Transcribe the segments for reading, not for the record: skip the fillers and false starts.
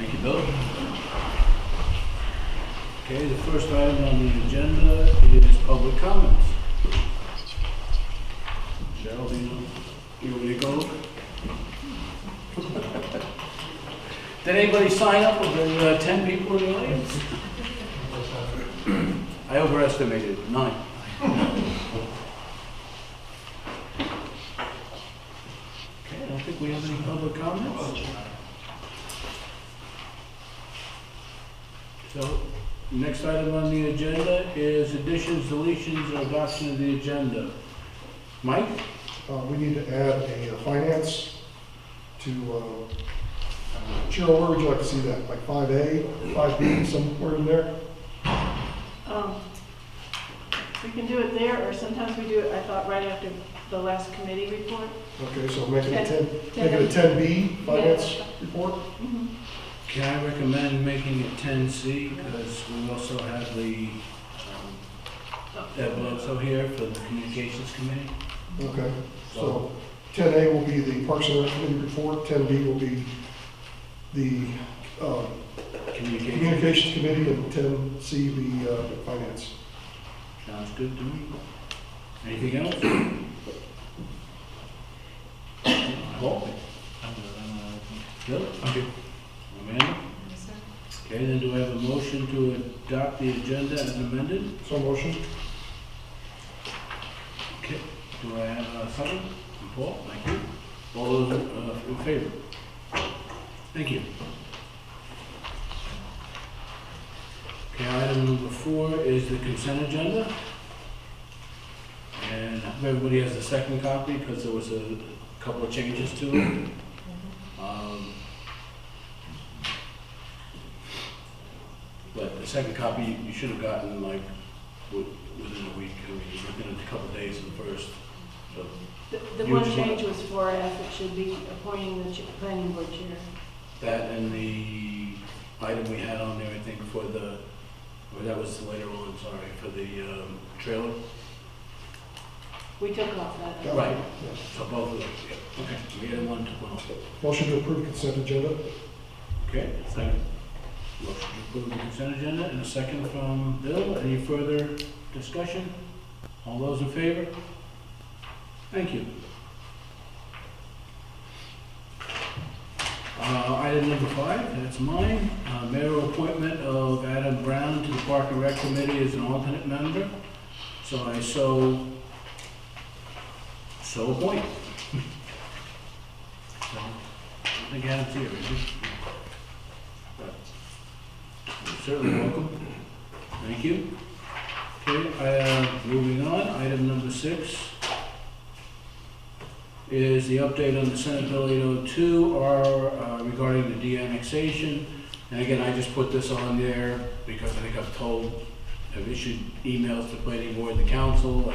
Thank you, Bill. Okay, the first item on the agenda is public comments. Cheryl, do you want me to go? Did anybody sign up? Was there 10 people in the audience? I overestimated, 9. Okay, I don't think we have any public comments. So, next item on the agenda is additions, deletions, or adoption of the agenda. Mike? We need to add a finance to, Cheryl, where would you like to see that? Like 5A, 5B, somewhere in there? We can do it there, or sometimes we do it, I thought, right after the last committee report. Okay, so make it a 10, 10. make it a 10B, finance report? Mhm. Can I recommend making it 10C, because we also have the, Deb Bledsoe here for the communications committee. Okay, so 10A will be the Parks and Rec Committee report, 10B will be the Communications Committee, and 10C the finance. Sounds good to me. Anything else? Paul? Bill? Amanda? Okay, then do I have a motion to adopt the agenda as amended? So motion? Okay, do I have a second? Paul, thank you. All those in favor? Thank you. Okay, item number 4 is the consent agenda. And I hope everybody has the second copy because there was a couple of changes to it. But the second copy you should have gotten like within a week. I mean, within a couple of days of the first. So The one change was for F, it should be appointing the planning board chair. that and the item we had on there, I think, for the, or that was later on, sorry, for the trailer. We took off that. Right. Yes. So both of those, yeah. Okay, we had one to put on. Motion to approve consent agenda? Okay, second. Motion to approve the consent agenda and a second from Bill. Any further discussion? All those in favor? Thank you. Item number 5, that's mine. Mayoral appointment of Adam Brown to the Park and Rec Committee as an alternate member. So I so appoint. So, I think Adam's here, is he? But you're certainly welcome. Thank you. Okay, moving on, item number 6 is the update on the Senate Bill 802 regarding the de-annexation. And again, I just put this on there because I think I've issued emails to planning board, the council,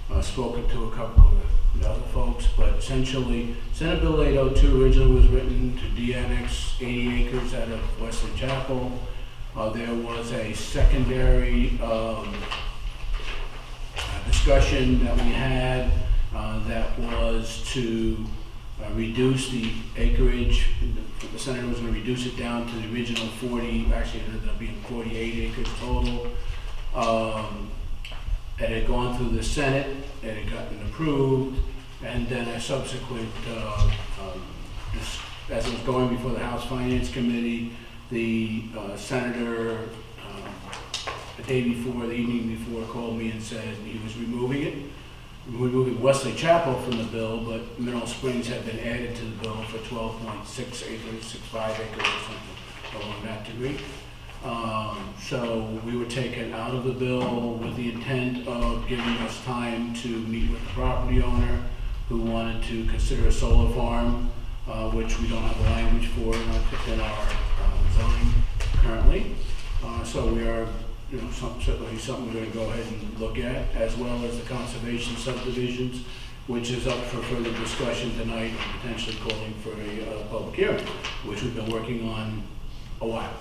I've spoken to a couple of other folks, but essentially, Senate Bill 802 originally was written to de-annex 80 acres out of Wesley Chapel. There was a secondary discussion that we had that was to reduce the acreage. The senator was going to reduce it down to the original 40, actually it ended up being 48 acres total. It had gone through the Senate, it had gotten approved, and then a subsequent, as it was going before the House Finance Committee, the senator, the day before, the evening before, called me and said he was removing Wesley Chapel from the bill, but Mineral Springs had been added to the bill for 12.6 acres, 65 acres or something along that degree. So we were taken out of the bill with the intent of giving us time to meet with the property owner who wanted to consider a solar farm, which we don't have the language for in our zoning currently. So we are, certainly something we're going to go ahead and look at, as well as the conservation subdivisions, which is up for further discussion tonight and potentially calling for a public hearing, which we've been working on a while.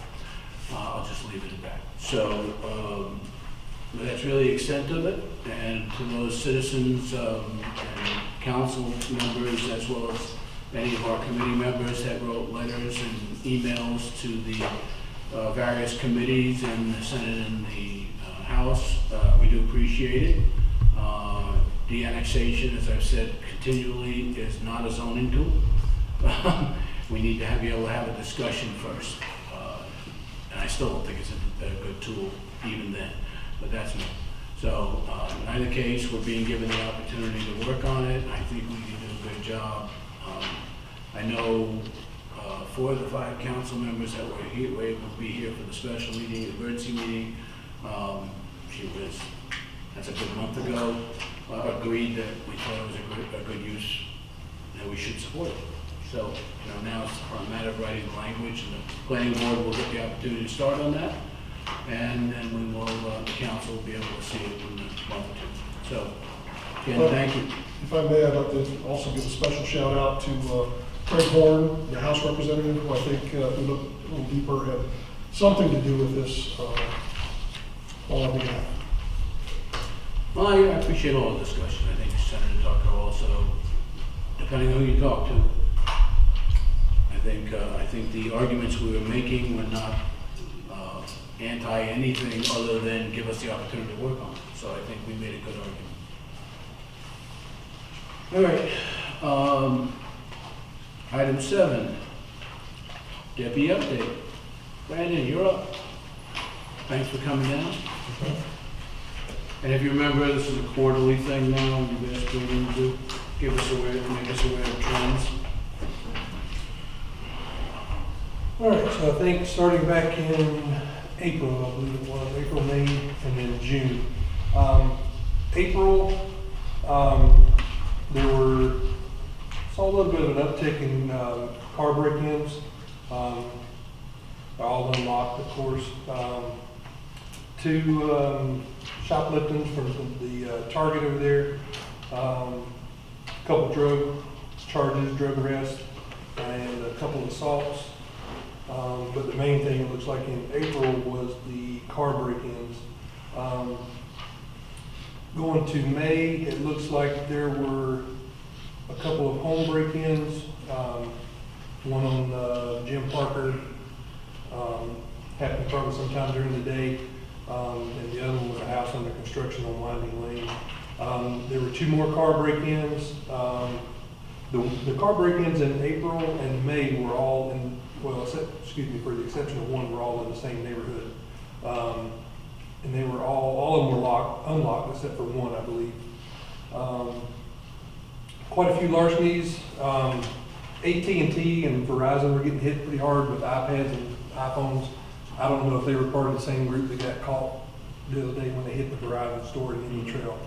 I'll just leave it at that. So that's really the extent of it. And to those citizens and council members, as well as many of our committee members that wrote letters and emails to the various committees in the Senate and the House. We do appreciate it. The annexation, as I've said continually, is not a zoning tool. We need to be able to have a discussion first. And I still don't think it's a good tool even then, but that's me. So in either case, we're being given the opportunity to work on it. I think we can do a good job. I know 4 of the 5 council members that were able to be here for the special meeting, the emergency meeting. That's a good month ago, agreed that we thought it was a good use, that we should support it. So, now it's a matter of writing the language, and the planning board will get the opportunity to start on that. And then we will, the council will be able to see it in a month or 2. So, again, thank you. If I may, I'd like to also give a special shout out to Craig Horn, the House representative, who I think, we look a little deeper, had something to do with this on our behalf. Well, I appreciate all the discussion. I think Senator Tucker also, depending on who you talk to, I think the arguments we were making were not anti anything other than give us the opportunity to work on it. So I think we made a good argument. All right. Item 7, Deputy update. Brandon, you're up. Thanks for coming down. And if you remember, this is a quarterly thing now, you've asked Brandon to give us aware, make us aware of trends. All right, so I think starting back in April, I believe it was, April, May, and then June. April, saw a little bit of an uptick in car break-ins. They're all unlocked, of course. 2 shopliftings from the Target over there. A couple drug charges, drug arrests, and a couple assaults. But the main thing, it looks like in April, was the car break-ins. Going to May, it looks like there were a couple of home break-ins. One on Jim Parker, happened probably sometime during the day, and the other one was a house under construction on Winding Lane. There were 2 more car break-ins. The car break-ins in April and May were all in, well, for the exception of one, were all in the same neighborhood. And they were all of them were unlocked except for one, I believe. Quite a few larcenies. AT&T and Verizon were getting hit pretty hard with iPads and iPhones. I don't know if they were part of the same group that got caught the other day when they hit the Verizon store in Indian Trail.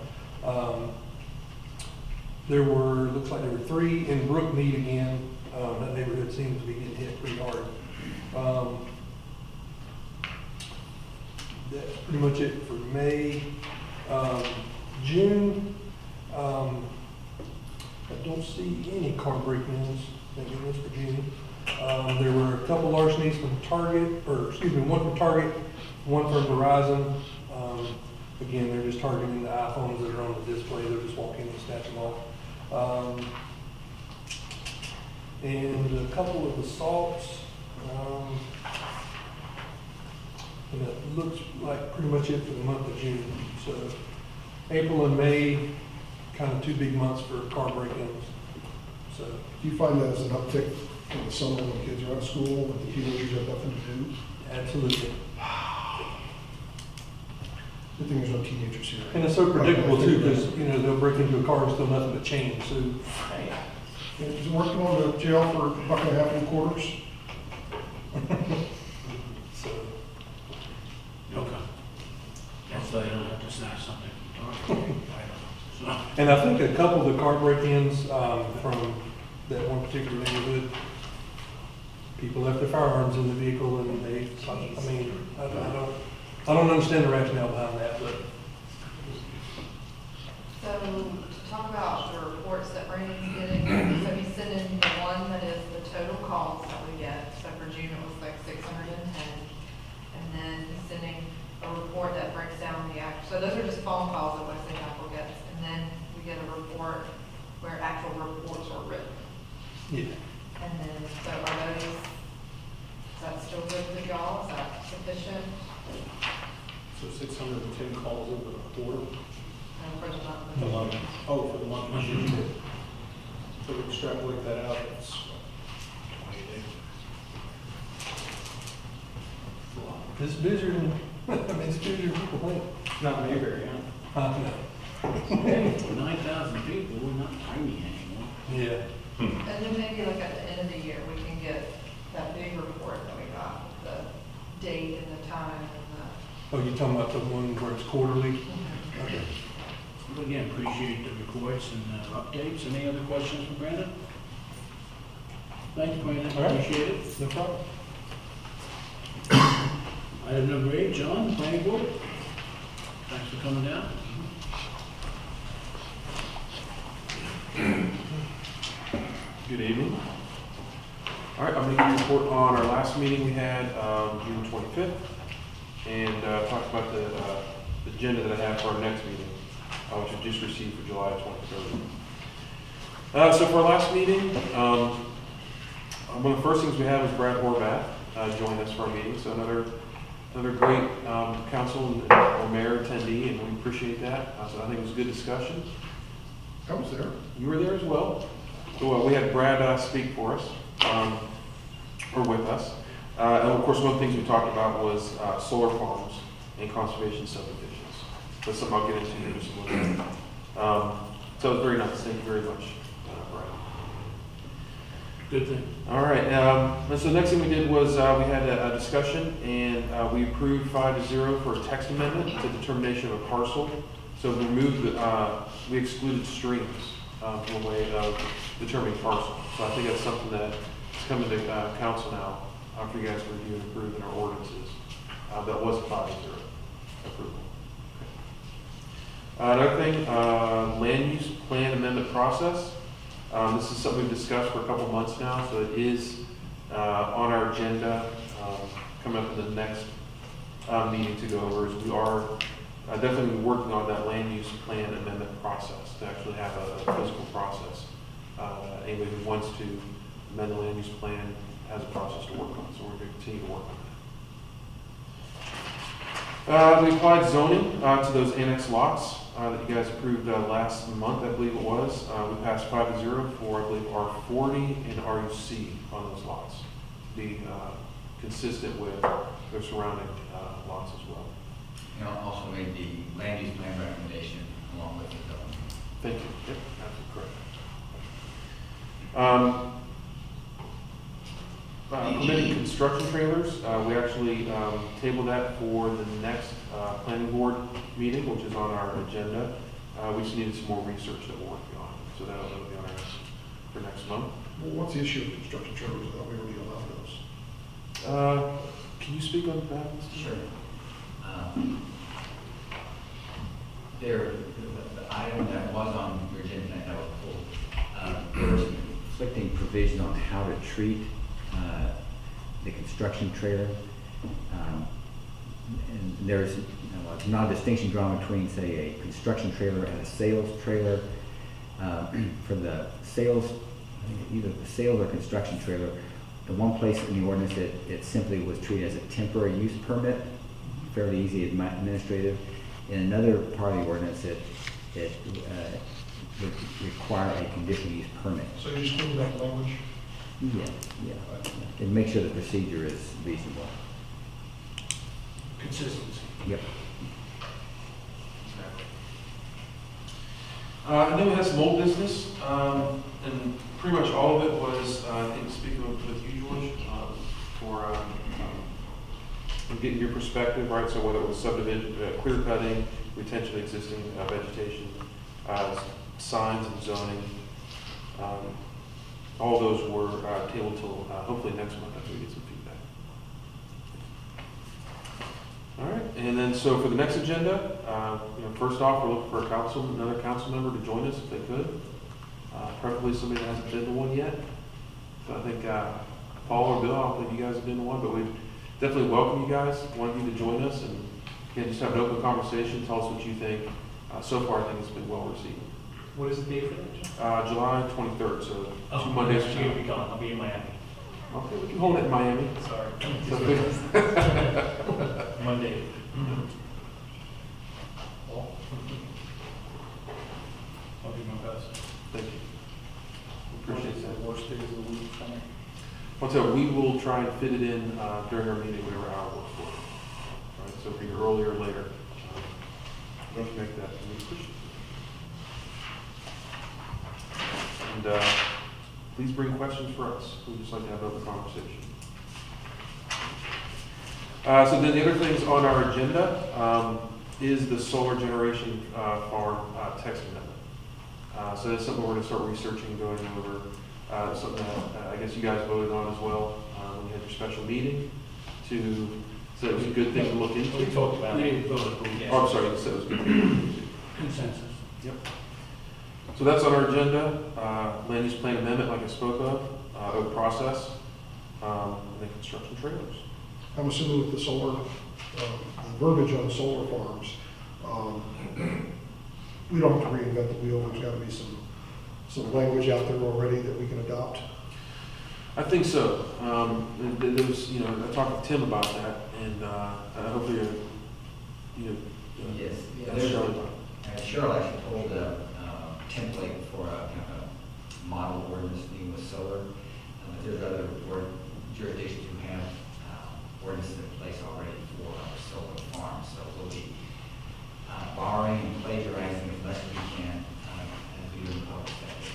Looks like there were 3 in Brookmead again. That neighborhood seems to be getting hit pretty hard. That's pretty much it for May. June, I don't see any car break-ins, thank goodness for June. There were a couple larcenies from Target, one from Target, one from Verizon. Again, they're just targeting the iPhones that are on the display. They're just walking in and snatch them off. And a couple of assaults. And that looks like pretty much it for the month of June. So April and May, kind of 2 big months for car break-ins. So Do you find that as an uptick in the summer when kids are out of school, when the teenagers have nothing to do? absolutely. Good thing there's no teenagers here. And it's so predictable too, because, they'll break into a car and steal nothing but change, so. Is it working on the jail for $1.50 in quarters? So, Okay. That's so they don't have to snatch something. So, and I think a couple of the car break-ins from that one particular neighborhood, people left their firearms in the vehicle and I don't understand the rationale behind that, but. So to talk about the reports that Brandon's getting, so he's sending the one that is the total calls that we get. So for June, it was like 610. And then he's sending a report that breaks down the actual, so those are just phone calls that Wesley Apple gets. And then we get a report where actual reports are written. Yeah. And then, so are those sufficient So 610 calls over the quarter. for the month? The month. Oh, for the month. So we extrapolate that out, it's It's busier than, I mean, it's busier than people think. not Mayberry, huh? No. Hey, 9,000 people, we're not tiny anymore. Yeah. And then maybe like at the end of the year, we can get that big report that we got, with the date and the time and Oh, you're talking about the one where it's quarterly? the. Okay. But again, appreciate the reports and updates. Any other questions for Brandon? Thank you, Brandon, All right. appreciate it. No problem. Item number 8, John, planning board. Thanks for coming down. Good evening. All right, I'm going to give you a report on our last meeting we had, June 25th, and talk about the agenda that I have for our next meeting, which I just received for July 23rd. So for our last meeting, one of the first things we had was Brad Horvath join us for our meeting, so another great council or mayor attendee, and we appreciate that. So I think it was a good discussion. I was there. You were there as well. So we had Brad speak for us, or with us. And of course, one of the things we talked about was solar farms and conservation subdivisions. That's something I'll get into here in just a little bit. So it was very nice. Thank you very much, Brad. Good thing. All right. And so the next thing we did was we had a discussion, and we approved 5-0 for a text amendment to determination of a parcel. So we removed, we excluded streams from a way of determining parcel. So I think that's something that's coming to council now for you guys to review and approve in our ordinances. That was a 5-0 approval. Another thing, land use plan amendment process. This is something we've discussed for a couple months now, so it is on our agenda coming up in the next meeting to go over. As we are definitely working on that land use plan amendment process to actually have a physical process. Anybody who wants to amend the land use plan has a process to work on, so we're going to continue to work on that. We applied zoning to those annex lots that you guys approved last month, I believe it was. We passed 5-0 for, I believe, R40 and RUC on those lots. Be consistent with their surrounding lots as well. And also made the land use plan recommendation along with the zoning. Thank you. Yep, absolutely correct. Permitting construction trailers, we actually tabled that for the next planning board meeting, which is on our agenda. We just needed some more research that we're working on, so that'll be on our for next month. Well, what's the issue with construction trailers? I thought we already allowed those. Can you speak on that? Sure. The item that was on your agenda that was pulled, there was conflicting provision on how to treat the construction trailer. And there's not a distinction drawn between, say, a construction trailer and a sales trailer. For the sales, either the sales or construction trailer, the one place in the ordinance it simply was treated as a temporary use permit, fairly easy administrative. In another part of the ordinance, it would require a conditional use permit. So you just clean that language? Yeah. And make sure the procedure is reasonable. Consistency. Yep. And then we had some old business, and pretty much all of it was, I think, speaking with you, George, for getting your perspective, right? So whether it was subdivision, clear cutting, retention of existing vegetation, signs and zoning, all those were tabled till hopefully next month after we get some feedback. All right, and then so for the next agenda, first off, we're looking for another council member to join us if they could. Preferably somebody that hasn't been to one yet. So I think Paul or Bill, I don't think you guys have been to one, but we definitely welcome you guys. Want you to join us and again, just have an open conversation. Tell us what you think. So far, I think it's been well received. What is the date for that? July 23rd, so Oh, 2 Mondays. I'm actually gonna be gone. I'll be in Miami. Okay, we can hold it in Miami. Sorry. Monday. I'll do my best. Thank you. Appreciate that. Worst days of the week for me. Well, so we will try and fit it in during our meeting, whatever hour works for you. All right, so if you're earlier or later, let's make that. We appreciate it. And please bring questions for us. We'd just like to have an open conversation. So then the other things on our agenda is the solar generation farm text amendment. So that's something we're going to start researching, going over. Something that I guess you guys voted on as well when you had your special meeting to, so it was a good thing to look into. We talked about it. Oh, I'm sorry, you said it was good. Consensus. Yep. So that's on our agenda. Land use plan amendment, like I spoke of, oak process, and then construction trailers. I'm assuming with the solar, the verbiage on solar farms, we don't have to reinvent the wheel. There's got to be some language out there already that we can adopt. I think so. There was, I talked to Tim about that, and hopefully, Yes. that's Charlotte. Cheryl actually pulled a template for a kind of model ordinance dealing with solar. But there's other jurisdictions who have ordinances in place already for solar farms. So we'll be borrowing and plagiarizing as much as we can as we do in public sector.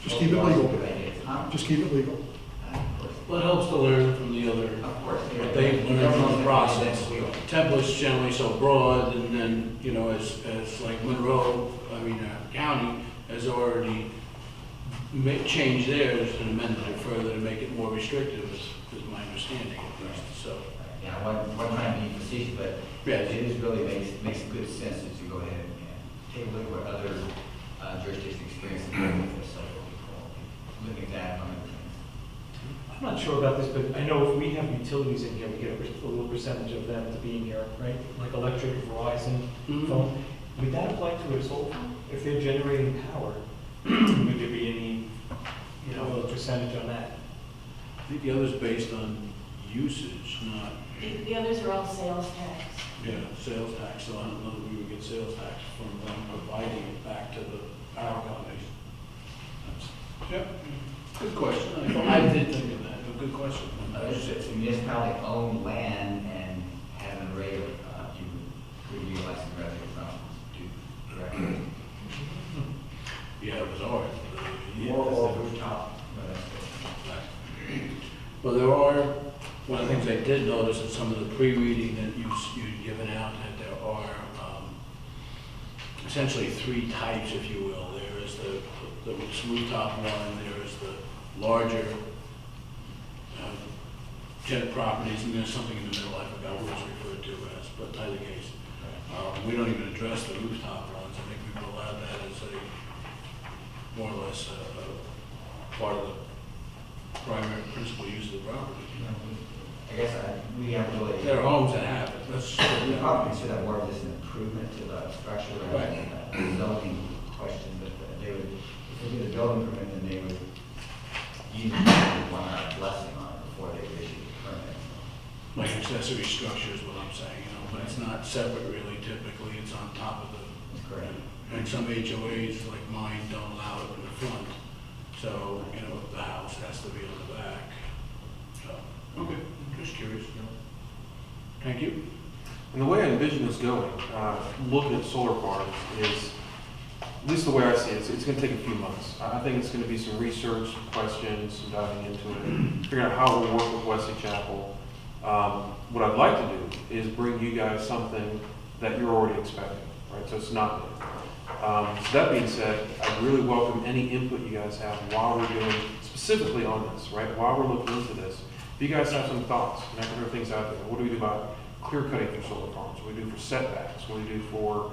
So Just keep it legal. good ideas. Just keep it legal. Of course. Well, it helps to learn from the other, Of course. what they've learned from the process. Template's generally so broad, and then, as like Monroe, County has already changed theirs and amended it further to make it more restrictive, is my understanding at least, so. Yeah, one trying to be facetious, but Yes. it is really makes good sense as you go ahead and take a look at what other jurisdictions experience with this, so look at that on other things. I'm not sure about this, but I know if we have utilities in here, we get a little percentage of them to be in here, right? Like electric, Verizon, Mhm. phone. Would that apply to a solar farm? If they're generating power, would there be any, percentage on that? I think the other's based on usage, not, The others are all sales tax. sales tax, so I don't know that we would get sales tax from them providing it back to the power companies. Yep, good question. I did think of that, but good question. If the municipality owned land and had an array of, you could utilize the revenue from to directly. Yeah, it was ours. Or rooftop, but Well, there are, one of the things I did notice in some of the pre-reading that you'd given out, that there are essentially three types, if you will. There is the rooftop one, there is the larger jet properties, and there's something in the middle, I forgot what it's referred to as, but in either case. We don't even address the rooftop ones. I think we've allowed that as a, more or less, part of the primary principal use of the property. I guess we have really. There are homes that have it, We probably consider that more of just an improvement to the structure rather than a zoning question, but they would, if they did a building permit, then they would usually want our blessing on it before they would issue the permit. Like accessory structure is what I'm saying, but it's not separate really typically, it's on top of the, That's correct. and some HOAs like mine don't allow it in the front. So, the house has to be on the back. So, okay, just curious. Thank you. And the way I envision this going, looking at solar farms, is, at least the way I see it, it's going to take a few months. I think it's going to be some research, some questions, some diving into it, figuring out how we'll work with Wesley Chapel. What I'd like to do is bring you guys something that you're already expecting, right? So it's not new. So that being said, I really welcome any input you guys have while we're doing, specifically on this, right? While we're looking into this. If you guys have some thoughts, and I can throw things out there, what do we do about clear cutting for solar farms? What do we do for setbacks? What do we do for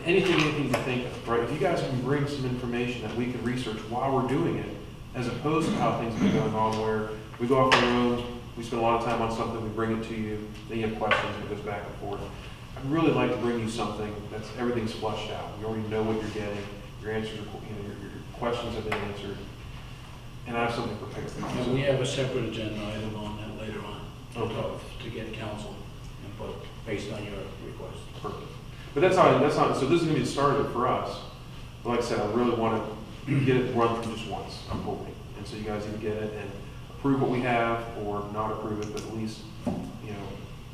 anything you think of, right? If you guys can bring some information that we can research while we're doing it, as opposed to how things have been going on where we go off on our own, we spend a lot of time on something, we bring it to you, then you have questions, and it goes back and forth. I'd really like to bring you something that's, everything's flushed out. You already know what you're getting, your answers, your questions have been answered, and I have something prepared. And we have a separate agenda item on that later But that's how, so this is gonna be the start of it for us. But like I said, I really wanna get it run through just once, I'm hoping. And so you guys either get it and approve what we have or not approve it, but at least, you know,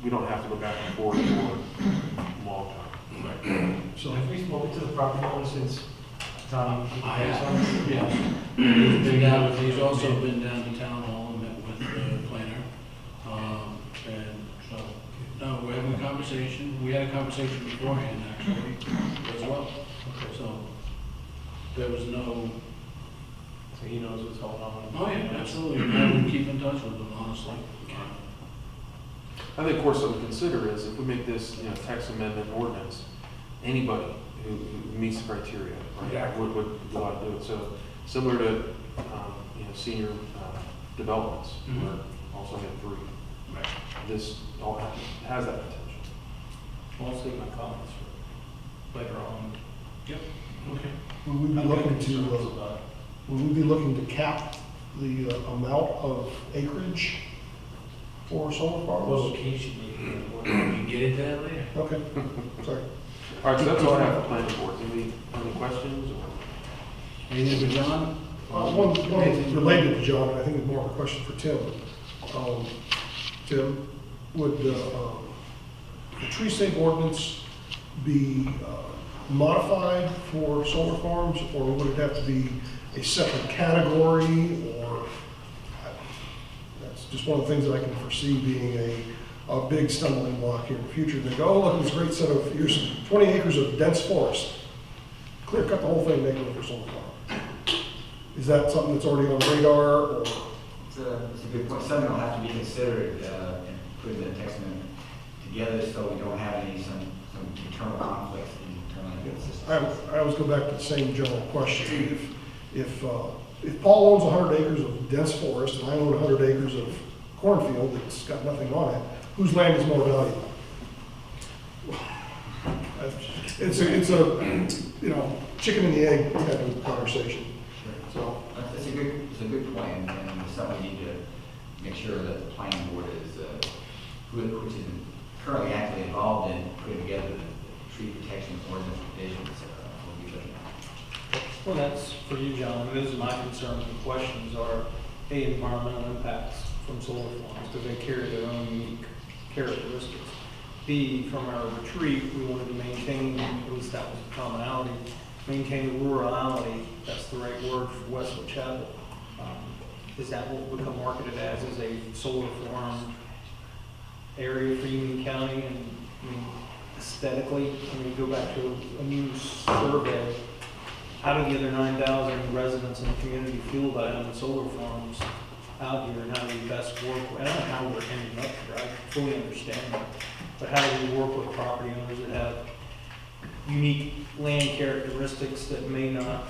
we don't have to go back and forth for a long time. So, Have we spoken to the property owner since Tom? I have, yes. He's been down, he's also been down to town hall and met with the planner. And so, no, we're having a conversation. We had a conversation beforehand, actually, as well. So, there was no, So he knows what's going on. oh yeah, absolutely. I would keep in touch with them, honestly. I think, of course, what we consider is if we make this, you know, text amendment ordinance, anybody who meets the criteria, right, Exactly. would be allowed to do it. So similar to, you know, senior developments, Mhm. where also have 3. Right. This all has that potential. I'll save my comments for later on. Okay. will we be looking to, will we be looking to cap the amount of acreage for solar What farms? location We can get into that later. Okay, sorry. All right, so that's all I have for planning board. Any questions? Or? Anything for John? One related to John, and I think it's more of a question for Tim. Tim, would the tree save ordinance be modified for solar farms, or would it have to be a separate category, or? That's just one of the things that I can foresee being a big stumbling block here in the future. They go, oh, look at this great set of, here's 20 acres of dense forest. Clear cut the whole thing, make it for solar farm. Is that something that's already on the radar, or? It's a good point. Something will have to be considered in putting the text amendment together so we don't have some internal conflicts internally in the system. I always go back to the same general question. If Paul owns 100 acres of dense forest and I own 100 acres of cornfield that's got nothing on it, whose land is more valuable? It's a chicken and the egg type of conversation. So, It's a good point, and it's something we need to make sure that the planning board is, which is currently actively involved in putting together the tree protection ordinance revisions, will be looking at. Well, that's for you, John. Those are my concerns and questions are, A, environmental impacts from solar farms, because they carry their own unique characteristics. B, from our retreat, we wanted to maintain, at least that was a commonality, maintain the rurality, that's the right word for Wesley Chapel. Is that what will become marketed as a solar farm area for Union County? And I mean, aesthetically, when you go back to a new survey, how do the other 9,000 residents in the community feel about having solar farms out here, and how do we best work? I don't know how we're ending up here, I fully understand that. But how do we work with property owners that have unique land characteristics that may not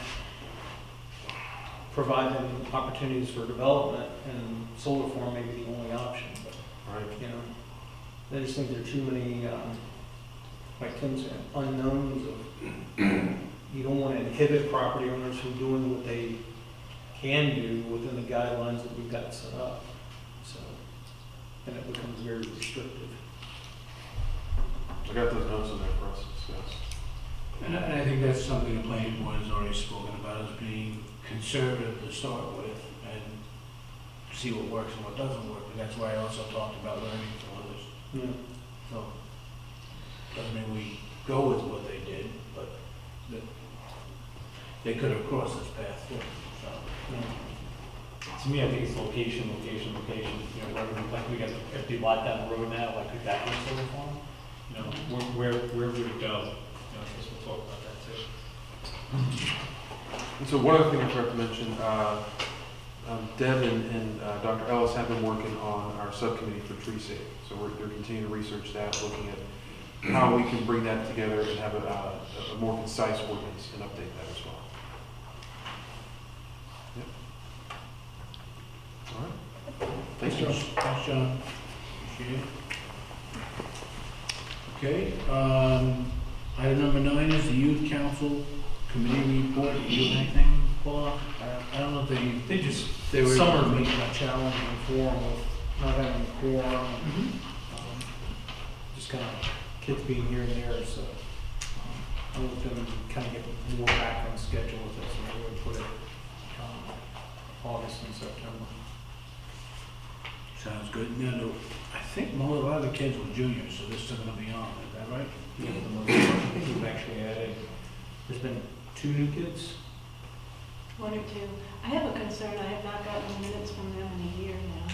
provide them opportunities for development, and solar farm may be the only option, but, Right. you know, I just think there are too many, like Tim said, unknowns of, you don't want to inhibit property owners from doing what they can do within the guidelines that we've got set up, so, and it becomes very restrictive. I got those notes in there for us to discuss. And I think that's something the planning board has already spoken about, as being conservative to start with, and see what works and what doesn't work. And that's why I also talked about learning from others. Yeah. So, doesn't mean we go with what they did, but that they could have crossed this path too, so. To me, I think it's location. You know, like we got, if we lot down the road now, like could that be a solar farm? You know, where would it go? You know, I guess we'll talk about that too. And so one other thing I forgot to mention, Deb and Dr. Ellis have been working on our subcommittee for tree save. So they're continuing to research that, looking at how we can bring that together and have a more concise ordinance and update that as well. Yep. All right. Thanks, Josh. Thanks, John. Appreciate it. Okay, item number 9 is the youth council committee report. Do you have anything, Paul? I don't know if They just, they were. summer being a challenging form of not having a quorum, just kind of kids being here and there, so. I want them to kind of get more back on schedule with this, and we would put it August and September. Sounds good. No, no, I think a lot of the kids were juniors, so they're still gonna be on, is that right? Yeah, for the most part. I think we've actually added, there's been 2 new kids. 1 or 2. I have a concern, I have not gotten minutes from them in a year now.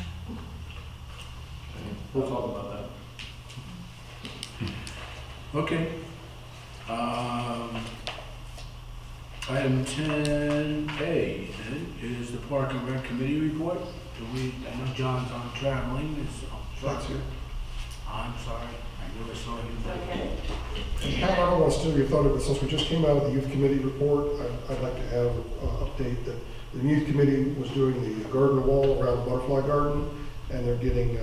We'll talk about that. Okay. Item 10A then is the Park and Rec Committee report. I know John's on traveling, That's here. I'm sorry, I never saw him. Okay. And Pat, I don't want to steal your thunder, but since we just came out of the youth committee report, I'd like to have an update that the youth committee was doing the garden wall around the butterfly garden, and they're getting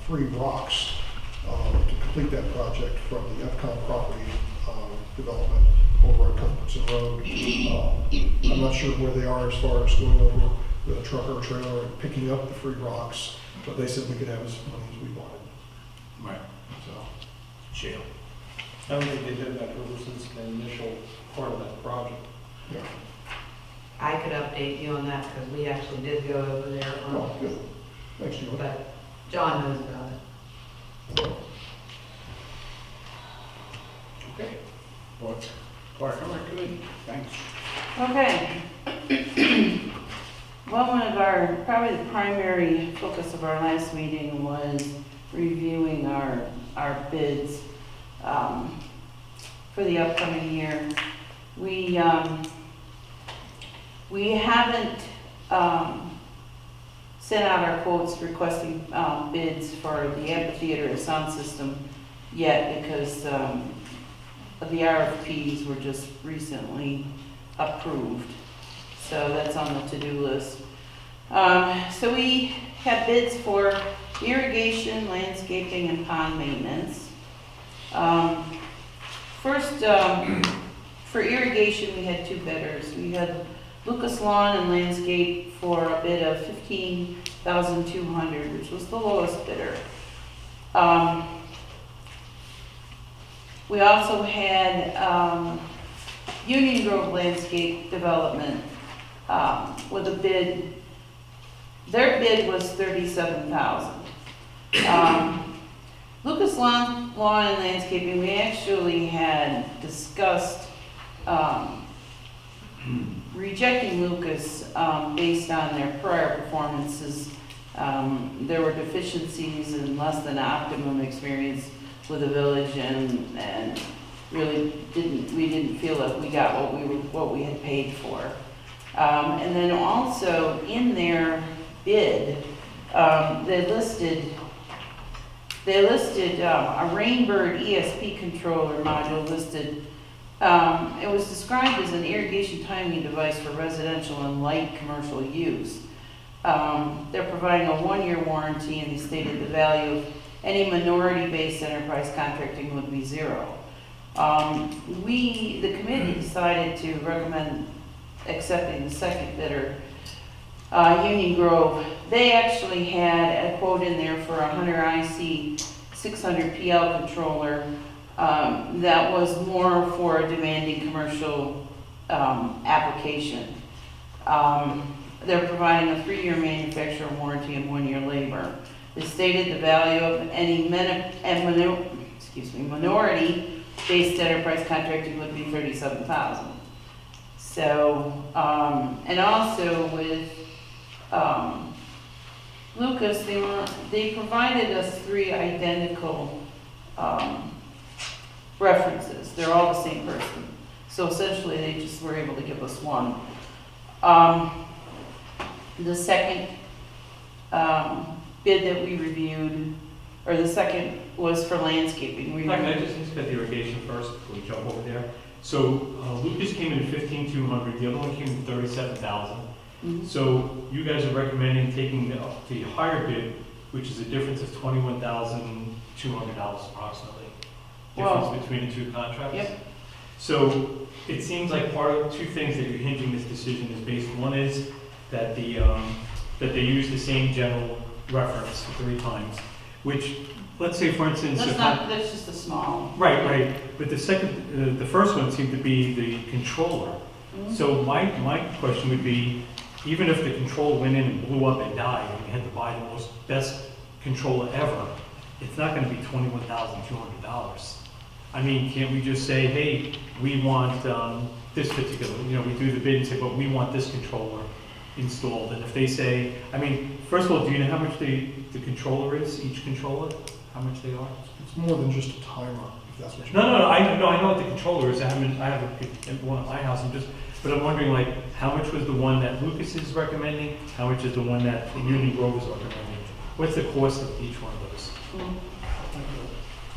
free rocks to complete that project from the Epcot property development over on Cuthbertson Road. I'm not sure where they are as far as going over with a truck or a trailer and picking up the free rocks, but they said we could have as many as we wanted. Right, So, Shale. I don't think they did that ever since the initial part of that project. yeah. I could update you on that because we actually did go over there Oh, on, good. Thanks, Julie. but John knows about it. Okay. Park and Rec Committee, thanks. Okay. Well, one of our, probably the primary focus of our last meeting was reviewing our bids for the upcoming year. We haven't sent out our quotes requesting bids for the amphitheater and sound system yet because the RFPs were just recently approved. So that's on the to-do list. So we have bids for irrigation, landscaping, and pond maintenance. First, for irrigation, we had 2 bidders. We had Lucas Lawn and Landscape for a bid of $15,200, which was the lowest bidder. We also had Union Grove Landscape Development with a bid. Their bid was $37,000. Lucas Lawn and Landscaping, we actually had discussed rejecting Lucas based on their prior performances. There were deficiencies and less than optimum experience with the village, and really we didn't feel that we got what we had paid for. And then also in their bid, they listed a Rainbird ESP controller module listed. It was described as an irrigation timing device for residential and light commercial use. They're providing a 1-year warranty, and they stated the value of any minority-based enterprise contracting would be 0. The committee decided to recommend accepting the second bidder, Union Grove. They actually had a quote in there for a Hunter IC 600 PL controller that was more for a demanding commercial application. They're providing a 3-year manufacturer warranty and 1-year labor. They stated the value of any minority-based enterprise contracting would be $37,000. So, and also with Lucas, they provided us 3 identical references. They're all the same person. So essentially, they just were able to give us 1. The second bid that we reviewed, or the second was for landscaping. Can I just ask about the irrigation first before we jump over there? So Lucas came in at $15,200, the other one came in $37,000. Mhm. So you guys are recommending taking the higher bid, which is a difference of $21,200 approximately. Well, Difference between the 2 contracts? Yep. So it seems like part of 2 things that you're hinging this decision is based. One is that that they use the same general reference 3 times. which, let's say for instance. That's if not, that's just a small. Right, but the second, the first one seemed to be the controller. Mhm. So my question would be, even if the controller went in and blew up and died, and we had to buy the best controller ever, it's not gonna be $21,200. I mean, can't we just say, hey, we want this particular, we do the bid and say, but we want this controller installed, and if they say, I mean, first of all, do you know how much the controller is, each controller? How much they are? It's more than just a timer, if that's what you. No, I know what the controller is. I have one at my house. But I'm wondering, like, how much was the one that Lucas is recommending? How much is the one that Union Grove is recommending? What's the cost of each one of those?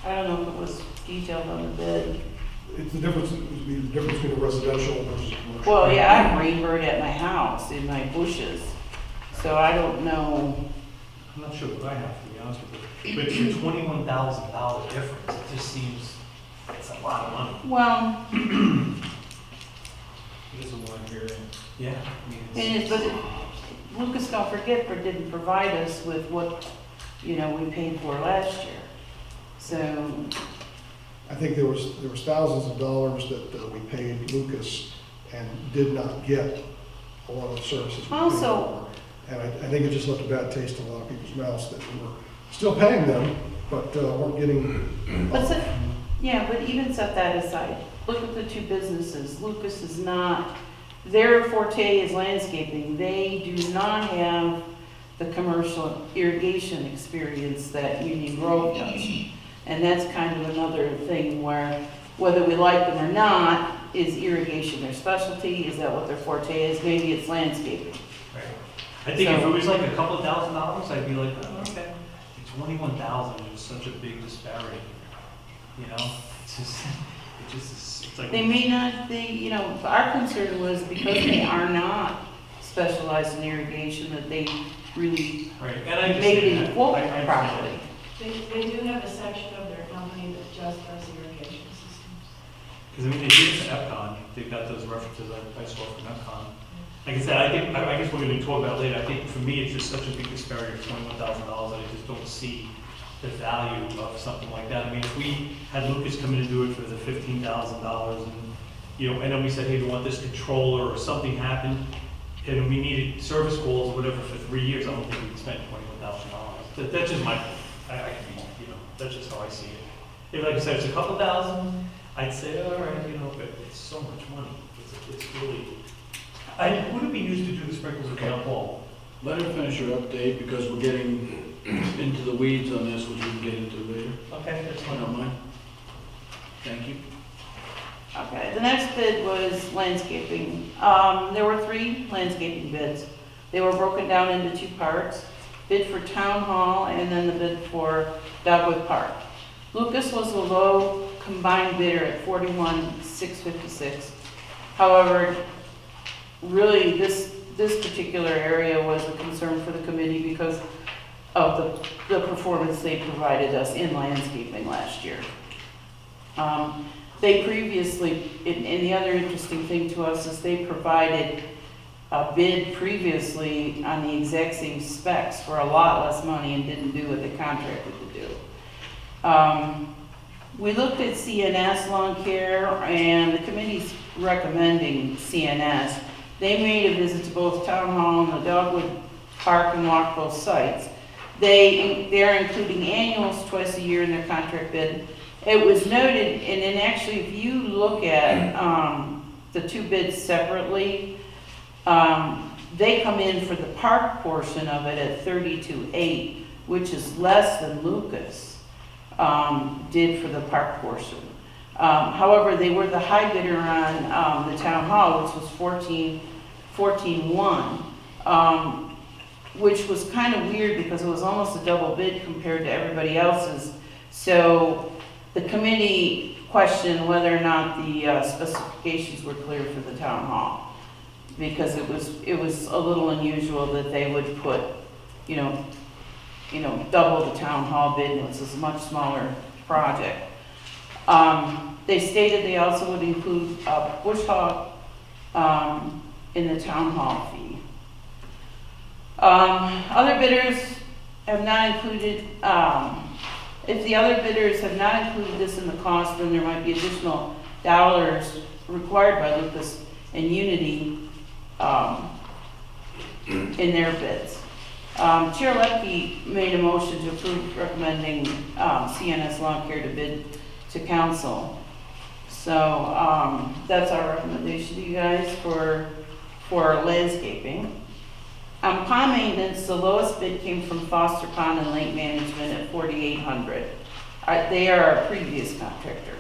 I don't know if it was detailed on the bid. It's the difference, it would be the difference between a residential versus a commercial. Well, yeah, I have rainbird at my house in my bushes, so I don't know. I'm not sure what I have, to be honest with you. But for $21,000 difference, it just seems it's a lot of money. Well, It is a one here. Yeah. I mean, it is, but Lucas, don't forget, didn't provide us with what, we paid for last year. So, I think there was thousands of dollars that we paid Lucas and did not get a lot of the services. we paid Also- for. And I think it just left a bad taste in a lot of people's mouths that we were still paying them, but weren't getting. but even set that aside, look at the two businesses. Lucas is not, their forte is landscaping. They do not have the commercial irrigation experience that Union Grove does. And that's kind of another thing where, whether we like them or not, is irrigation their specialty? Is that what their forte is? Maybe it's landscaping. Right. I think if it was like a couple of $1,000s, I'd be like, oh, okay. 21,000 is such a big disparity, it's like. They may not, our concern was because they are not specialized in irrigation, that they really Right, and I maybe understand didn't that. quote I understand properly. They do have a section of their company that just does irrigation systems. Because I mean, they did it at Epcon, they've got those references I saw from Epcon. Like I said, I guess we're gonna talk about it later, I think for me, it's just such a big disparity of $21,000 that I just don't see the value of something like that. I mean, if we had Lucas come in and do it for the $15,000 and, and then we said, hey, we want this controller or something happened, and we needed service calls or whatever for 3 years, I don't think we'd spend $21,000. That's just my, I can be, that's just how I see it. If, like I said, it's a couple thousand, I'd say, all right, but it's so much money. It's really, would it be used to do the sprinkles at town hall? Let her finish her update, because we're getting into the weeds on this, which we can get into later. Okay, that's I fine. don't mind. Thank you. Okay, the next bid was landscaping. There were 3 landscaping bids. They were broken down into 2 parts. Bid for Town Hall and then the bid for Dogwood Park. Lucas was the low combined bidder at $41,656. However, really this particular area was a concern for the committee because of the performance they provided us in landscaping last year. They previously, and the other interesting thing to us is they provided a bid previously on the exact same specs for a lot less money and didn't do what they contracted to do. We looked at CNS Lawn Care, and the committee's recommending CNS. They made a visit to both Town Hall and the Dogwood Park and walked both sites. They're including annuals twice a year in their contract bid. It was noted, and then actually if you look at the 2 bids separately, they come in for the park portion of it at $32,800, which is less than Lucas did for the park portion. However, they were the high bidder on the town hall, which was $14,100, which was kind of weird because it was almost a double bid compared to everybody else's. So the committee questioned whether or not the specifications were clear for the town hall, because it was a little unusual that they would put, double the town hall bid, and it's a much smaller project. They stated they also would include bush hog in the town hall fee. Other bidders have not included, if the other bidders have not included this in the cost, then there might be additional dollars required by Lucas and Unity in their bids. Chair Lepke made a motion to approve recommending CNS Lawn Care to bid to council. So that's our recommendation to you guys for landscaping. Pond maintenance, the lowest bid came from Foster Pond and Lake Management at $4,800. They are our previous contractor.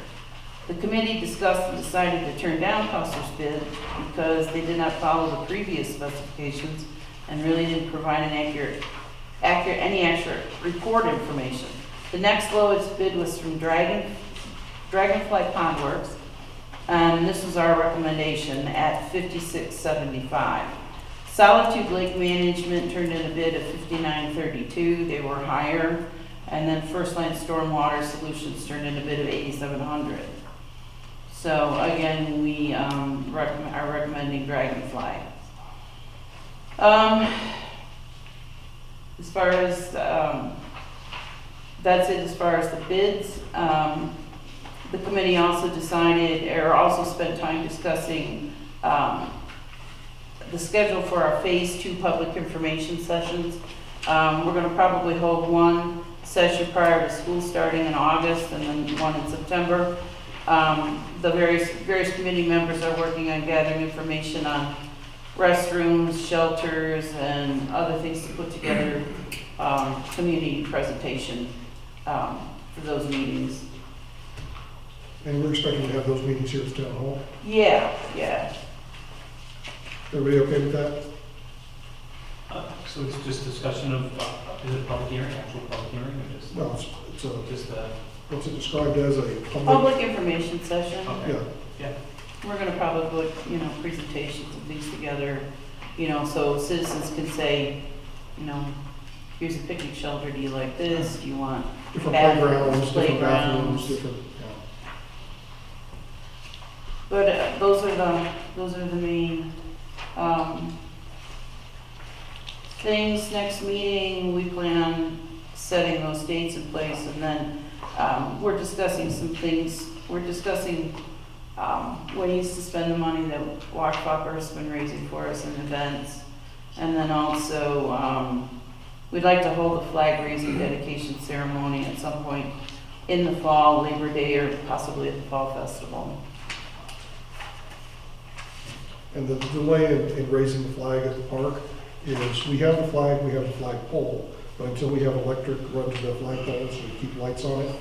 The committee discussed and decided to turn down Foster's bid because they did not follow the previous specifications and really didn't provide any accurate report information. The next lowest bid was from Dragonfly Pond Works, and this was our recommendation at $56.75. Solitude Lake Management turned in a bid of $59.32. They were higher. And then First Line Stormwater Solutions turned in a bid of $8,700. So again, we are recommending Dragonfly. As far as, that's it as far as the bids. The committee also decided, or also spent time discussing the schedule for our Phase 2 public information sessions. We're going to probably hold one session prior to school starting in August and then one in September. The various committee members are working on gathering information on restrooms, shelters, and other things to put together community presentation for those meetings. And we're expecting to have those meetings here at the town hall. Yeah. Everybody okay with that? So it's just discussion of, is it a public hearing, actual public hearing, or just? No, it's Just, what's it described as, a public? Public information session. okay. Yeah, We're gonna probably put, presentations and things together, so citizens can say, here's a picnic shelter, do you like this, do you want? different Bathrooms, playgrounds, different bathrooms, playgrounds. different, But those are the main, things. Next meeting, we plan on setting those dates in place, and then, we're discussing some things. We're discussing, ways to spend the money that Washpopper has been raising for us in events. And then also, we'd like to hold a flag raising dedication ceremony at some point in the fall, Labor Day, or possibly at the Fall Festival. And the delay in raising the flag at the park is, we have the flag pole, but until we have electric run to the flag pole, so we keep lights on it,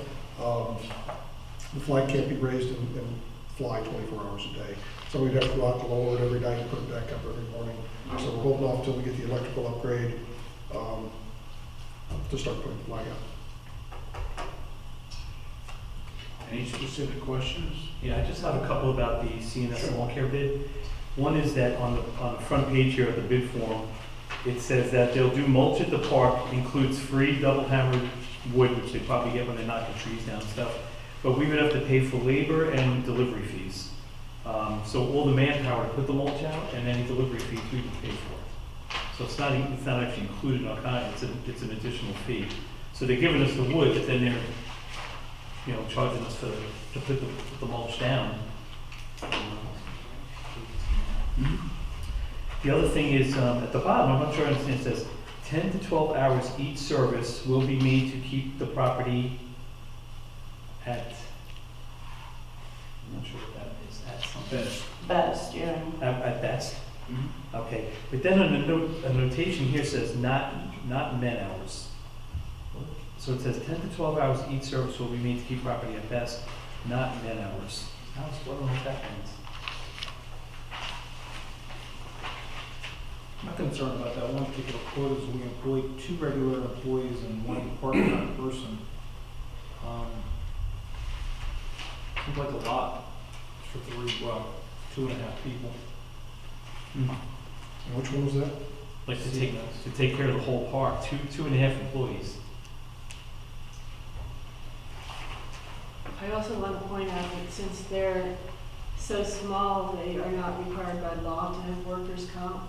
the flag can't be raised and fly 24 hours a day. So we'd have to go out to lower it every night and put it back up every morning. So we're holding off until we get the electrical upgrade to start putting the flag up. Any specific questions? Yeah, I just have a couple about the CNS lawn care bid. One is that on the front page here of the bid form, it says that they'll do mulch at the park, includes free double hammered wood, which they probably get when they're knocking trees down and stuff. But we would have to pay for labor and delivery fees. So all the manpower to put the mulch out and any delivery fees we would pay for. So it's not actually included in our contract, it's an additional fee. So they're giving us the wood, but then they're, charging us to put the mulch down. The other thing is, at the bottom, I'm not sure I understand, it says 10 to 12 hours each service will be made to keep the property at, I'm not sure what that is, at something. Best, yeah. At best? Mhm. Okay, but then on a notation here says not men hours. So it says 10 to 12 hours each service will be made to keep property at best, not men hours. I don't know what that means. My concern about that one particular quote is we employ 2 regular employees and 1 part-time person. Seems like a lot for 2.5 people. And which one was that? Like to take care of the whole park, 2.5 employees. I also want to point out that since they're so small, they are not required by law to have workers' comp,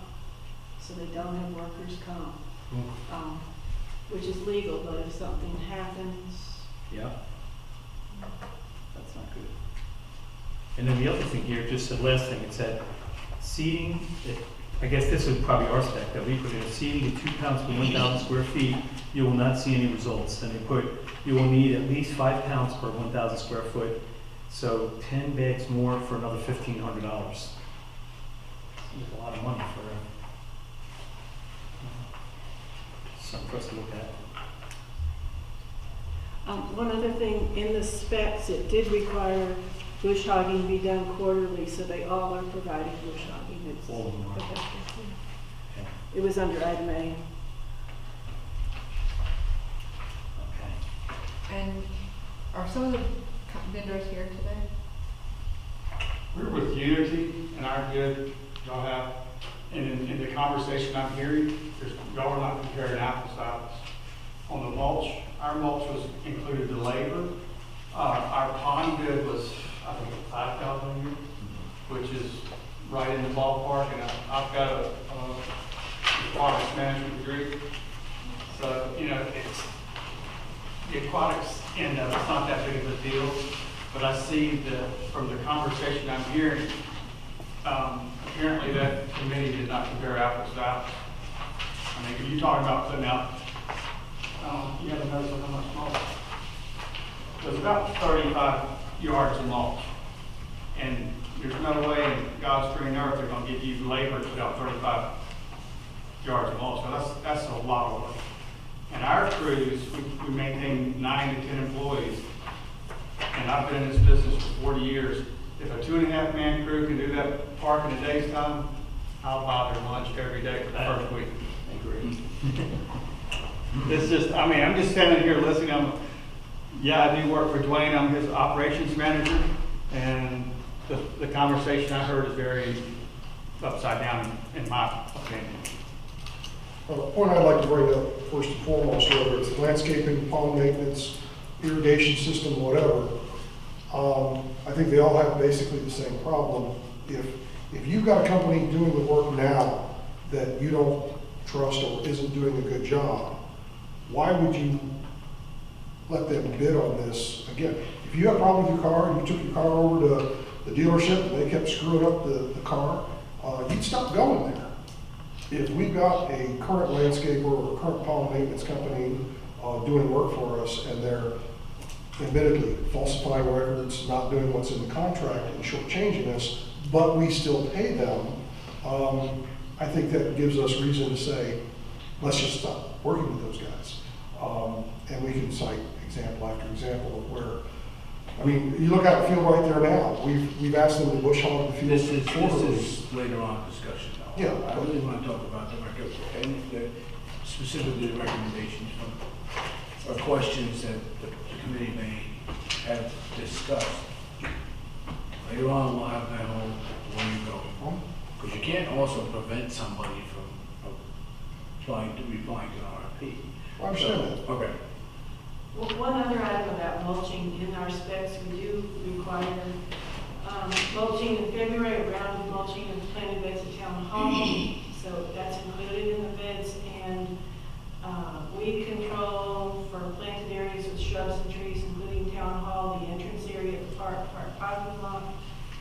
so they don't have workers' comp. which is legal, but if something happens, Yeah. That's not good. And then the other thing here, just the last thing, it said seating, I guess this is probably our spec that we put in, seating at 2 pounds per 1,000 square feet, you will not see any results. And they put, you will need at least 5 pounds per 1,000 square foot, so 10 bags more for another $1,500. Seems a lot of money for something for us to look at. One other thing, in the specs, it did require bush hogging be done quarterly, so they all are providing bush hogging. It's All of them are. okay. Okay. It was under item A. Okay. And are some of the vendors here today? We're with Unity and our good y'all have, and in the conversation I'm hearing, y'all are not comparing apples to apples. On the mulch, our mulch was included the labor. Our pond bid was, I think, $5,000 a year, which is right in the ballpark, and I've got a aquatics management degree. So, you know, the aquatics end up, it's not that big of a deal, but I see that from the conversation I'm hearing, apparently that committee did not compare apples to apples. I mean, if you're talking about putting out, you have a notice of how much mulch? There's about 35 yards of mulch. And there's no way in God's green earth they're gonna give you labor to put out 35 yards of mulch. So that's a lot of work. And our crews, we maintain 9 to 10 employees. And I've been in this business for 40 years. If a 2.5-man crew can do that park in a day's time, I'll buy their lunch every day for the first week. I agree. It's just, I mean, I'm just standing here listening. I do work for Dwayne. I'm his operations manager. And the conversation I heard is very upside down in my opinion. The point I'd like to bring up first and foremost, whether it's landscaping, pond maintenance, irrigation system, whatever, I think they all have basically the same problem. If you've got a company doing the work now that you don't trust or isn't doing a good job, why would you let them bid on this? Again, if you have a problem with your car and you took your car over to the dealership and they kept screwing up the car, you'd stop going there. If we've got a current landscaper or a current pond maintenance company doing work for us and they're admittedly falsifying records, not doing what's in the contract and shortchanging us, but we still pay them, I think that gives us reason to say, let's just stop working with those guys. And we can cite example after example of where, I mean, you look out the field right there now. We've asked them to bush hog the field. This is later on discussion though. Yeah. I really want to talk about the record, and specifically the recommendations or questions that the committee may have discussed. Later on, we'll have that whole where you go. Because you can't also prevent somebody from replying to an RFP. I understand that. Okay. Well, one other item about mulching, in our specs, we do require mulching in February, a round of mulching and planted beds at Town Hall. So that's included in the bids, and weed control for planted areas with shrubs and trees, including Town Hall, the entrance area of the park parking lot,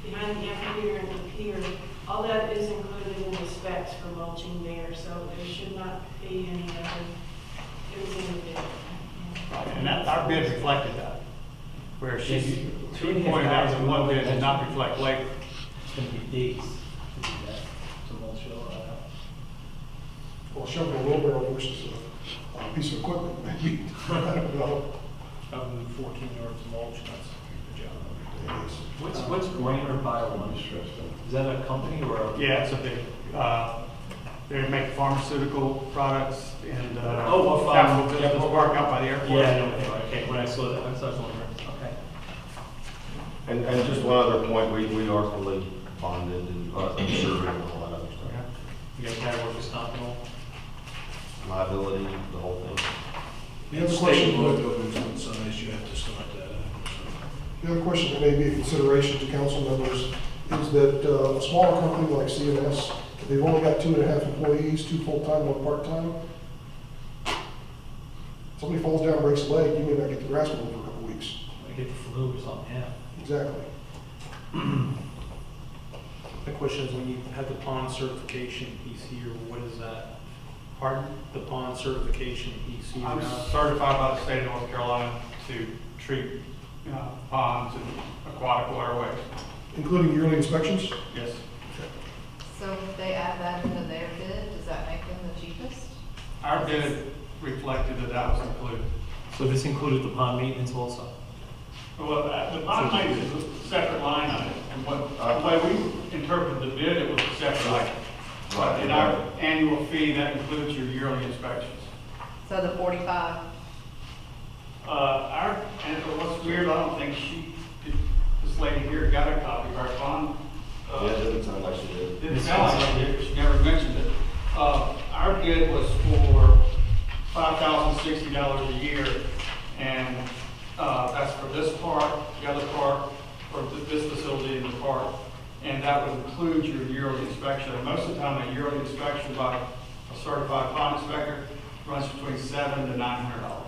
behind the amphitheater and the pier. All that is included in the specs for mulching there, so there should not be any other, it was in the bid. And that, our bid reflected that. Where she pointed out that one bid did not reflect labor. It's gonna be days to do that, to mulch it all out. Or shoveling a wheelbarrow versus a piece of equipment, maybe. I don't know. 14 yards of mulch, that's the job. What's Grainer Bio1? Is that a company or a? Yeah, it's a big, they make pharmaceutical products and, what capital farm? business park out by the airport. Yeah, I know, okay, when I saw that, I was wondering, okay. And just one other point, we are fully bonded and insured and all that other stuff. You guys have workers' comp and all? Liability, the whole thing. The other State question, law governs what size you have to start that. the other question that may be a consideration to council members is that a smaller company like CNS, they've only got 2.5 employees, 2 full-time, 1 part-time. Somebody falls down, breaks a leg, you may not get the grass mowed for a couple weeks. I get the flu or something, yeah. Exactly. The question is, when you have the pond certification piece here, what is that? Pardon? The pond certification piece here I'm now? certified by the state of North Carolina to treat ponds and aquatic waterways. Including yearly inspections? Yes. So if they add that into their bid, does that make them the cheapest? Our bid reflected that that was included. So this included the pond maintenance also? Well, the pond maintenance is a separate line item, and the way we interpreted the bid, it was a separate item. But in our annual fee, that includes your yearly inspections. So the 45, And what's weird, I don't think this lady here got a copy of our bond. Yeah, it doesn't sound like she did. Didn't sound like she did, 'cause she never mentioned it. Our bid was for $5,060 a year, and that's for this park, the other park, or this facility in the park, and that would include your yearly inspection. And most of the time, a yearly inspection by a certified pond inspector runs between $700 to $900.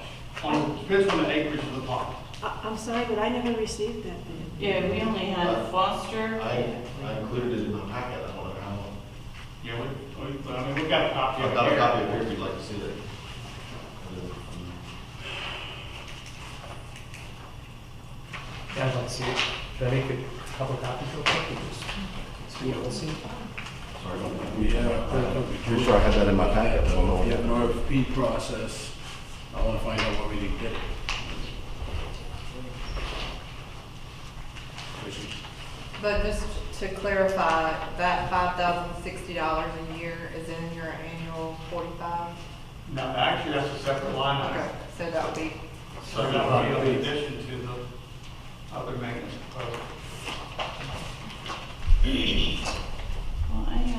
Depends on the acreage of the pond. I'm sorry, but I never received that bid. Yeah, we only had Foster. I included it in my packet, I don't know how. Yeah, we've got a copy of I've it got a here. copy of it if you'd like to see it. Yeah, I'd like to see it. Should I make a couple of copies real quick or just see what we'll see? Sorry. We have, Pretty sure I had that in my packet, but I don't know. we have an RFP process. I want to find out what we didn't get. but just to clarify, that $5,060 a year is in your annual 45? No, actually, that's a separate line item. Okay, so that would be, So that would be in addition to the other maintenance proposal. Well, I think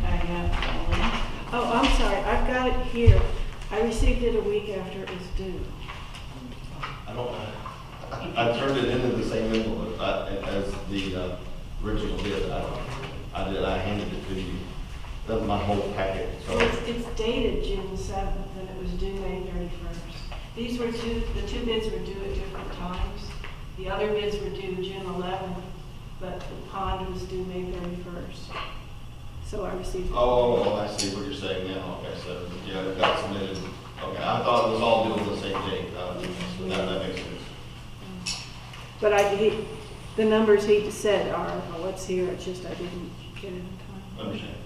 I have the link. Oh, I'm sorry, I've got it here. I received it a week after it was due. I don't know. I turned it into the same envelope as the original bid. I handed it to you. That's my whole packet, so. It's dated June 7th, and it was due May 31st. These were the two bids were due at different times. The other bids were due June 11th, but the pond was due May 31st. So I received. Oh, I see what you're saying now. Okay, so, yeah, it got submitted. Okay, I thought it was all due on the same date. That makes sense. But the numbers he said are what's here, it's just I didn't get it in time. Understand.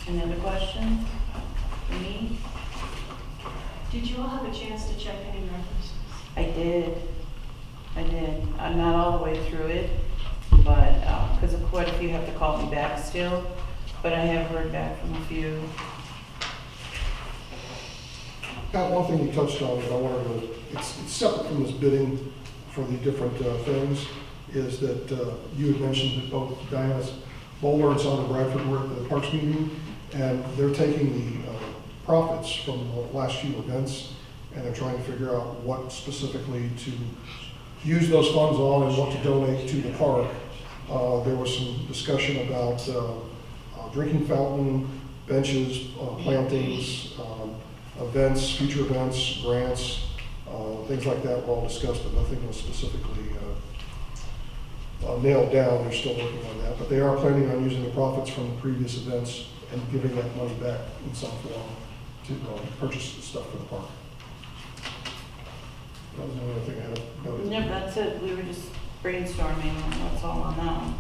Any other questions for me? Did you all have a chance to check any references? I did. I'm not all the way through it, but, because of quite a few have to call me back still, but I have heard back from a few. Pat, one thing you touched on that I wanted to, it's separate from this bidding for the different things, is that you had mentioned that both Diana Bowler and Sandra Bradford were at the Parks meeting, and they're taking the profits from the last few events, and they're trying to figure out what specifically to use those funds on and what to donate to the park. There was some discussion about drinking fountain, benches, plantings, events, future events, grants, things like that were all discussed, but nothing was specifically nailed down. They're still working on that, but they are planning on using the profits from the previous events and giving that money back in some form to purchase stuff for the park. That was the only thing I had noted. Yep, that's it. We were just brainstorming, that's all on that one.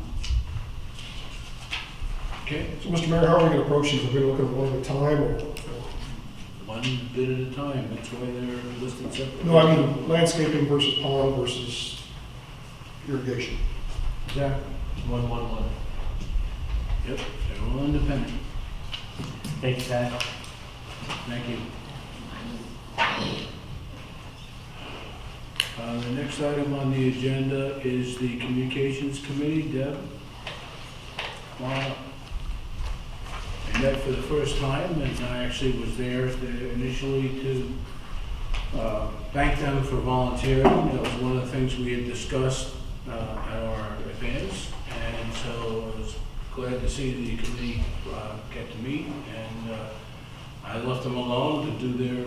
Okay, So, Mr. Mayor, how are we going to approach these? Are we going to look at one at a time, or? one bid at a time, that's why they're listed separately. No, I mean landscaping versus pond versus irrigation. Exactly. 111. Yep, they're all independent. Thank you, Pat. Thank you. The next item on the agenda is the Communications Committee. Deb? I met for the first time, and I actually was there initially to thank them for volunteering. That was one of the things we had discussed at our events, and so I was glad to see the committee get to meet, and I left them alone to do their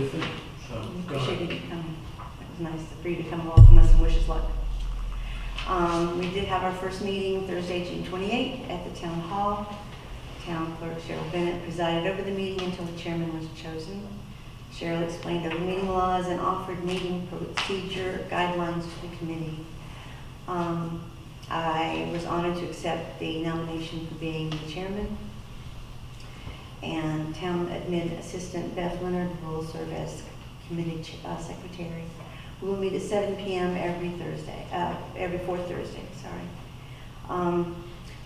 thing. So, go ahead. Appreciate you coming. It was nice for you to come welcome us and wish us luck. We did have our first meeting Thursday, June 28th at the town hall. Town clerk Cheryl Bennett presided over the meeting until the chairman was chosen. Cheryl explained open meeting laws and offered meeting procedure guidelines to the committee. I was honored to accept the nomination for being the chairman. And town admin assistant Beth Leonard will serve as committee secretary. We will meet at 7 p.m. every fourth Thursday, sorry.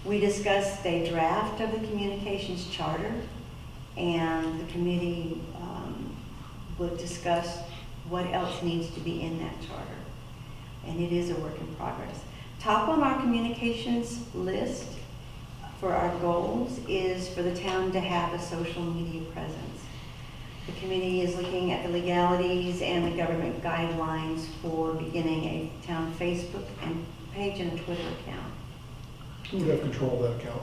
We discussed a draft of the communications charter, and the committee will discuss what else needs to be in that charter. And it is a work in progress. Top on our communications list for our goals is for the town to have a social media presence. The committee is looking at the legalities and the government guidelines for beginning a town Facebook page and a Twitter account. Who would have control of that account?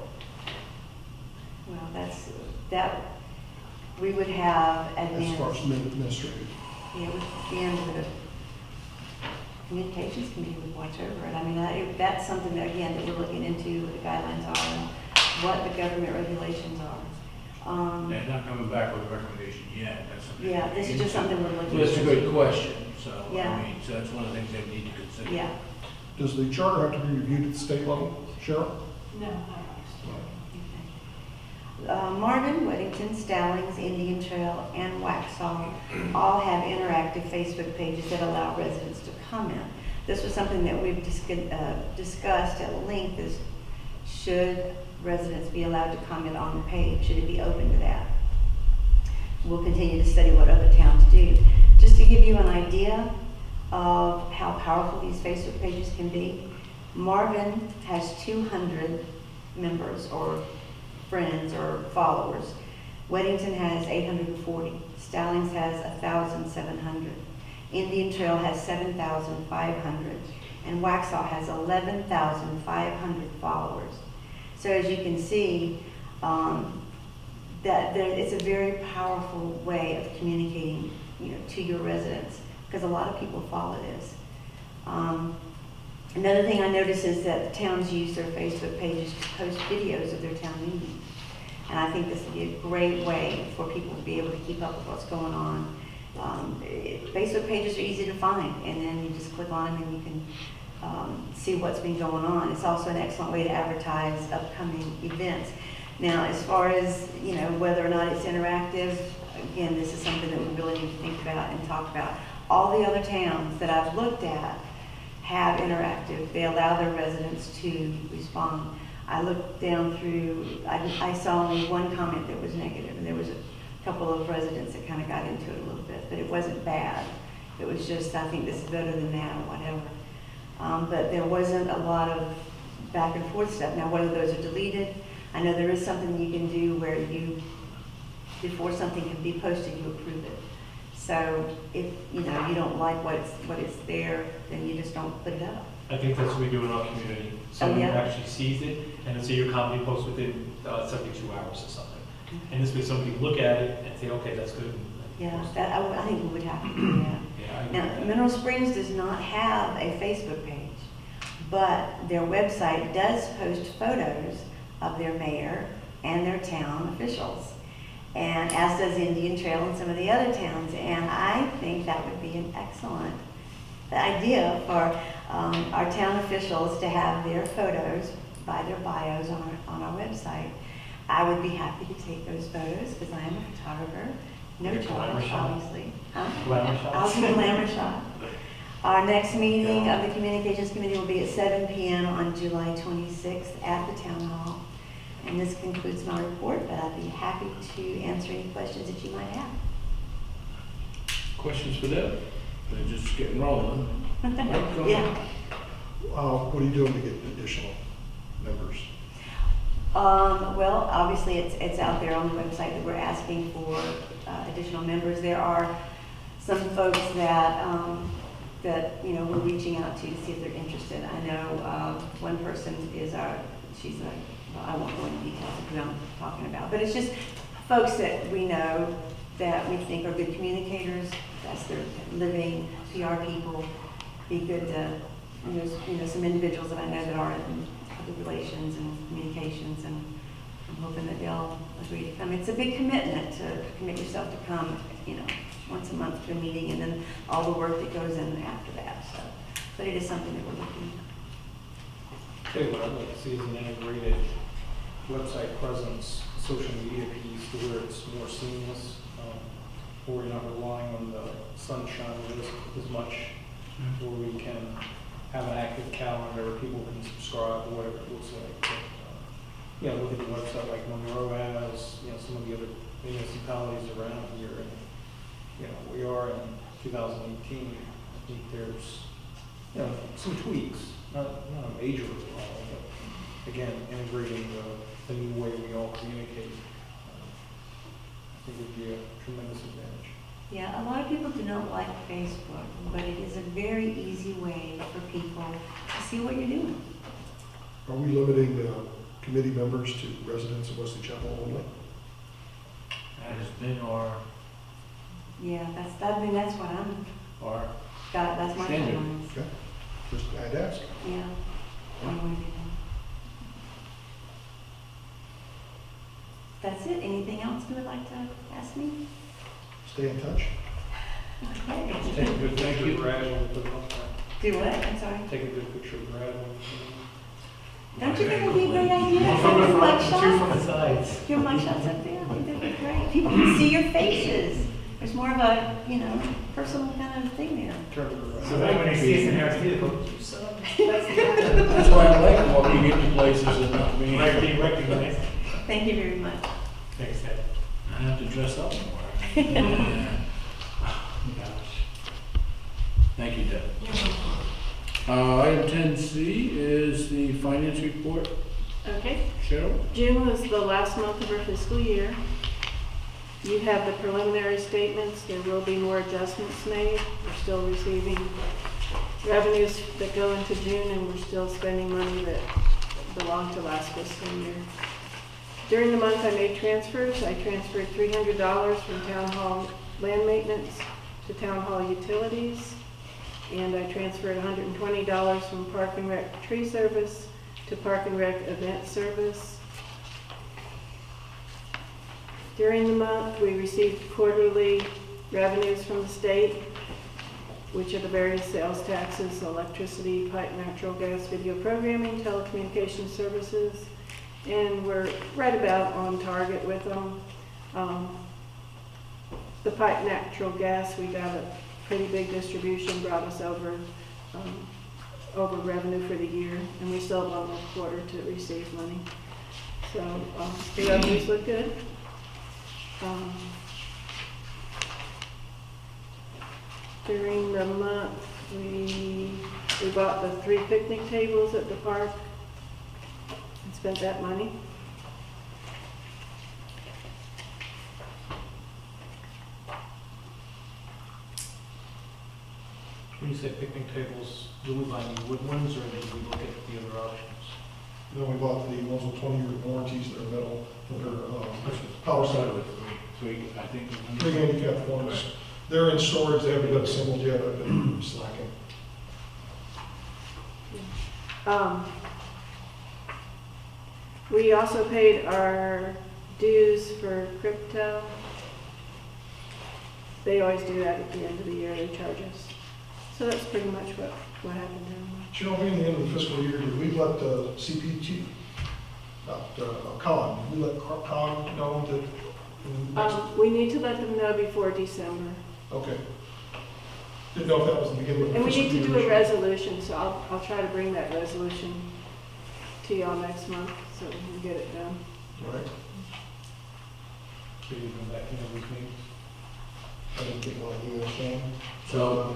Well, we would have admin. As far as administrative? Yeah, it would be under the communications committee would watch over it. I mean, that's something that, again, that we're looking into, what the guidelines are and what the government regulations are. They're not coming back with a recommendation yet. That's something Yeah, this is just something we're looking Well, that's a into. good question, so, Yeah. I mean, so that's one of the things they need to consider. Yeah. Does the charter have to be reviewed at the state level, Cheryl? No, Marvin, Weddington, Stallings, Indian Trail, and Waxhaw all have interactive Facebook pages that allow residents to comment. This was something that we've discussed at length, is should residents be allowed to comment on the page? Should it be open to that? We'll continue to study what other towns do. Just to give you an idea of how powerful these Facebook pages can be, Marvin has 200 members or friends or followers. Weddington has 840. Stallings has 1,700. Indian Trail has 7,500. And Waxhaw has 11,500 followers. So as you can see, it's a very powerful way of communicating, to your residents, because a lot of people follow this. Another thing I noticed is that the towns use their Facebook pages to post videos of their town meetings. And I think this would be a great way for people to be able to keep up with what's going on. Facebook pages are easy to find, and then you just click on them and you can see what's been going on. It's also an excellent way to advertise upcoming events. Now, as far as, whether or not it's interactive, again, this is something that we really need to think about and talk about. All the other towns that I've looked at have interactive. They allow their residents to respond. I looked down through, I saw only one comment that was negative, and there was a couple of residents that kind of got into it a little bit, but it wasn't bad. It was just, I think this is better than that, or whatever. But there wasn't a lot of back and forth stuff. Now, whether those are deleted, I know there is something you can do where before something can be posted, you approve it. So if, you don't like what is there, then you just don't put it up. I think that's what we do in our community. Someone yeah? actually sees it, and then say your company posts within 72 hours or something. And this way somebody can look at it and say, okay, that's good. Yeah, I think we would have to do that. Yeah, I agree with Now, that. Mineral Springs does not have a Facebook page, but their website does post photos of their mayor and their town officials, and as does Indian Trail and some of the other towns. And I think that would be an excellent idea for our town officials to have their photos by their bios on our website. I would be happy to take those photos because I am a photographer. No Your glamour charge, shot? obviously. Huh? Glamour shots? I'll do a glamour shot. Our next meeting of the Communications Committee will be at 7 p.m. on July 26th at the Town Hall. And this concludes my report, but I'd be happy to answer any questions that you might have. Questions for them? They're just getting rolling. Yeah. What are you doing to get additional members? Well, obviously, it's out there on the website that we're asking for additional members. There are some folks that, you know, we're reaching out to see if they're interested. I know one person is she's well, I won't go into details of who I'm talking about, but it's just folks that we know that we think are good communicators, that's their living, PR people, be good to, you know, some individuals that I know that are in public relations and communications, and I'm hoping that they'll agree to come. It's a big commitment to commit yourself to come, you know, once a month to a meeting, and then all the work that goes in after that, so. But it is something that we're looking at. Tell you what I'd like to see is an integrated website presence, social media piece to where it's more seamless, where you're not relying on the sunshine list as much, where we can have an active calendar, where people can subscribe, or whatever it looks like. But, yeah, look at the website like Monroe has, you know, some of the other municipalities around here, and, you know, we are in 2018. I think there's, you know, some tweaks, not a major overhaul, but again, integrating the new way we all communicate, I think would be a tremendous advantage. Yeah, a lot of people do not like Facebook, but it is a very easy way for people to see what you're doing. Are we limiting committee members to residents of Wesley Chapel only? That has been our Yeah, that's what that's my standard. feelings. Okay, just I'd ask. Yeah. I wanna do that. That's it. Anything else you would like to ask me? Stay in touch. Okay. Take a good Thank picture you. of Brad when we put it up there. Do what? I'm sorry. Take a good picture of Brad when we put it up. Don't you think it'd be a great idea? One from the Have front, mug two from shots? the sides. Your mug shots up there. I think that'd be great. People can see your faces. There's more of a, you know, personal kind of thing there. Turn it around. So then when they see us in there, they go, you son of a-" That's why I like walking into places and not being. Right, being recognized. Thank you very much. Thanks, Ed. I have to dress up more. Thank you, Deb. Item 10C is the finance report. Okay, Cheryl? June was the last month of our fiscal year. You have the preliminary statements. There will be more adjustments made. We're still receiving revenues that go into June, and we're still spending money that belonged to last fiscal year. During the month, I made transfers. I transferred $300 from Town Hall land maintenance to Town Hall utilities. And I transferred $120 from Park and Rec tree service to Park and Rec event service. During the month, we received quarterly revenues from the state, which are the various sales taxes, electricity, pipe, natural gas, video programming, telecommunications services, and we're right about on target with them. The pipe, natural gas, we got a pretty big distribution, brought us over revenue for the year, and we still have 1 more quarter to receive money. So the revenues look good. During the month, we bought the 3 picnic tables at the park and spent that money. When you say picnic tables, do we buy new wood ones, or do we look at the other options? Then we bought the ones with 20-year warranties that are metal, that are power side. Three, I think. 3 handicap ones. They're in storage, they haven't been assembled yet, I've been slacking. We also paid our dues for crypto. They always do that at the end of the year, they charge us. So that's pretty much what happened during March. Cheryl, being the end of the fiscal year, did we let CPG, COG, did we let COG know that? We need to let them know before December. Okay. Didn't know if that was the beginning of the And we fiscal need to year. do a resolution, so I'll try to bring that resolution to y'all next month so we can get it done. All right. So you've been back in those meetings? I didn't get my email saying. So,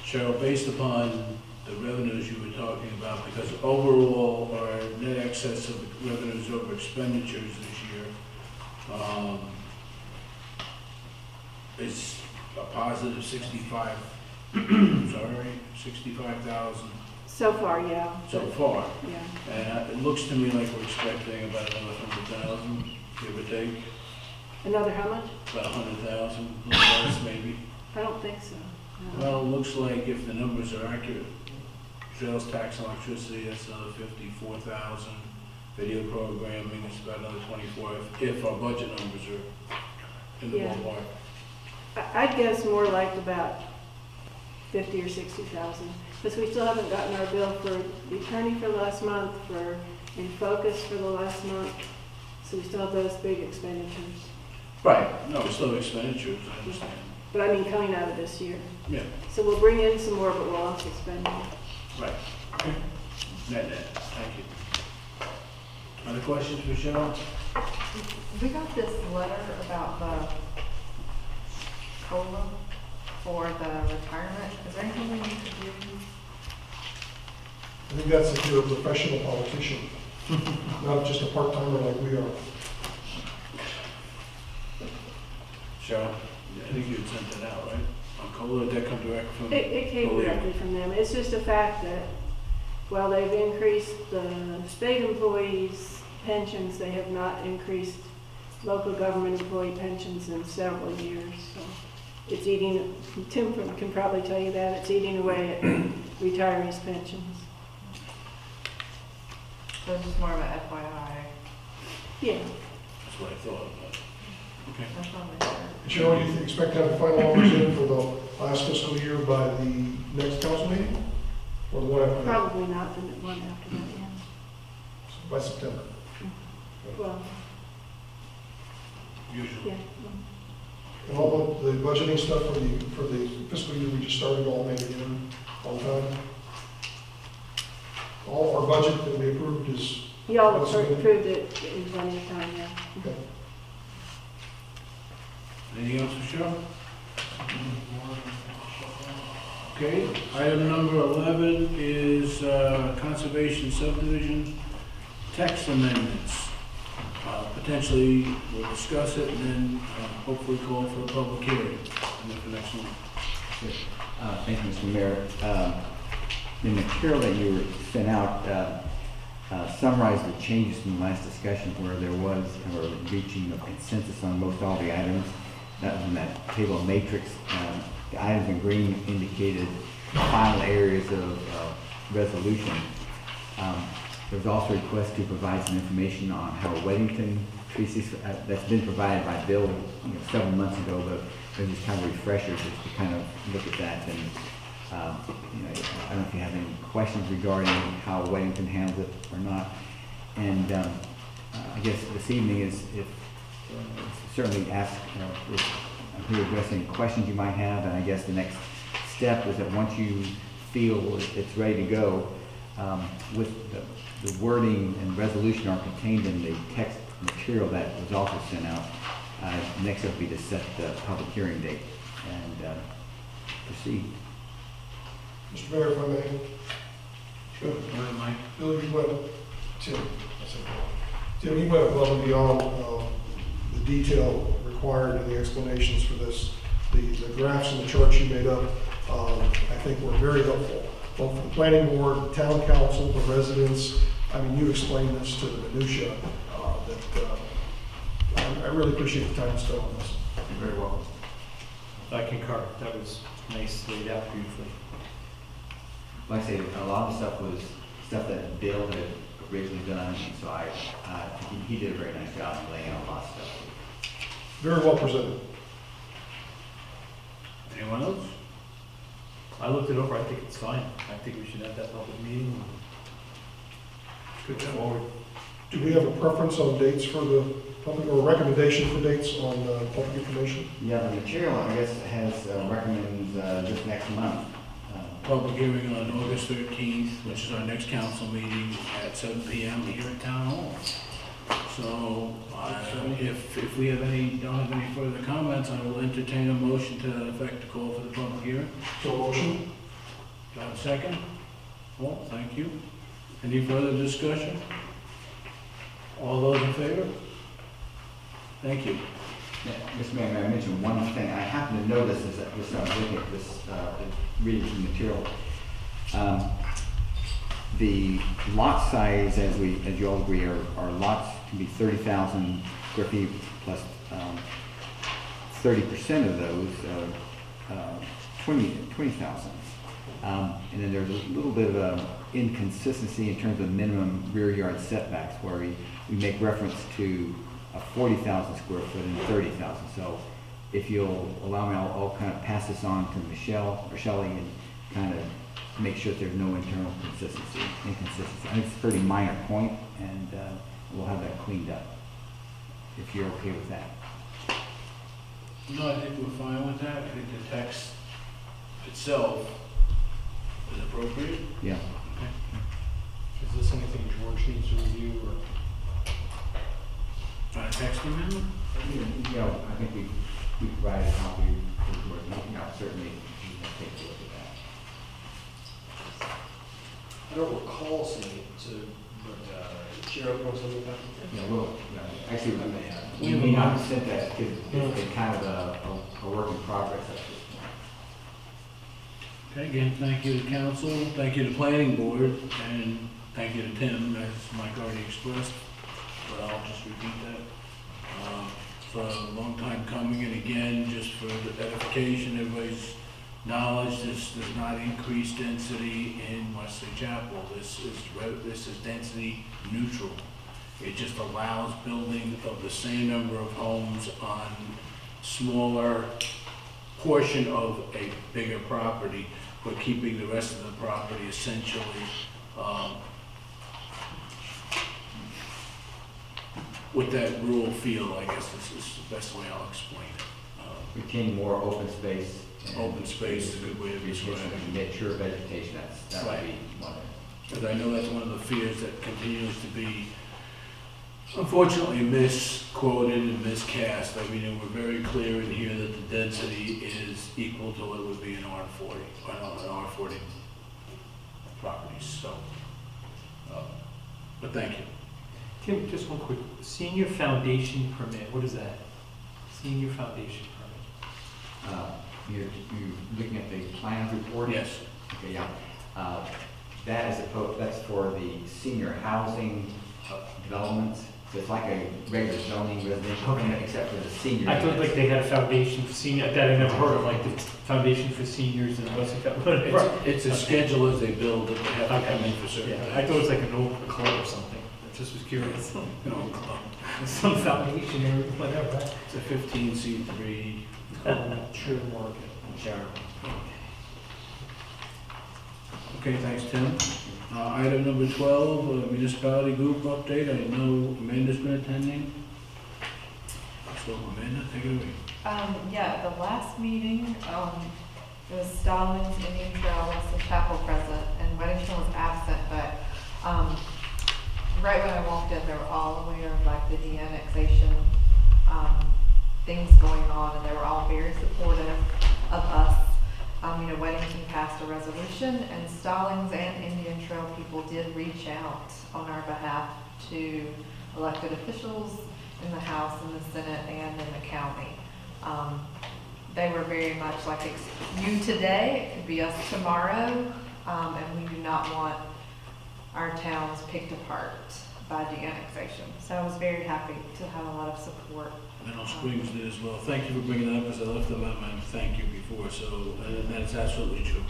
Cheryl, based upon the revenues you were talking about, because overall our net excess of revenues over expenditures this year is a positive 65, 65,000 So far, yeah. so far. Yeah. And it looks to me like we're expecting about another 100,000, give or take, Another how much? about 100,000, a little less maybe. I don't think so. No. Well, it looks like if the numbers are accurate, sales tax and electricity, that's another 54,000. Video programming is about another 24, if our budget numbers are in the Yeah. ballpark. I'd guess more like about 50 or 60,000, because we still haven't gotten our bill for the attorney for last month, for In Focus for the last month, so we still have those big expenditures. Right, no, we still have expenditures, I understand. But I mean, coming out of this year. Yeah, So we'll bring in some more, but we'll also spend more. right. Okay. Net, thank you. Other questions for Cheryl? We got this letter about the COLA for the retirement. Is there anything we need to do? I think that's if you're a professional politician, not just a part-timer like we are. Cheryl, I think you had sent that out, right? On COLA, did that come direct from? It came COLA? directly from them. It's just a fact that while they've increased the state employees' pensions, they have not increased local government employee pensions in several years. So it's eating, Tim can probably tell you that, it's eating away at retirees' pensions. So it's just more of a FYI. Yeah. That's what I thought, but, okay. That's not my fault. Cheryl, you expect to have the final numbers in for the last fiscal year by the next council meeting? Or the one after that? Probably not the one after that, yeah. By September? Well, Usually. yeah. And all the budgeting stuff for the fiscal year we just started all made it in on time? All our budget that we approved is, Y'all That's good. approved it in plenty of time, yeah. okay. Anything else for Cheryl? Okay, item number 11 is conservation subdivision text amendments. Potentially, we'll discuss it and then hopefully call for a public hearing and then for next month. Thank you, Mr. Mayor. The material that you were sent out summarized the changes from the last discussion where there was kind of a reaching of consensus on most all the items. That was in that table matrix. The items in green indicated final areas of resolution. There was also a request to provide some information on how Weddington treats that's been provided by Bill several months ago, but there's just kind of refreshers just to kind of look at that. And I don't know if you have any questions regarding how Weddington handles it or not. And I guess this evening is if certainly ask if I'm here to address any questions you might have. And I guess the next step is that once you feel it's ready to go, with the wording and resolution are contained in the text material that was also sent out. Next up would be to set the public hearing date and proceed. Mr. Mayor, if I may. Sure. Mike? Bill, you went, Tim, you went above and beyond the detail required and the explanations for this. The graphs and the charts you made up, I think were very helpful, both for the planning board, the town council, the residents. I mean, you explained this to the minutia. I really appreciate the time spent on this. You're very welcome. I concur. That was nice, laid out beautifully. Like I say, a lot of the stuff was stuff that Bill had originally done, and so he did a very nice job of laying out a lot of stuff. Very well presented. Anyone else? I looked it over. I think it's fine. I think we should have that public meeting. Good job. Forward. Do we have a preference on dates for the public, or a recommendation for dates on public information? Yeah, the material, I guess, has recommends just next month. Public hearing on August 13th, which is our next council meeting at 7 p.m. here at Town Hall. So if we don't have any further comments, I will entertain a motion to that effect to call for the public hearing. So motion? Do I have a second? Well, thank you. Any further discussion? All those in favor? Thank you. Mr. Mayor, may I mention one thing? I happen to notice is that this, looking at this, reading the material. The lot size, as you all agree, are lots can be 30,000 square feet plus 30% of those, 20,000. And then there's a little bit of inconsistency in terms of minimum rear yard setbacks, where we make reference to a 40,000 square foot and 30,000. So if you'll allow me, I'll kind of pass this on to Michelle or Shelley and kind of make sure that there's no internal inconsistency. I think it's a pretty minor point, and we'll have that cleaned up, if you're okay with that. No, I think we're fine with that. I think the text itself is appropriate. Yeah. Is this anything George needs to review, or? On a text amendment? You know, I think we provided a copy for the board. You know, certainly you can take a look at that. I don't recall seeing it, so, but, Chair, wants something about it? Yeah, well, actually, we may not have sent that because it's kind of a work in progress at this point. Okay, again, thank you to council, thank you to planning board, and thank you to Tim, as Mike already expressed, but I'll just repeat that. It's a long time coming, and again, just for the edification, everybody's knowledge, this does not increase density in Wesley Chapel. This is density neutral. It just allows building of the same number of homes on smaller portion of a bigger property, but keeping the rest of the property essentially with that rural feel. I guess this is the best way I'll explain it. Retain more open space. Open space is a good way of describing it. Mature vegetation, that would be one of it. Because I know that's one of the fears that continues to be, unfortunately, misquoted and miscast. I mean, we're very clear in here that the density is equal to what would be an R40, an R40 properties, so, but thank you. Tim, just one quick, senior foundation permit, what is that? Senior foundation permit. You're looking at the plans report? Yes. Okay, yeah. That's for the senior housing developments. So it's like a regular zoning residential permit, except for the senior. I thought like they had a foundation for senior, that I never heard of, like the foundation for seniors and what's it? It's a schedule as they build that they have to come in for certain. Yeah, I thought it was like an old club or something, I just was curious. No, Some foundation or whatever. it's a 15C3. True market. Sharon. Okay, thanks, Tim. Item number 12, municipality group update. I know Amanda's been attending. So Amanda, take it away. Yeah, the last meeting, it was Stallings, Indian Trail, Wesley Chapel present, and Weddington was absent, but, right when I walked in, they were all aware of like the de-annexation, things going on, and they were all very supportive of us. Weddington passed a resolution, and Stallings and Indian Trail people did reach out on our behalf to elected officials in the House, in the Senate, and in the county. They were very much like, you today, it could be us tomorrow, and we do not want our towns picked apart by de-annexation. So I was very happy to have a lot of support. Meadow Springs did as well. Thank you for bringing that up, because I left them out, and thank you before, so that's absolutely true.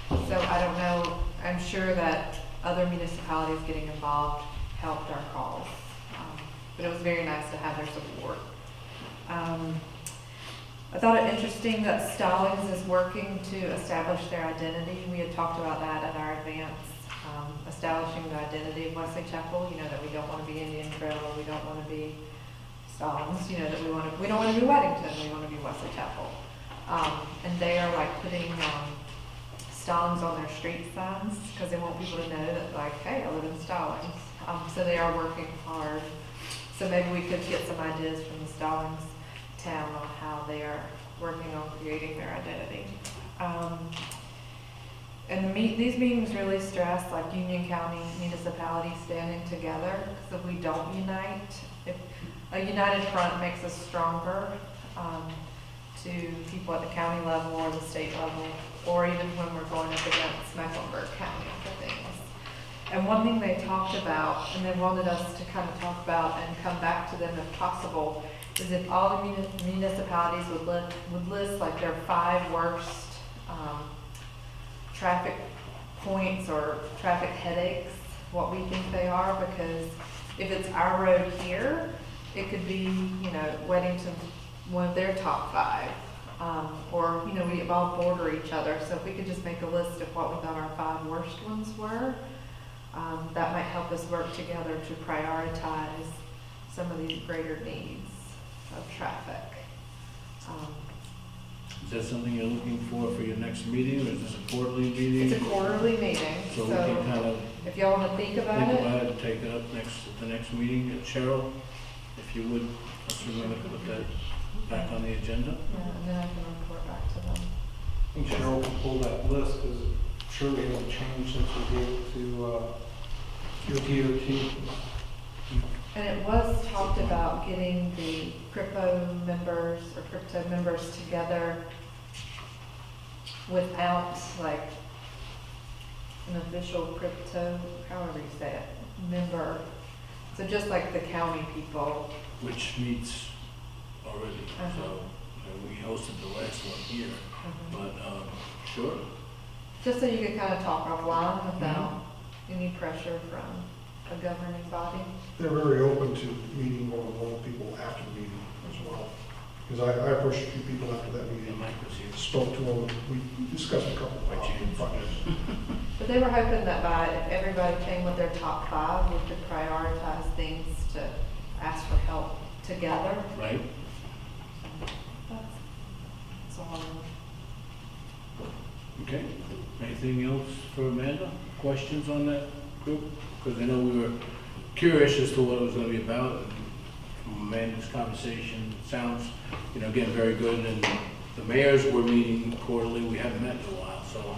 So I don't know, I'm sure that other municipalities getting involved helped our cause. But it was very nice to have their support. I thought it interesting that Stallings is working to establish their identity. We had talked about that in our advance, establishing the identity of Wesley Chapel, that we don't want to be Indian Trail, or we don't want to be Stallings, that we don't want to be Weddington, we want to be Wesley Chapel. And they are like putting Stallings on their street signs, because they want people to know that like, hey, I live in Stallings. So they are working hard. So maybe we could get some ideas from the Stallings town on how they are working on creating their identity. And these meetings really stress like Union County municipalities standing together, because if we don't unite, if a united front makes us stronger, to people at the county level or the state level, or even when we're going up against Mecklenburg County for things. And one thing they talked about, and they wanted us to kind of talk about and come back to them if possible, is if all the municipalities would list like their 5 worst traffic points or traffic headaches, what we think they are, because if it's our road here, it could be, you know, Weddington, one of their top 5. Or, you know, we all border each other, so if we could just make a list of what we thought our 5 worst ones were, that might help us work together to prioritize some of these greater needs of traffic. Is that something you're looking for your next meeting, or is this a quarterly meeting? It's a quarterly meeting, So we can kind of if y'all want to think about think it. about it and take it up at the next meeting. Cheryl, if you would, let's remember to put that back on the agenda. Yeah, and then I can report back to them. I think Cheryl can pull that list, because surely it'll change since we gave it to your DOT. And it was talked about getting the crypto members together without like an official crypto, however you say it, member. So just like the county people. Which meets already, so we hosted the last one here, but sure. Just so you could kind of talk offline without any pressure from a governing body. They're very open to meeting one-on-one with people after the meeting as well. Because I approached a few people after that meeting, Mike was here. spoke to them, we discussed a couple of projects. But they were hoping that by, if everybody came with their top 5, we could prioritize things to ask for help together. Right? That's all. Okay. Anything else for Amanda? Questions on that group? Because I know we were curious as to what it was going to be about. And from Amanda's conversation, it sounds, again, very good. And the mayors were meeting quarterly. We haven't met in a while, so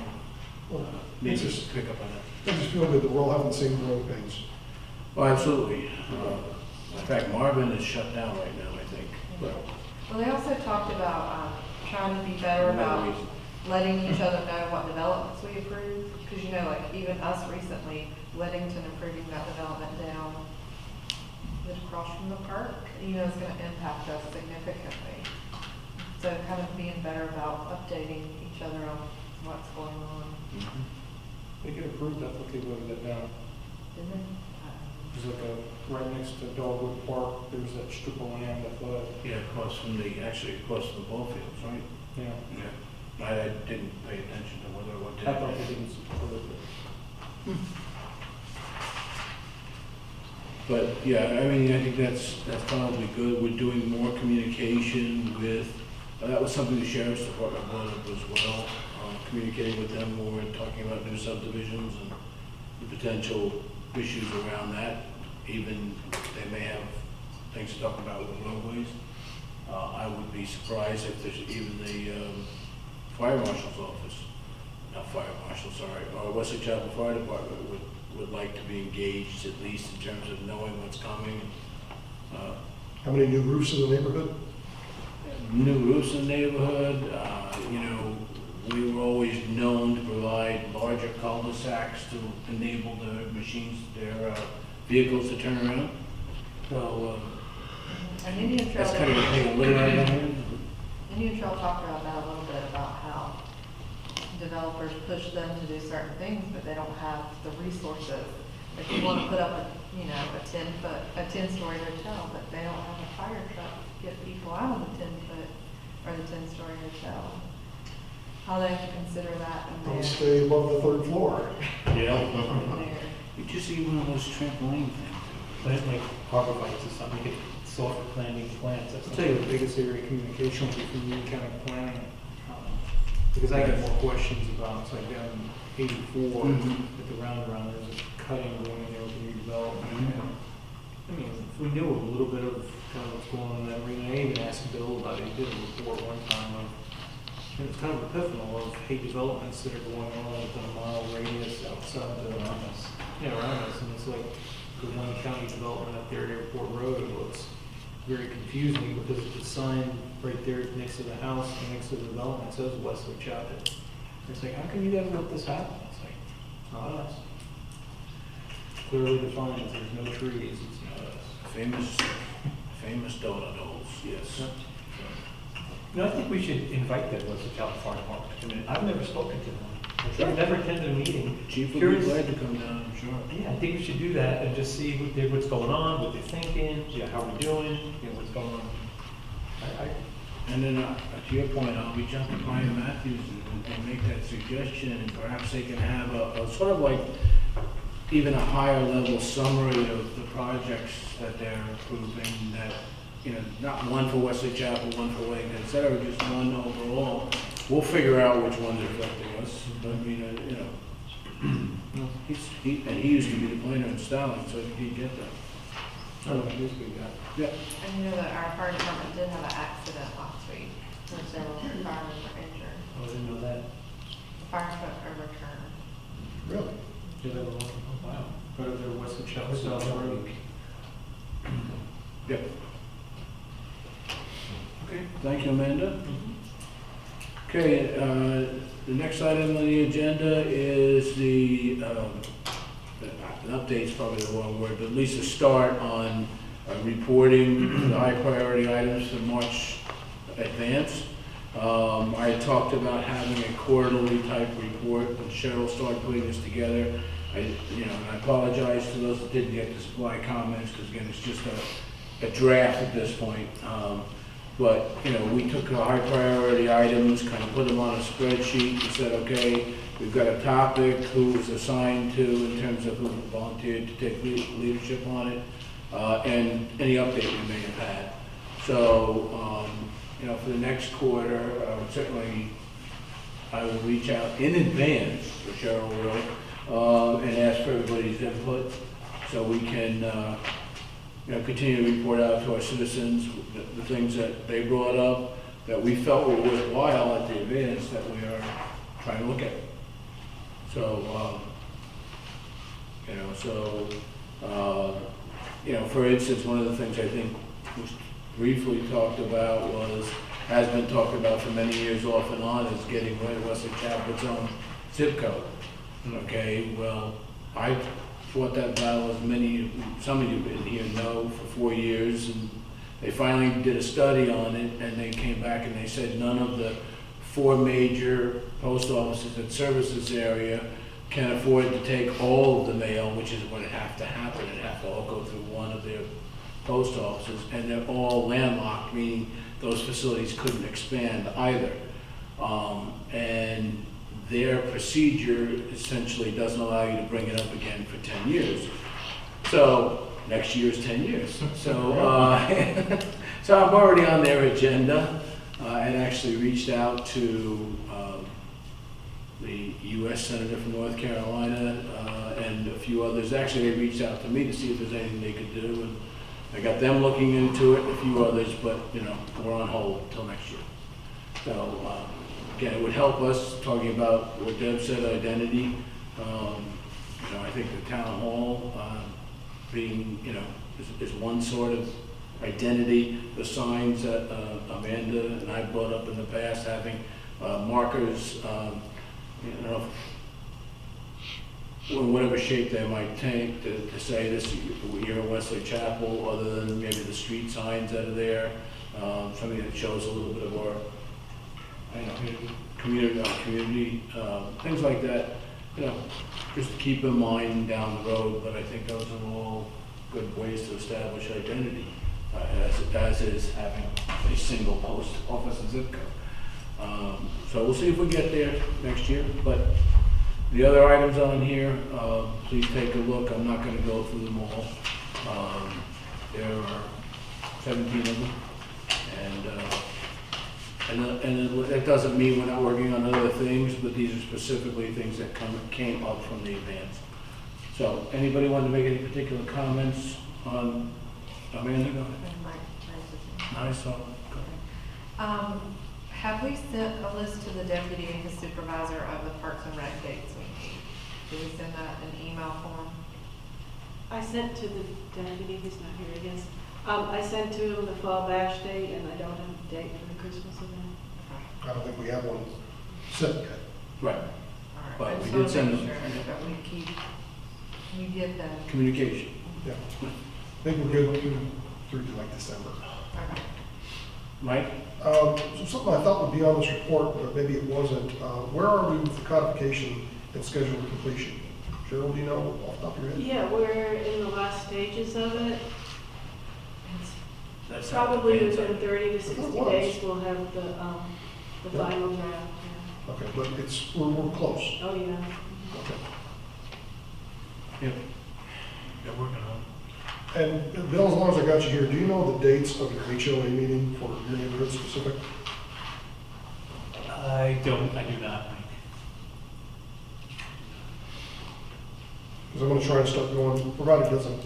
maybe just pick up on that. I just feel good that we're all having the same growing pains. Oh, absolutely. In fact, Marvin is shut down right now, I think. Well, they also talked about trying to be better about letting each other know what developments we approve. Because, like even us recently, Weddington approving that development down across from the park, is going to impact us significantly. So kind of being better about updating each other on what's going on. They get approved, I thought they voted that down. Didn't they? There's like right next to Dogwood Park, there's that strip of land, I thought. Yeah, across from across from the ball fields, right? Yeah. Yeah. I didn't pay attention to whether or what did. I thought they didn't support it. But, yeah, I think that's probably good. We're doing more communication with, that was something the sheriff's department brought up as well, communicating with them more and talking about new subdivisions and the potential issues around that. Even they may have things to talk about with roadways. I would be surprised if there's even the fire marshal's office, not fire marshal, sorry, or Wesley Chapel Fire Department would like to be engaged, at least in terms of knowing what's coming. How many new roofs in the neighborhood? New roofs in the neighborhood, we were always known to provide larger cul-de-sacs to enable their machines, their vehicles to turn around. So, And Indian Trail. that's kind of a thing, a little out of my hand. Indian Trail talked about that a little bit, about how developers push them to do certain things, but they don't have the resources. If you want to put up a 10-story hotel, but they don't have a fire truck to get people out of the 10-story hotel. How they have to consider that in Don't their. stay above the 3rd floor. Yeah. in their- You just see one of those trampoline things. Plant like harbor lights or something, you get soft landing plants. I'll tell you the biggest area of communication between you and county planning. Because I get more questions about, it's like down 84 at the roundabout, there's a cutting going in there with the new development. I mean, if we knew a little bit of kind of what's going on in that arena, I even asked Bill about it, he did a report one time of, and it's kind of epiphanal of, hey, developments that are going on within a mile radius outside the, around us, and it's like the one county development up there at Airport Road was very confusing because the sign right there next to the house, and next to the development says Wesley Chapel. It's like, how can you guys let this happen? It's like, it's not us. Clearly defined, there's no trees, it's not us. Famous donut holes, yes. No, I think we should invite the Wesley Chapel Fire Department to come in. I've never spoken to them. I've never attended a meeting. Chief would be Curious. glad to come down, I'm sure. Yeah, I think we should do that and just see what's going on, what they're thinking, how we're doing, what's going on. And then, to your point, I'll reach out to Brian Matthews and make that suggestion, and perhaps they can have a sort of like, even a higher level summary of the projects that they're approving, that, not one for Wesley Chapel, one for Wayne, et cetera, just one overall. We'll figure out which ones are affecting us. I mean, he used to be the planner in Stalin, so he'd get that. Oh, he's a good guy. Yeah. And you know that our fire department did have an accident last week, where several firemen were injured. Oh, I didn't know that. The fire truck overturned. Really? Yeah, they were looking, oh, wow. Go to their Wesley Chapel Wesley South Chapel. Road. Yep. Okay, thank you, Amanda. Okay, the next item on the agenda is an update's probably the wrong word, but at least a start on reporting the high priority items for March advance. I had talked about having a quarterly type report, and Cheryl started putting this together. I apologize to those that didn't get to supply comments, because again, it's just a draft at this point. But, we took our high priority items, kind of put them on a spreadsheet and said, okay, we've got a topic, who was assigned to in terms of who volunteered to take leadership on it, and any update we may have had. So, for the next quarter, certainly I will reach out in advance, or Cheryl will, and ask for everybody's input so we can continue to report out to our citizens the things that they brought up that we felt were worthwhile at the events that we are trying to look at. So, for instance, one of the things I think was briefly talked about has been talked about for many years off and on, is getting rid of Wesley Chapel's own zip code. Okay, well, I fought that battle, as some of you in here know, for 4 years, and they finally did a study on it, and they came back and they said none of the 4 major post offices that service this area can afford to take all of the mail, which is what would have to happen. It'd have to all go through one of their post offices, and they're all landlocked, meaning those facilities couldn't expand either. And their procedure essentially doesn't allow you to bring it up again for 10 years. So next year is 10 years. So, so I'm already on their agenda. I actually reached out to the U.S. Senator from North Carolina and a few others. Actually, they reached out to me to see if there's anything they could do, and I got them looking into it, a few others, but we're on hold until next year. So again, it would help us, talking about what Deb said, identity. I think the town hall being, is one sort of identity. The signs that Amanda and I brought up in the past, having markers, in whatever shape they might take, to say this, you're in Wesley Chapel, other than maybe the street signs that are there, something that shows a little bit of our community, things like that, just to keep in mind down the road. But I think those are all good ways to establish identity, as is having a single post office and zip code. So we'll see if we get there next year. But the other items on here, please take a look. I'm not going to go through them all. There are 17 of them, and that doesn't mean we're not working on other things, but these are specifically things that came up from the advance. So, anybody want to make any particular comments on Amanda? Go ahead. Nice. Have we sent a list to the deputy and his supervisor of the Parks and Rec dates we need? Did we send that in email form? I sent to the deputy, he's not here, I guess. I sent to him the fall bash date, and I don't have a date for the Christmas event. I don't think we have one set yet. Right, All right. But I we just did wanna send make them- sure that we keep, we get them. communication. Yeah. I think we're good through to like December. Okay. Mike? So something I thought would be on this report, but maybe it wasn't. Where are we with the codification and scheduled completion? Cheryl, do you know off the top of your head? Yeah, we're in the last stages of it. That's not the Probably plans within on- 30 to I thought 60 it was. days, we'll have the Yeah. final draft. Yeah. Okay, but we're close. Oh, yeah. Okay. Yep. They're working on And Bill, as long as I got you here, do you know the dates of your HOA meeting for your neighborhood specific? it. I do not, Mike. Because I'm gonna try and start going, provided it doesn't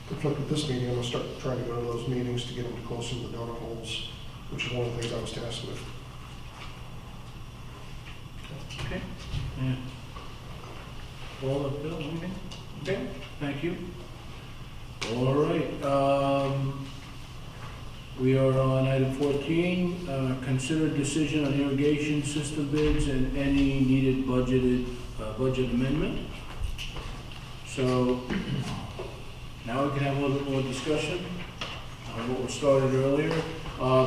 conflict with this meeting, I'm gonna start trying to go to those meetings to get them closer to the donut holes, which is one of the things I was tasked with. Okay. Yeah. All of Bill, anything? Okay, thank you. All right, we are on item 14, consider decision on irrigation system bids and any needed budget amendment. So now we can have a little bit more discussion on what was started earlier.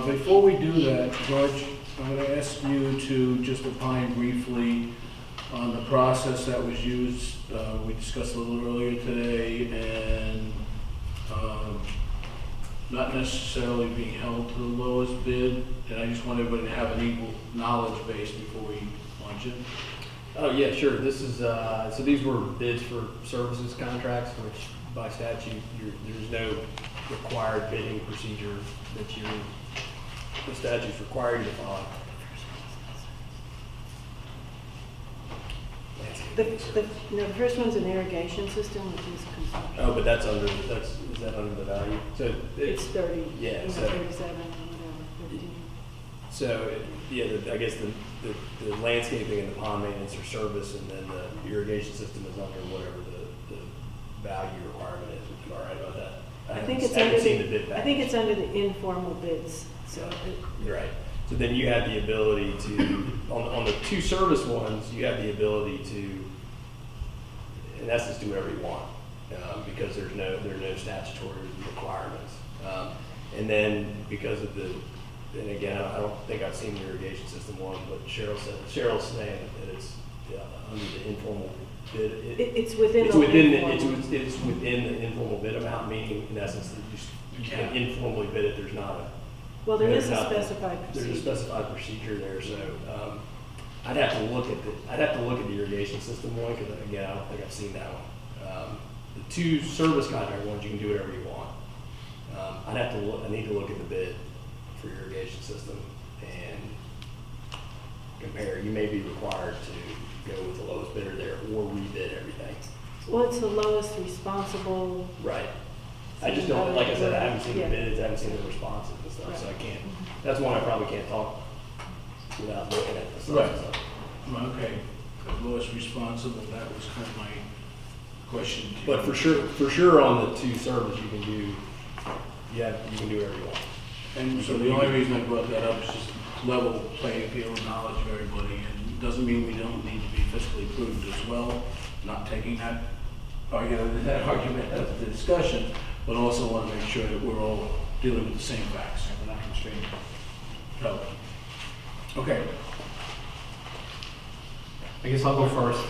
Before we do that, George, I'm going to ask you to just opine briefly on the process that was used. We discussed a little earlier today, and not necessarily being held to the lowest bid. And I just want everybody to have an equal knowledge base before we launch it. Oh, yeah, sure. This is, so these were bids for services contracts, which by statute, there's no required bidding procedure that the statute's required you to follow. The first one's an irrigation system, which is construction. Oh, but is that under the value? So It's 30, Yeah, so- 37, or whatever, 15. So, yeah, I guess the landscaping and the pond maintenance are service, and then the irrigation system is under whatever the value requirement is. Am I right about that? I think it's haven't under seen the the, bid I think package. it's under the informal bids, so. You're right. So then you have the ability to, on the two service ones, you have the ability to, in essence, do whatever you want, because there are no statutory requirements. And then because of and again, I don't think I've seen the irrigation system one, but Cheryl's saying that it's under the informal bid. It's within It's the within informal. it's within the informal bid amount, meaning in essence that you can informally bid it. There's not a Well, there is a there's not- specified There's a procedure. specified procedure there, so I'd have to look at the irrigation system one, because again, I don't think I've seen that one. The two service contract ones, you can do whatever you want. I need to look at the bid for irrigation system and compare. You may be required to go with the lowest bidder there or rebid everything. Well, it's the lowest responsible. Right. I just don't, like I said, I haven't seen the Yeah. bids, I haven't seen the responses and stuff, so I can't, that's one I probably can't talk without looking at the Right. stuff. so. Okay, the lowest responsible, that was kind of my question to you. But for sure on the two servers, you can do whatever you want. And so the only reason I brought that up is just level playing field knowledge of everybody, and it doesn't mean we don't need to be fiscally prudent as well, not taking that argument as the discussion, but also want to make sure that we're all dealing with the same facts. We're not constrained. So, okay, I guess I'll go first.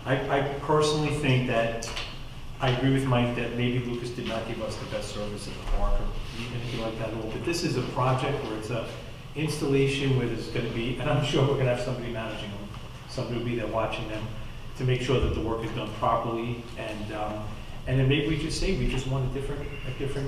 I personally think that, I agree with Mike that maybe Lucas did not give us the best service at the park or anything like that at all. But this is a project where it's a installation where there's gonna be, and I'm sure we're gonna have somebody managing them. Somebody will be there watching them to make sure that the work is done properly. And then maybe we just say, we just want a different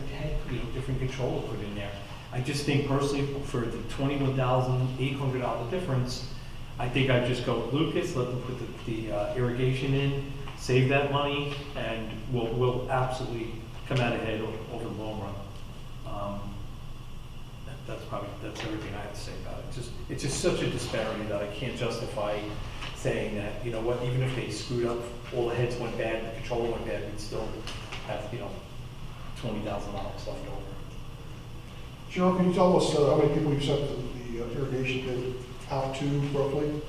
head, different controller put in there. I just think personally, for the $21,800 difference, I think I'd just go with Lucas, let them put the irrigation in, save that money, and we'll absolutely come out ahead over the long run. That's everything I have to say about it. It's just such a disparity that I can't justify saying that, you know what, even if they screwed up, all the heads went bad, the controller went bad, we'd still have, $20,000 left over. Cheryl, can you tell us how many people you sent the irrigation bid out to roughly?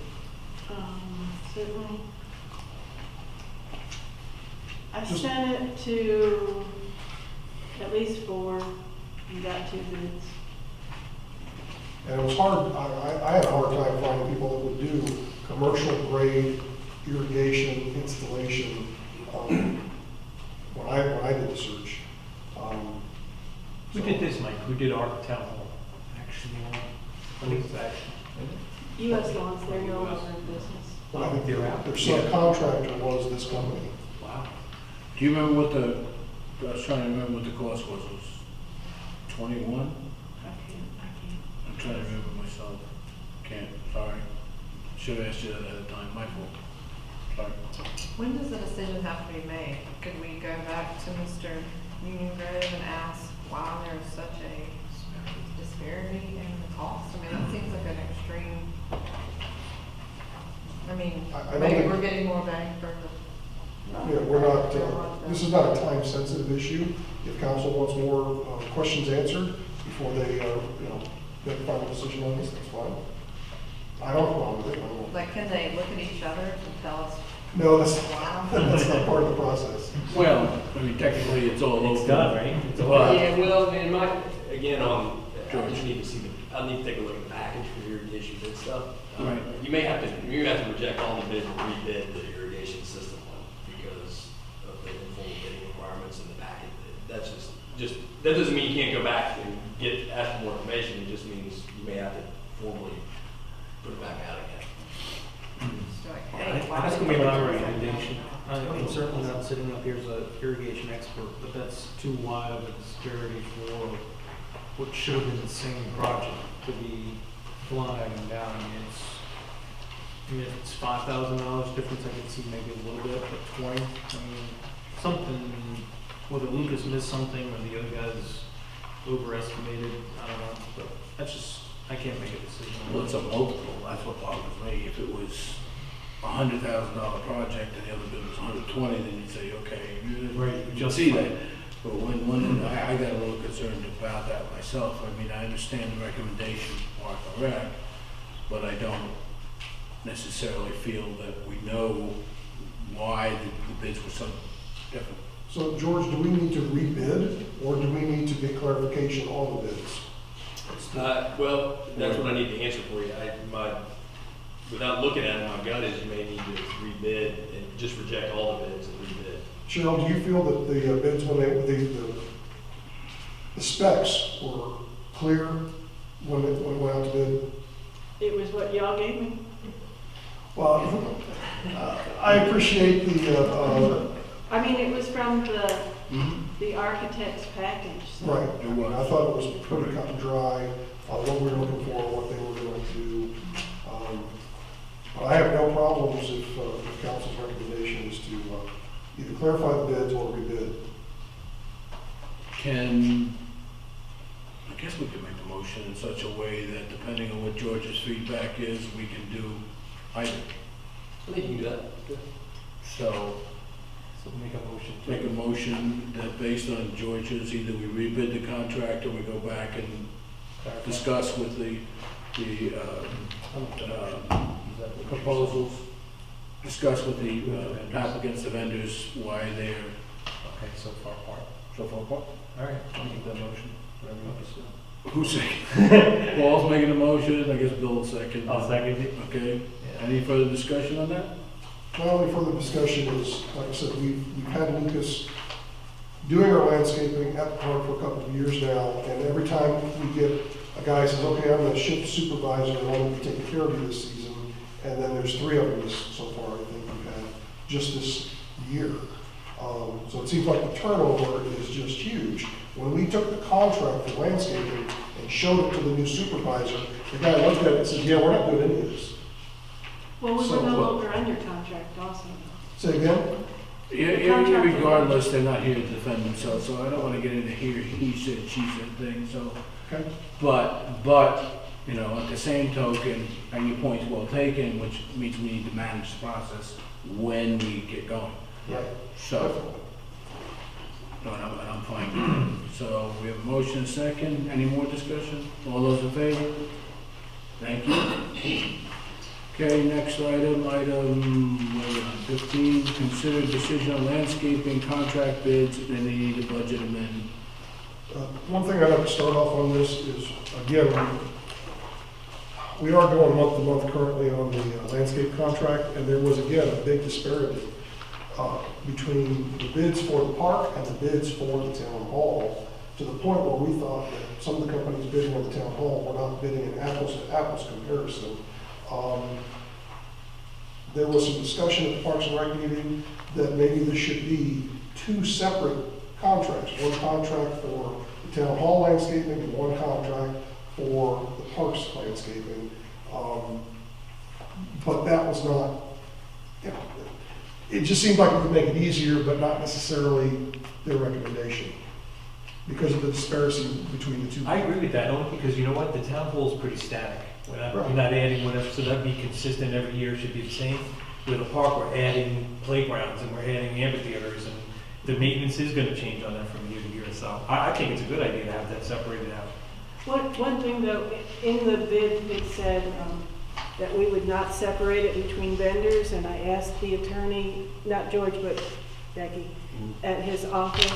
Certainly. I Just- sent it to at least 4, and got 2 bids. And it was hard, I had a hard time finding people that would do commercial grade irrigation installation, when I did the search. Who did this, Mike? Who did our town hall? Action Lawn? What is Action? US Lawns, they're no longer in business. I think They're out. their subcontractor was this company. Wow. Do you remember what I was trying to remember what the cost was. It was 21? I can't. I'm trying to remember myself. Can't, sorry. Should have asked you that at the time, my fault. Sorry. When does the decision have to be made? Could we go back to Mr. Union Grove and ask why there's such a disparity in the cost? I mean, that seems like an extreme, I mean, I don't maybe think- we're getting more bang for the. Yeah, we're not, this is not a time-sensitive issue. If council wants more questions answered before they, make a final decision on this, that's fine. I don't have a problem with it. I don't- Like, can they look at each other and tell us No, that's, why? that's not part of the process. Well, I mean, technically, it's all It's over. done, right? It's all But- Yeah, well, in my, again, I George. just need to see I need to take a look at the package for irrigation bid stuff. Right. You may have to reject all the bids and rebid the irrigation system one because of the informal bidding requirements in the packet. That's just, that doesn't mean you can't go back and ask for more information. It just means you may have to formally put it back out again. Just like, hey, why That's did gonna be you my do that? recommendation. I'm certainly not sitting up here as an irrigation expert, but that's too wide of a disparity for what should have been the same project to be flying down. I mean, it's $5,000 difference. I could see maybe a little bit, but 20. I mean, something, whether Lucas missed something or the other guys overestimated, I don't know. But that's just, I can't make a decision. Well, it's a multiple, that's what bothers me. If it was $100,000 project and the other bid was 120, then you'd say, okay, Right, you'll see that. But when I got a little concerned about that myself. I mean, I understand the recommendation are correct, but I don't necessarily feel that we know why the bids were so different. So, George, do we need to rebid, or do we need to get clarification on the bids? Well, that's what I need to answer for you. Without looking at it, my gut is you may need to rebid and just reject all the bids and rebid. Cheryl, do you feel that the bids, when the specs were clear when it went out to bid? It was what y'all gave me? Well, I appreciate the, I mean, it was from Mm-hmm. the architect's package. so- right, It was. I thought it was pretty cut and dry, what we were looking for, what they were going to do. But I have no problems if council's recommendation is to either clarify the bids or rebid. I guess we could make the motion in such a way that depending on what George's feedback is, we can do either. I think you can do that. So So make a motion. make a motion that based on George's, either we rebid the contract or we go back and discuss with the proposals, discuss with the applicants, the vendors, why they're Okay, so far apart. so far apart. All right, I'll make that motion. Whatever you want to say. Who's second? Paul's making a motion, I guess Bill's second. I'll second it. Okay, any further discussion on that? My only further discussion is, like I said, we've had Lucas doing our landscaping at the park for a couple of years now, and every time we get a guy says, okay, I'm gonna shift supervisor, and I'm gonna be taking care of you this season, and then there's 3 of them so far, I think we've had just this year. So it seems like the turnover is just huge. When we took the contract for landscaping and showed it to the new supervisor, the guy looked at it and said, yeah, we're not doing any of this. Well, we So were no what- longer under contract also. Say again? Yeah, regardless, they're not here to defend themselves, so I don't wanna get into here, he said, she said thing, so. Okay. But, you know, at the same token, and your point's well taken, which means we need to manage the process when we get going. Right. So, No, and I'm fine with it. So we have a motion and a second. Any more discussion? All those in favor? Thank you. Okay, next item, where are we on? 15, consider decision on landscaping contract bids and they need a budget amendment. One thing I'd like to start off on this is, again, we are going month to month currently on the landscape contract, and there was, again, a big disparity between the bids for the park and the bids for the town hall, to the point where we thought that some of the companies bidding on the town hall were not bidding an apples to apples comparison. There was some discussion at the Parks and Rec meeting that maybe this should be two separate contracts, one contract for the town hall landscaping and one contract for the parks landscaping. But that was not, it just seemed like it would make it easier, but not necessarily their recommendation, because of the disparity between the two. I agree with that, only because you know what, the town hall is pretty static. We're Right. not adding whatever, so that'd be consistent every year, should be the same. With the park, we're adding playgrounds and we're adding amphitheaters, and the maintenance is gonna change on that from year to year, so I think it's a good idea to have that separated out. One thing though, in the bid, it said that we would not separate it between vendors, and I asked the attorney, not George, but Becky, at his office.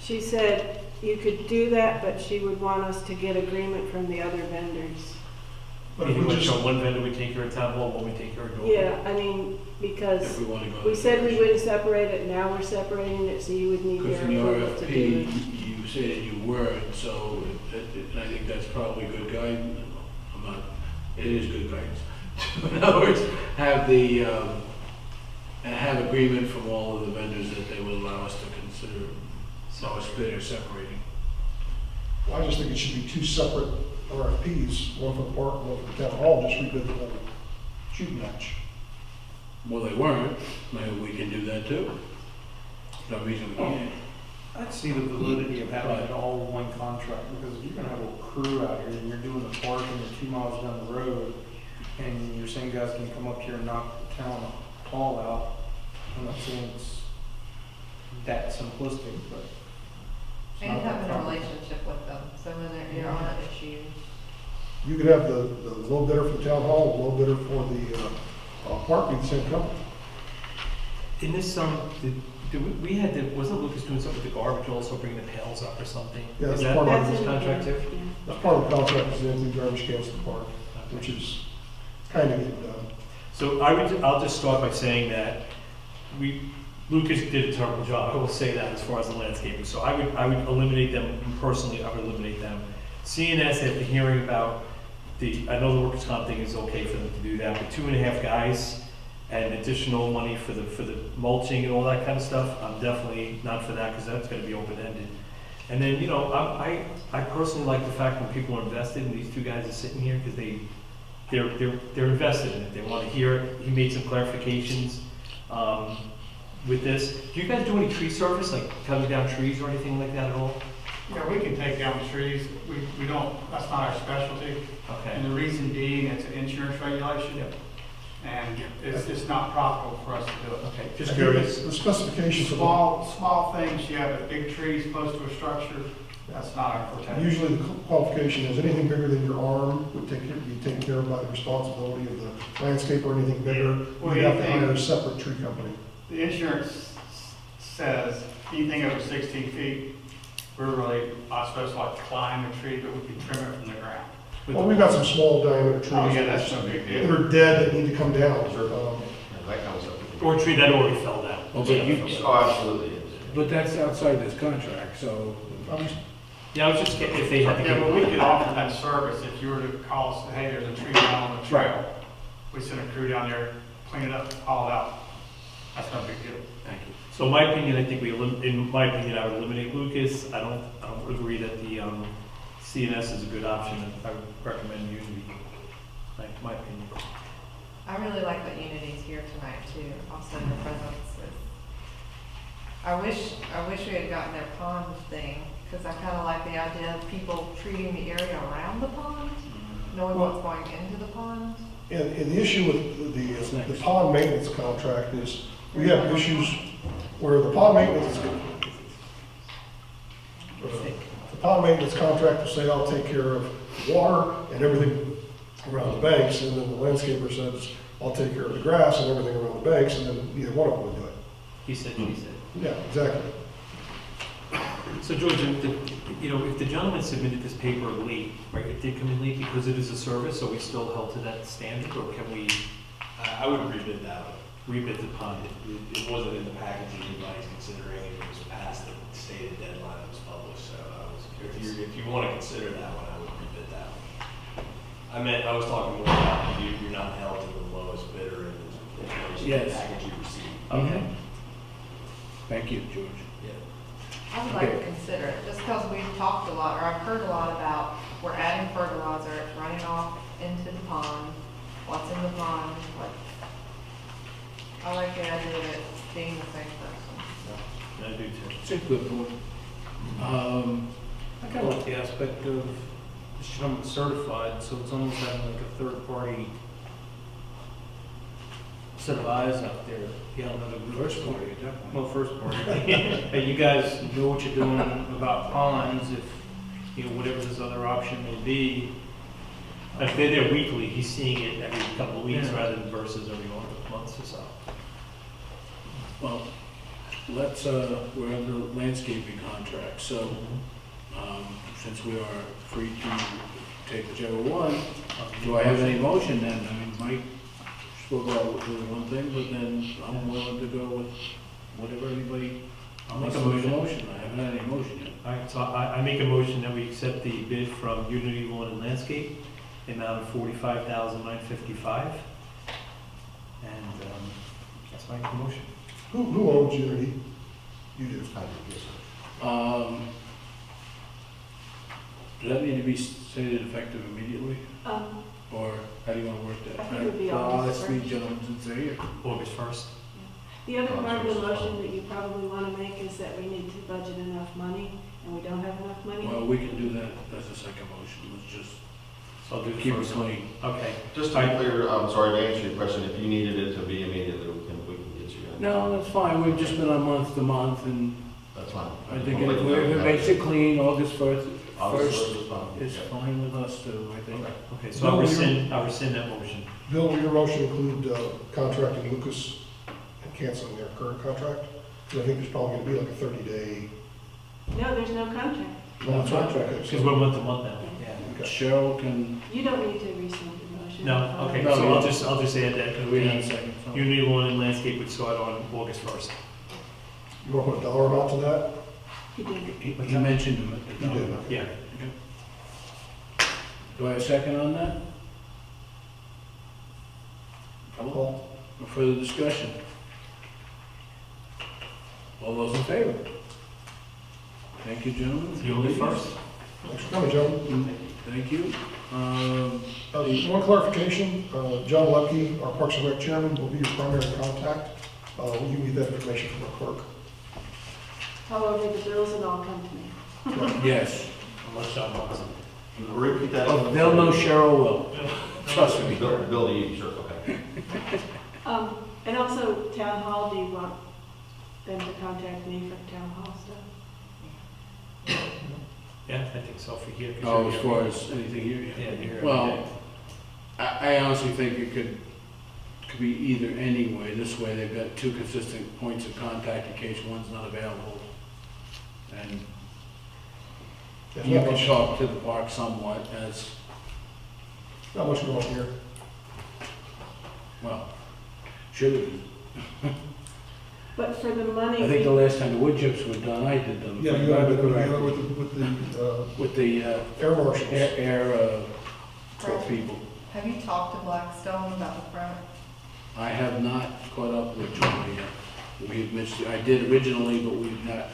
She said you could do that, but she would want us to get agreement from the other vendors. But if Maybe we we just, show one vendor, we take care of town hall, one we take care of door. Yeah, I mean, because If we want to go. we said we wouldn't separate it, now we're separating it, so you would need Because their in the approval to do RFP, it. you said you weren't, so and I think that's probably good guidance. It is good guidance. In other words, have have agreement from all of the vendors that they will allow us to consider, so it's better separating. I just think it should be two separate RFPs, one for the park, one for the town hall, just rebid the whole shooting match. Well, they weren't, maybe we can do that too. No reason we can't. I'd see the validity of having it all one contract, because if you're gonna have a crew out here and you're doing the park and you're 2 miles down the road, and you're saying guys can come up here and knock the town hall out, I'm not saying it's that simplistic, but. it's And not that having a complicated. relationship with them, so when there are issues. You could have the low bidder for the town hall, the low bidder for the park be the same company. In this, we had to, wasn't Lucas doing something with the garbage, also bringing the pails up or something? Yeah, Is that's that part part of of That's this in the contract bid, too? yeah. That's part of the contract, is the empty garbage cans to the park, which is kind of getting done. So I'll just start by saying that Lucas did a terrible job, I will say that, as far as the landscaping. So I would eliminate them, personally, I would eliminate them. CNS, after hearing about I know the workers' comp thing is okay for them to do that, but 2.5 guys and additional money for the mulching and all that kind of stuff, I'm definitely not for that, because that's gonna be open-ended. And then, you know, I personally like the fact when people are invested, and these two guys are sitting here, because they're invested in it, they wanna hear it. He made some clarifications, with this. Do you guys do any tree service, like cutting down trees or anything like that at all? Yeah, we can take down the trees. We don't, that's not our specialty. Okay. And the reason being, it's an insurance regulation. Yep. And it's not profitable for us to do it. Okay, I just think curious. The specification for Small things, yeah, but big trees close to a structure, that's not our forte. usually the qualification is anything bigger than your arm would be taken care of by the responsibility of the landscaper. Anything bigger, Well, you'd have to anything- hire a separate tree company. The insurance says anything over 16 feet, we're really not supposed to like climb the tree, but we can trim it from the ground. Well, we've got some small diameter trees Oh, yeah, that's no big that deal. are dead that need to come down. That kind of stuff. Or a tree that already fell down. Oh, but you- Oh, absolutely. But that's outside this contract, so. I'm just- Yeah, I was just getting, if they had to Yeah, give. but we could offer that service if you were to call us, hey, there's a tree down on the trail. We send a crew down there, clean it up, haul it out. That's no big deal. Thank you. So in my opinion, I think in my opinion, I would eliminate Lucas. I don't agree that the CNS is a good option. I would recommend Unity, my opinion. I really like that Unity's here tonight too, also the presence is. I wish we had gotten their pond thing, because I kind of like the idea of people treating the area around the pond, knowing what's going into the pond. And the issue with the pond maintenance contract is we have issues where the pond maintenance pond maintenance contract will say, I'll take care of water and everything around the banks, and then the landscaper says, I'll take care of the grass and everything around the banks, and then either one of them will do it. He said, she said. Yeah, exactly. So George, if the gentleman submitted this paper late, right, it did come in late because it is a service, so we still held to that standard, or can we I would rebid that one. rebid the pond? It wasn't in the package that anybody's considering, it was past the stated deadline that was published, so if you want to consider that one, I would rebid that one. I was talking more about you're not held to the lowest bidder in the Yes. package you received. Okay. Thank you, George. I would like to consider it, just because we've talked a lot, or I've heard a lot about, we're adding fertilizer, it's running off into the pond, what's in the pond, what. I like the idea of it being the same person. I do too. It's a good point. I kind of like the aspect of this gentleman certified, so it's almost having like a third party set of eyes out there. You don't know the First party, definitely. Well, first party. Hey, you guys know what you're doing about ponds, if, whatever this other option may be. If they're there weekly, he's seeing it every couple of weeks Yeah. rather than versus every month or so. Well, we're under landscaping contract, so, since we are free to take whichever one, do I have any motion then? I mean, Mike spoke about doing one thing, but then I'm willing to go with whatever anybody I'll make wants a to make a motion. motion. I haven't had any motion yet. All right, so I make a motion that we accept the bid from Unity Lawn and Landscape, the amount of $45,955. And that's my motion. Who owns Unity? You do. I did, yes, sir. Does that need to be stated effective immediately, or how do you want to work that? I think it would be Well, August let's be 1st. gentlemen since they're here. August 1st. The other part of the motion that you probably want to make is that we need to budget enough money, and we don't have enough money. Well, we can do that as a second motion, let's just So I'll do the keep it first one. clean. Okay. Just to be clear, I'm sorry to answer your question, if you needed it to be immediately, we can get you. No, that's fine, we've just been on month to month, and That's fine. I think if it makes it clean, August first August 1st is fine. is fine with us too, I think. Okay, so I'll rescind that motion. Bill, will your motion include contracting Lucas and canceling their current contract? Because I think there's probably going to be like a 30-day. No, there's no contract. Because we're month to month now. Yeah. Cheryl can, You don't need to rescind the motion. No, okay, No, so no. I'll just add that we have a second. Unity Lawn and Landscape would start on August 1st. You want to put a dollar amount to that? He did. He mentioned him at the You did. time. Yeah. Do I have a second on that? Paul? No further discussion? All those in favor? Thank you, gentlemen. See you August 1st. Thanks for coming, gentlemen. Thank you. One clarification, John Lepke, our Parks and Rec chairman, will be your primary contact. Will you need that information from our clerk? However, the bills and all come to me. Yes. Unless John wants it. Repeat that. Oh, they'll know Cheryl will. Trust me. Bill, to you, sure, okay. And also, town hall, do you want them to contact me for town hall stuff? Yeah, I think so for here. 'cause Oh, you're as here. far as anything here? Yeah, you're here every Well, day. I honestly think it could be either anyway. This way, they've got two consistent points of contact in case one's not available. And you can talk to the park somewhat as, Not much going on here. well, should be. But for the money. I think the last time the wood chips were done, I did them. Yeah, you got to go together with the With the air marshals. air people. Have you talked to Blackstone about the front? I have not caught up with Charlie yet. We had mentioned, I did originally, but we've not,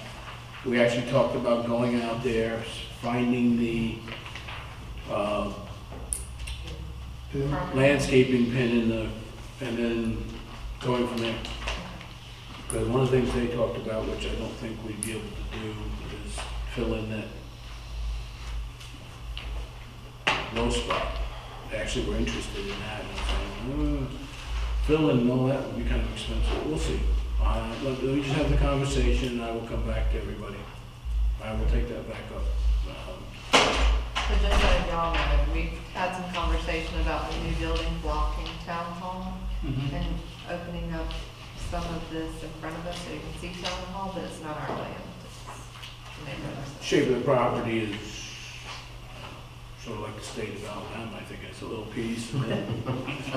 we actually talked about going out there, finding the landscaping pin in the, and then going from there. Because one of the things they talked about, which I don't think we'd be able to do, is fill in that low spot. Actually, we're interested in that, and saying, fill in and all that would be kind of expensive. We'll see. Let me just have the conversation, and I will come back to everybody. I will take that back up. So just so y'all know, we've had some conversation about the new building blocking town hall Mhm. and opening up some of this in front of us so you can see town hall, but it's not our land. It's the neighborhood's. Shape of the property is sort of like the state of Alabama, I think it's a little piece. And then-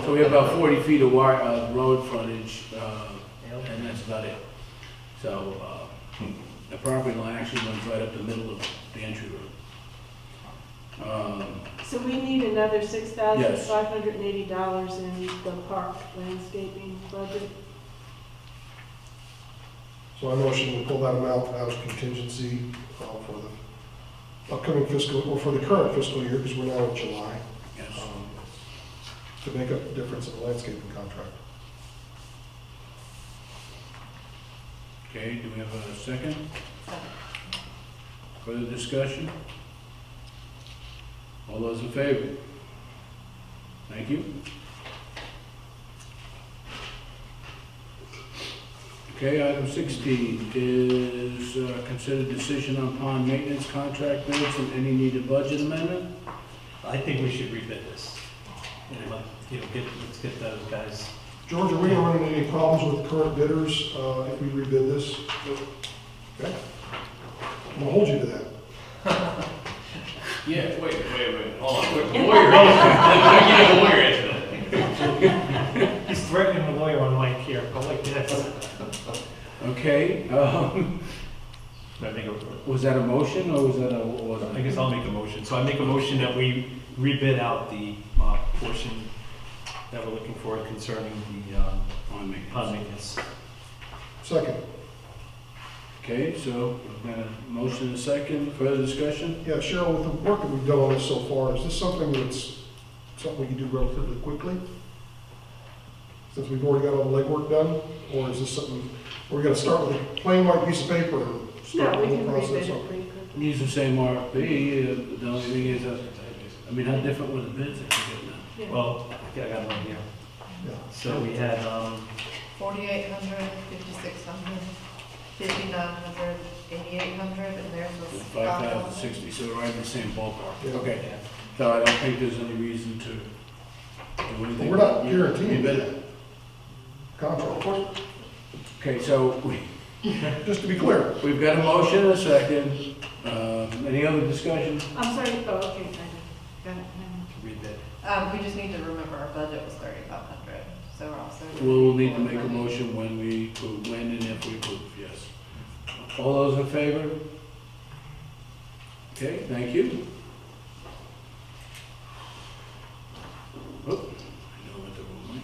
So we have about 40 feet of road frontage, and that's about it. So the property line actually runs right up the middle of the entry road. So we need another $6,580 in the park landscaping budget. So I motion we pull that amount out of contingency for the upcoming fiscal, or for the current fiscal year, because we're now in July, Yes. to make up the difference in the landscaping contract. Okay, do we have a second? Further discussion? All those in favor? Thank you. Okay, item 16 is consider decision on pond maintenance contract bids and any needed budget amendment. I think we should rebid this. Let's get those guys. George, are we going to run into any problems with the current bidders if we rebid this? Okay. I'm going to hold you to that. Yeah, wait, hold on. Lawyer, don't give me the lawyer answer that. He's threatening the lawyer on mic here, go like this. Okay, I think it- was that a motion or was that a? I guess I'll make a motion. So I make a motion that we rebid out the portion that we're looking for concerning the Pond pond maintenance. maintenance. Second. Okay, so we've got a motion and a second. Further discussion? Yeah, Cheryl, with the work that we've done on this so far, is this something we can do relatively quickly? Since we've already got all the legwork done? Or is this something, we're gonna start with a plain white piece of paper and start No, the we whole can rebid process it up? pretty quickly. Use the same RFP, the only thing is, I mean, how different were the bids that you get now? Yeah. Well, I got one here. Yeah. So we had, 4,800, 5,600, 5,900, 8,800, and there's It's a 5,060, so we're right in the same ballpark. Yeah. Okay, so I don't think there's any reason to do But anything. we're not guaranteeing Rebid that it. contract. Okay, so Just to be clear. we've got a motion and a second. Any other discussion? I'm sorry, oh, okay, got it. rebid. We just need to remember our budget was 3,500, so we're also. We'll need to make a motion when and if we approve, yes. All those in favor? Okay, thank you. Oh, I know what the rule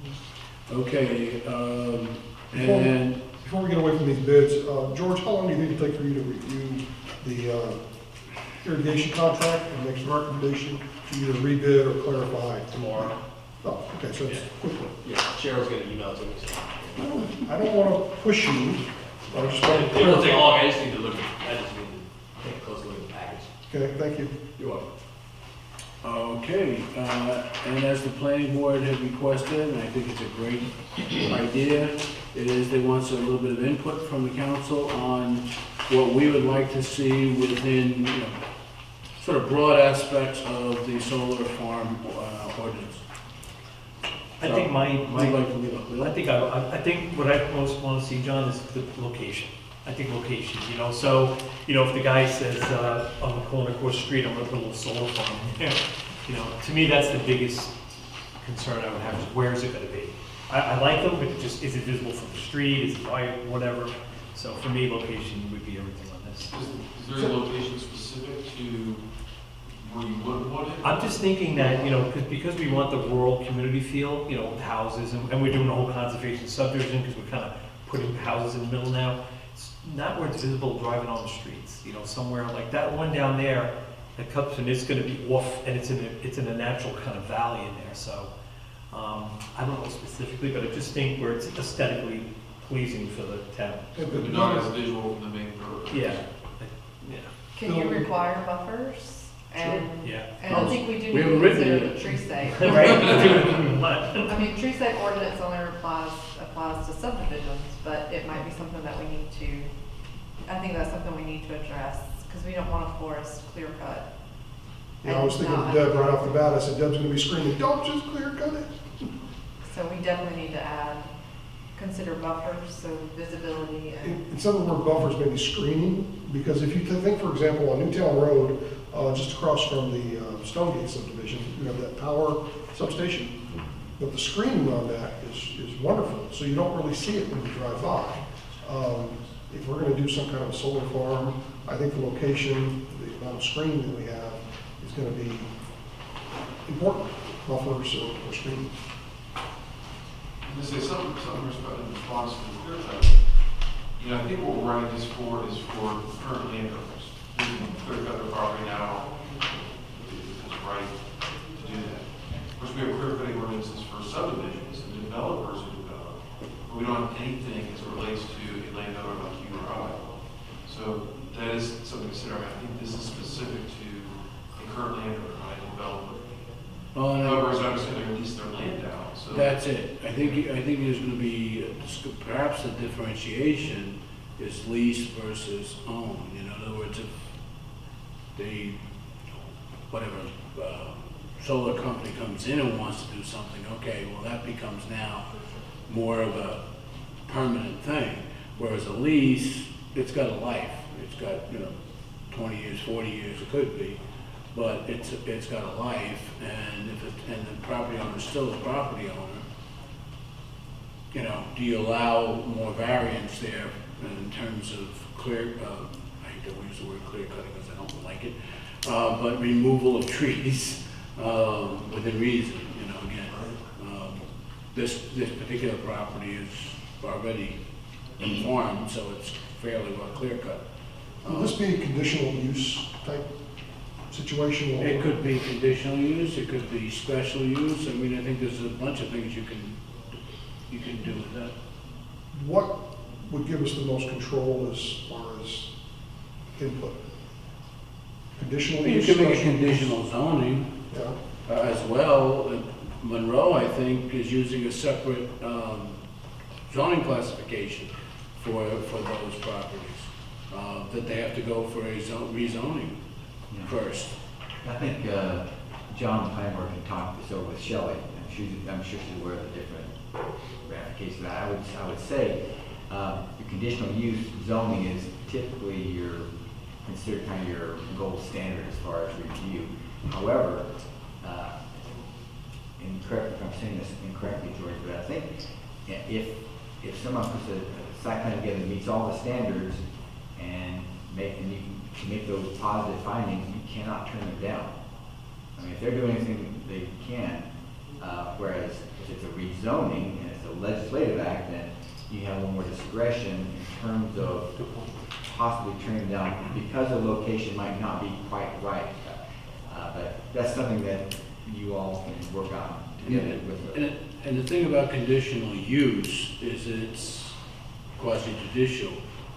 is. Okay, and Before we get away from these bids, George, how long do you think it'll take for you to review the irrigation contract and make some recommendation to either rebid or clarify? Tomorrow. Oh, okay, so it's quickly. Yeah, Cheryl's gonna email it to me. So. I don't want to push you, I just want It won't to. take long, I just need to take a close look at the package. Okay, thank you. You're welcome. okay, and as the planning board had requested, and I think it's a great idea, is they want a little bit of input from the council on what we would like to see within, sort of broad aspects of the solar farm ordinance. I think I'd like to leave it. I think what I most want to see, John, is the location. I think location, so, if the guy says, on the corner across the street, I'm gonna put a little solar farm here, to me, that's the biggest concern I would have, is where is it gonna be? I like them, but just, is it visible from the street, is it quiet, whatever, so for me, location would be everything on this. Is there a location specific to where you would want it? I'm just thinking that, because we want the rural community feel, with houses, and we're doing the whole conservation subdivision, because we're kind of putting houses in the middle now. It's not where it's visible driving on the streets, somewhere like that one down there, that comes, and it's gonna be off, and it's in a natural kind of valley in there, so, I don't know specifically, but I just think where it's aesthetically pleasing for the town. But not as visual from the main road. Yeah. Can you require buffers? And, Yeah. and I think we do We need to haven't written consider it the tree state. Right. I mean, tree state ordinance only applies to subdivisions, but it might be something that we need to I think that's something we need to address, because we don't want a forest clear cut. Yeah, I was thinking of Deb right off the bat. I said, Deb's gonna be screaming, don't just clear cut it. So we definitely need to consider buffers, so visibility and, Instead of the word buffers, maybe screening, because if you think, for example, on Newtown Road, just across from the Stonegate subdivision, you have that power substation. But the screening on that is wonderful, so you don't really see it when you drive by. If we're gonna do some kind of a solar farm, I think the location, the amount of screening that we have is gonna be important, buffers or screening. This is something in response to the clear cut. You know, I think what we're running this for is for current landowners. Who can clear cut their property now, it's right to do that. Of course, we have clear cutting ordinances for subdivisions and developers who develop. But we don't have anything as it relates to a landowner like you or I. So that is something to consider. I think this is specific to a current landowner, not a developer. Well, and However, as I understand, they lease their land out, so. that's it. I think there's gonna be, perhaps the differentiation is lease versus own. You know, in other words, if the, whatever, solar company comes in and wants to do something, okay, well, that becomes now more of a permanent thing. Whereas a lease, it's got a life. It's got, 20 years, 40 years, it could be. But it's got a life, and and the property owner is still the property owner, do you allow more variance there in terms of clear, I hate to use the word clear cutting because I don't like it, but removal of trees within reason, again. This particular property is already informed, so it's fairly well clear cut. Will this be a conditional use type situation? It could be conditional use, it could be special use. I mean, I think there's a bunch of things you can do with that. What would give us the most control as far as input? Conditional You use? can make a special use? conditional zoning Yeah. as well. Monroe, I think, is using a separate zoning classification for those properties, that they have to go for a rezoning first. I think John, the planning board, can talk this over with Shelley. I'm sure she's aware of the different ramifications. I would say the conditional use zoning is typically considered kind of your gold standard as far as review. However, and correct me if I'm saying this incorrectly, George, but I think if someone puts a site plan together that meets all the standards and you can make those positive findings, you cannot turn them down. I mean, if they're doing anything they can, whereas if it's a rezoning and it's a legislative act, then you have a little more discretion in terms of possibly turning down because the location might not be quite right. But that's something that you all can work on together with. And the thing about conditional use is it's quasi-judicial.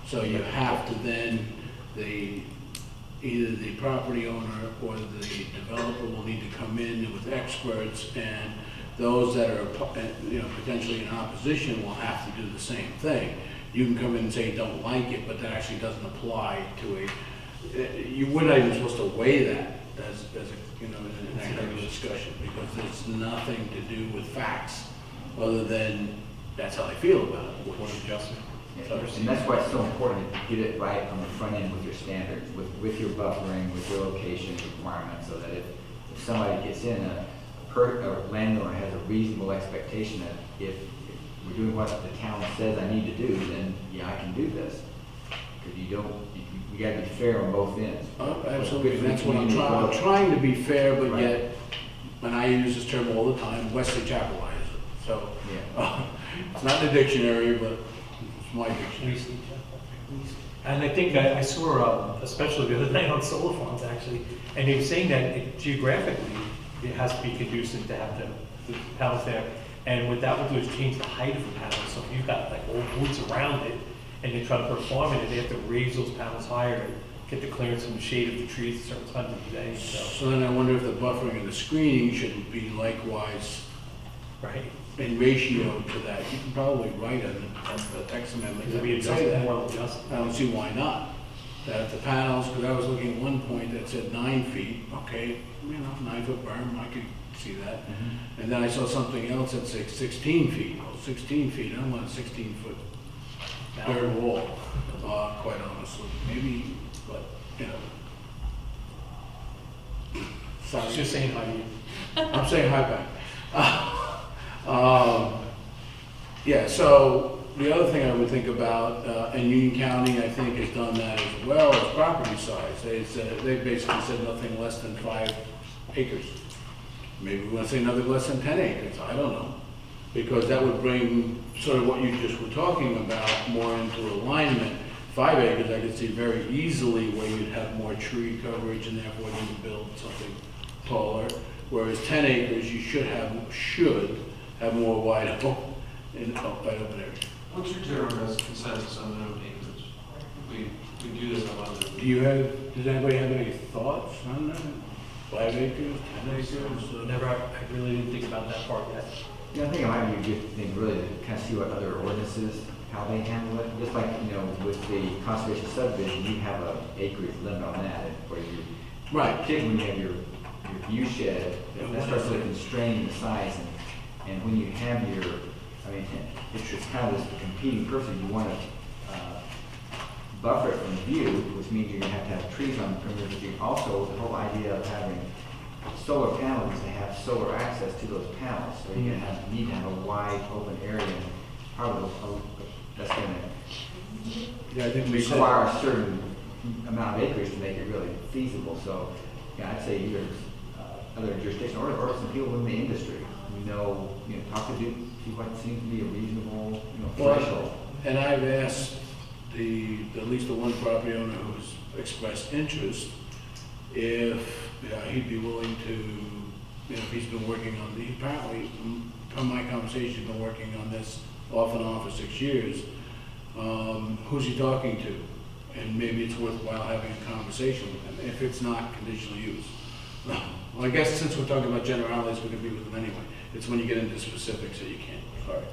So you have to then, either the property owner or the developer will need to come in with experts, and those that are, potentially in opposition will have to do the same thing. You can come in and say you don't like it, but that actually doesn't apply to we're not even supposed to weigh that as in an academic discussion, because there's nothing to do with facts other than that's how they feel about it. What adjustment? And that's why it's so important to get it right on the front end with your standards, with your buffering, with your location requirements, so that if somebody gets in, a landowner has a reasonable expectation that if we're doing what the town says I need to do, then yeah, I can do this. Because you gotta be fair on both ends. Absolutely, that's what I'm trying to be fair, but yet, and I use this term all the time, Wesley chapelizes it. So, it's not in the dictionary, but it's my dictionary. And I think I saw, especially the other night on solar farms actually, and they were saying that geographically, it has to be conducive to have the panels there. And what that will do is change the height of the panels. So if you've got like old woods around it, and they try to perform it, they have to raise those panels higher to get the clearance from the shade of the trees at certain times of the day. So then I wonder if the buffering and the screening should be likewise right. in ratio to that, you can probably write a text amendment It'll that be would say adjusted, that. more adjusted. I don't see why not. That if the panels, because I was looking at one point that said 9 feet, okay, 9-foot berm, I could see that. And then I saw something else that said 16 feet. Well, 16 feet, I don't want a 16-foot dirt wall, quite honestly. Maybe, but, Sorry. Just saying hi to you. I'm saying hi back. Yeah, so the other thing I would think about, and Union County, I think, has done that as well, is property size. They basically said nothing less than 5 acres. Maybe we want to say nothing less than 10 acres, I don't know. Because that would bring sort of what you just were talking about more into alignment. 5 acres, I could see very easily where you'd have more tree coverage and therefore you would build something taller. Whereas 10 acres, you should have more wide open areas. What's your general consensus on minimum acreage? We do this a lot. Does anybody have any thoughts on that? 5 acres, 10 acres? Never, I really didn't think about that part yet. Yeah, I think it might be a good thing really to kind of see what other ordinances, how they handle it. Just like, with the conservation subdivision, you have a acreage limit on that, and where you, Right. particularly when you have your view shed, that starts to constrain the size, and when you have it's kind of this competing purpose. You want to buffer it from view, which means you're going to have trees on the perimeter, but you also, the whole idea of having solar panels is to have solar access to those panels, so you're going to need to have a wide open area. Probably that's going Yeah, I think to we said. require a certain amount of acreage to make it really feasible. So, yeah, I'd say either other jurisdiction or some people in the industry. Talk to Duke, see what seems to be a reasonable threshold. And I've asked at least the one property owner who's expressed interest if he'd be willing to, if he's been working on apparently, from my conversation, he's been working on this off and on for 6 years. Who's he talking to? And maybe it's worthwhile having a conversation with him if it's not conditional use. Well, I guess since we're talking about generalities, we could be with them anyway. It's when you get into specifics that you can't. Sorry.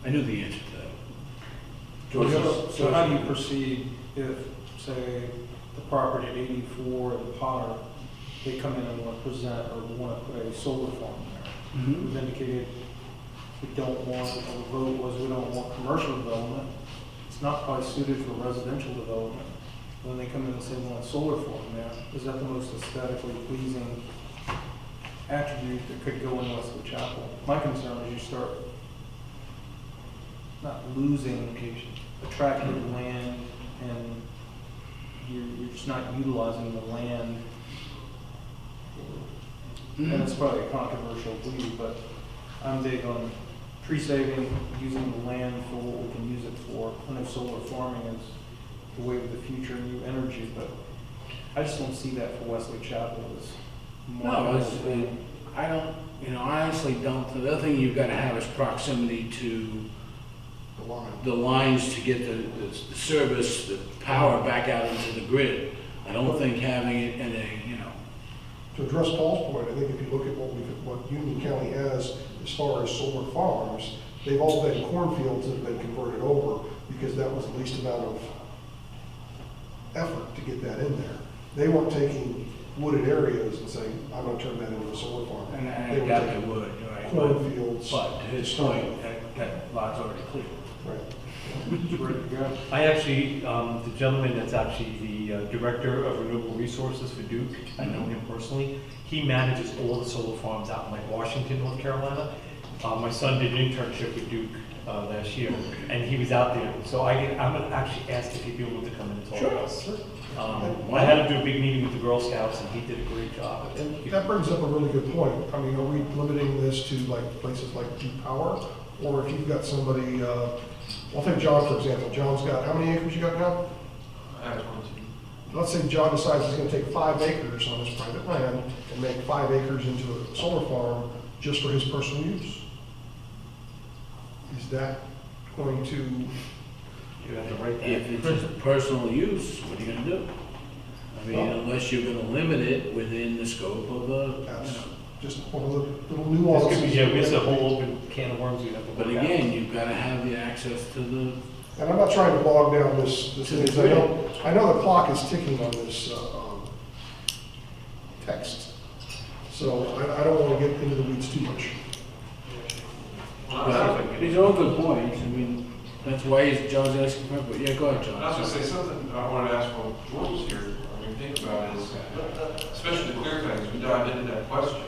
I knew the answer to that. So how do you proceed if, say, the property at 84 and the Potter, they come in and want to present or want to put a solar farm there? We've indicated we don't want, the vote was we don't want commercial development. It's not probably suited for residential development. When they come in and say we want a solar farm there, is that the most aesthetically pleasing attribute that could go in Wesley Chapel? My concern is you start not losing attractive land, and you're just not utilizing the land. And it's probably a controversial view, but I'm big on tree saving, using the land for what we can use it for. I know solar farming is the way of the future, new energy, but I just don't see that for Wesley Chapel as more. No, I don't, I honestly don't. The other thing you've got to have is proximity to the lines to get the service, the power back out into the grid. I don't think having it in a, To address Paul's point, I think if you look at what Union County has as far as solar farms, they've all been cornfields that have been converted over because that was the least amount of effort to get that in there. They weren't taking wooded areas and saying, I'm going to turn that into a solar farm. and I They were doubt they taking would, you're right. cornfields. But to his point, that lot's already clear. Right. It's ready to go. I actually, the gentleman that's actually the Director of Renewable Resources for Duke, I know him personally, he manages all the solar farms out in like Washington, North Carolina. My son did an internship with Duke last year, and he was out there. So I'm gonna actually ask if he'd be able to come in and talk to us. I had him do a big meeting with the Girl Scouts, and he did a great job. And that brings up a really good point. I mean, are we limiting this to places like Deep Power? Or if you've got somebody, I'll take John for example. John's got, how many acres you got now? I have 22. Let's say John decides he's gonna take 5 acres on his private land and make 5 acres into a solar farm just for his personal use. Is that going to, You have to write that. If it's just personal use, what are you gonna do? I mean, unless you're gonna limit it within the scope of just one of the little This nuances. could be, yeah, it's a whole open can of worms we have to But look at. again, you've gotta have the access to the, And I'm not trying to bog down this To thing, the 'cause I know the clock is ticking on this, text. So I don't want to get into the weeds too much. but these are all good points. I mean, that's why John's asking for, but yeah, go ahead, John. I was gonna say something I wanted to ask while George was here, I mean, think about is, especially the clear cutting, as we dive into that question.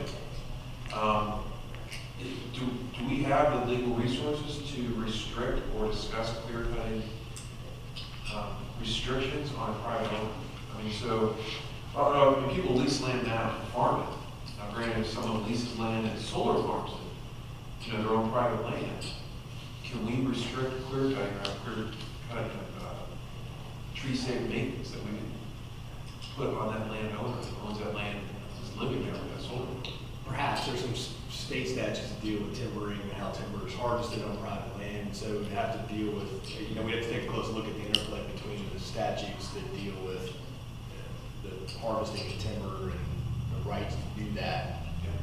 Do we have the legal resources to restrict or discuss clear cutting restrictions on private owner? I mean, so, I mean, people lease land now and farm it. Now granted, if someone leases land and solar farms it, you know, their own private land, can we restrict clear cutting or clear cutting tree safe maintenance that we can put on that landowner that owns that land, is living there with that solar? Perhaps there's some state statutes that deal with timbering and how timber is harvested on private land, so we'd have to deal with, you know, we'd have to take a close look at the interplay between the statutes that deal with the harvesting of timber and the right to do that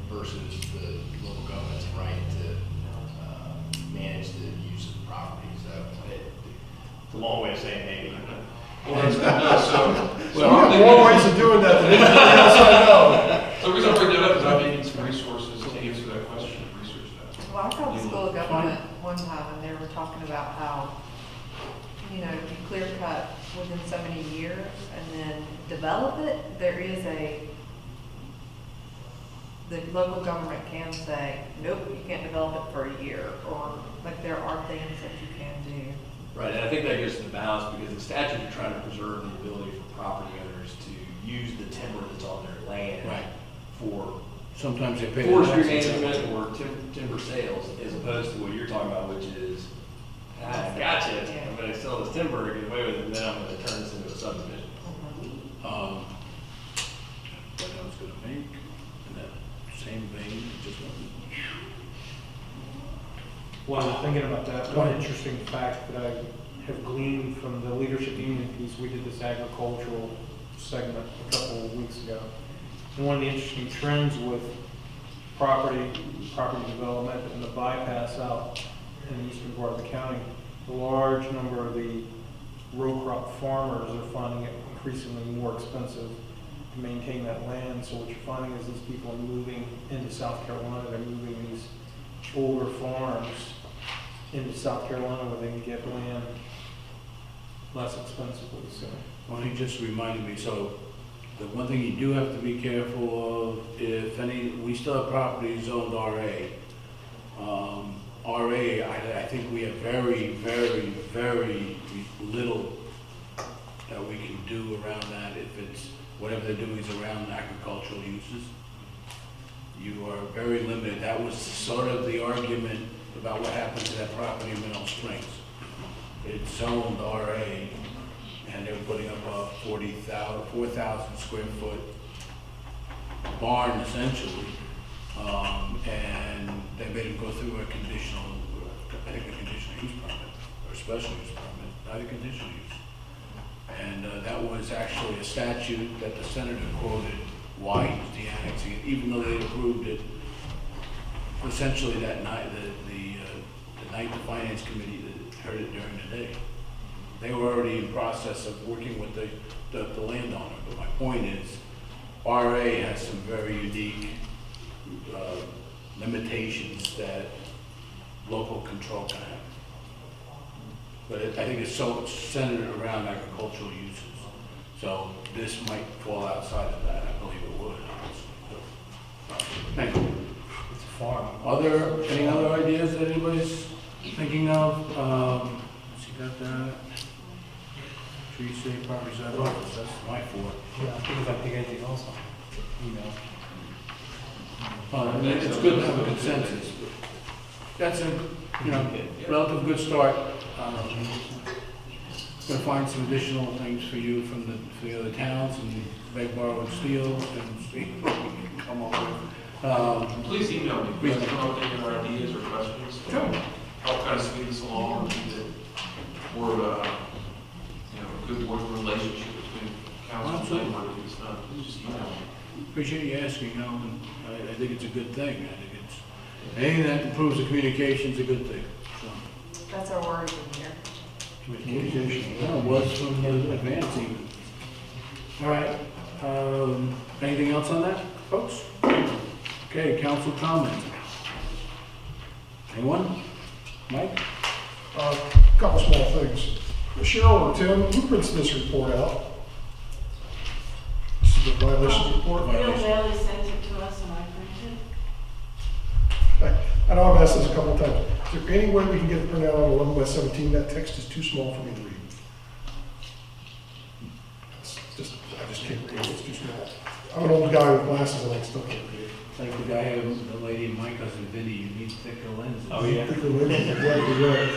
versus the local government's right to manage the use of the property. So it's a long way of saying maybe. Well, so We have more ways of doing that than anything else I know. So the reason I bring that up is I'm making some resources to answer that question, research that. Well, I taught the School of Government one time, and they were talking about how, you know, you clear cut within so many years and then develop it. There is the local government can say, nope, you can't develop it for a year, or like there are things that you can do. Right, and I think that goes to the balance because the statute are trying to preserve the ability for property owners to use the timber that's on their land Right. for Sometimes they pay. the forestry taxes. management or timber sales, as opposed to what you're talking about, which is, gotcha, I'm gonna sell this timber, get away with it, and then I'm gonna turn this into a subdivision. What I was gonna make, in that same vein, just one. Well, thinking about that, one interesting fact that I have gleaned from the leadership union piece, we did this agricultural segment a couple of weeks ago. And one of the interesting trends with property development and the bypass out in the eastern part of the county, a large number of the row crop farmers are finding it increasingly more expensive to maintain that land. So what you're finding is these people are moving into South Carolina, they're moving these older farms into South Carolina where they can get land less expensively, so. Well, he just reminded me, so the one thing you do have to be careful of, if any, we still have property zoned RA. I think we have very, very, very little that we can do around that if it's, whatever they're doing is around agricultural uses. You are very limited. That was sort of the argument about what happened to that property in Mineral Springs. It's zoned RA, and they were putting up a 4,000 square foot barn essentially, and they made them go through a conditional use permit, or special use permit, not a conditional use. And that was actually a statute that the senator quoted why he was de-annexing it, even though they approved it essentially that night, the night the finance committee heard it during the day. They were already in process of working with the landowner, but my point is, RA has some very unique limitations that local control can have. But I think it's so centered around agricultural uses. So this might fall outside of that, I believe it would. Thank you. It's a farm. Any other ideas that anybody's thinking of? You got that? Tree safe property side office, that's my four. Yeah, I think if I pick anything else on, email. I mean, it's good to have a consensus. That's a, relative good start. Gonna find some additional things for you from the other towns and beg, borrow, and steal, and see what we can come up with. Please email me, please come up with any other ideas or questions. Sure. Help kind of speed this along, and keep it more of a, good working relationship between council and landlord. It's not, just email me. Appreciate you asking, and I think it's a good thing. I think it's, anything that improves the communication's a good thing, so. That's our word in here. Communication, yeah, it was from the advance even. All right, anything else on that, folks? Okay, council comment. Anyone? Mike? Couple small things. Cheryl or Tim, who prints this report out? This is the violations report? Bill Bailey sent it to us and I printed it. I know I've asked this a couple of times. Is there any way we can get it printed out on 11 by 17? That text is too small for me to read. I just can't read it, it's too small. I'm an old guy with glasses and I still can't read it. It's like the guy, the lady in my cousin Vinny, you need thicker lenses. Oh, yeah. Exactly right.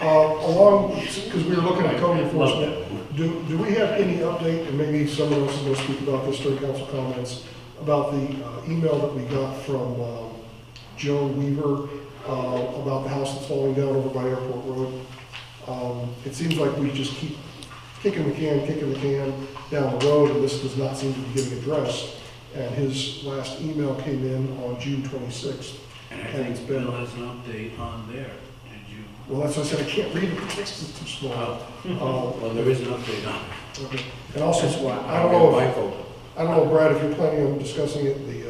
Along, because we were looking at code enforcement, do we have any update, and maybe someone else is going to speak about this during council comments, about the email that we got from Joe Weaver about the house that's falling down over by Airport Road? It seems like we just keep kicking the can down the road, and this does not seem to be getting addressed. And his last email came in on June 26th. And I think Bill has an update on there. Did you? Well, that's why I said I can't read it, the text is too small. Well, there is an update on it. Okay. And also, That's why I don't know if, vote. I don't know, Brad, if you're planning on discussing it, the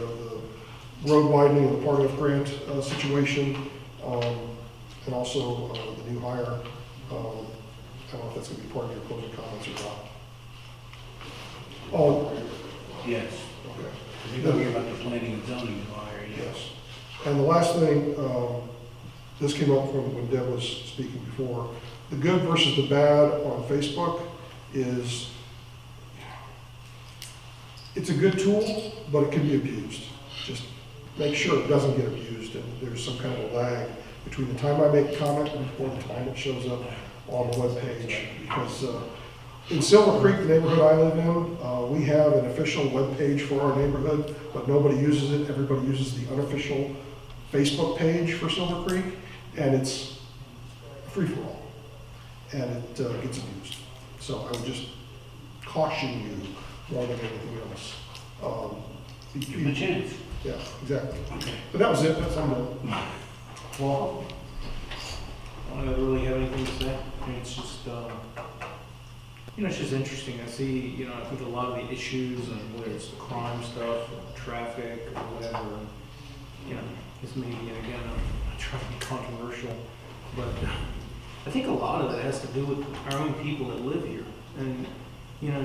road widening and the Part F grant situation, and also the new hire. I don't know if that's going to be part of your closing comments or not. Oh, Yes. okay. You're talking about the planning and zoning hire, yes. Yes. And the last thing, this came up from when Deb was speaking before. The good versus the bad on Facebook is, it's a good tool, but it can be abused. Just make sure it doesn't get abused and there's some kind of a lag between the time I make a comment and before the time it shows up on the webpage. Because in Silver Creek, the neighborhood I live in, we have an official webpage for our neighborhood, but nobody uses it. Everybody uses the unofficial Facebook page for Silver Creek, and it's free-for-all, and it gets abused. So I would just caution you more than anything else. Give him a chance. Yeah, exactly. But that was it, that's on the, Well, I don't really have anything to say. I mean, it's just, it's just interesting. I see, I think a lot of the issues and whether it's the crime stuff or traffic or whatever, this may be, again, I'm trying to be controversial, but I think a lot of that has to do with our own people that live here. And,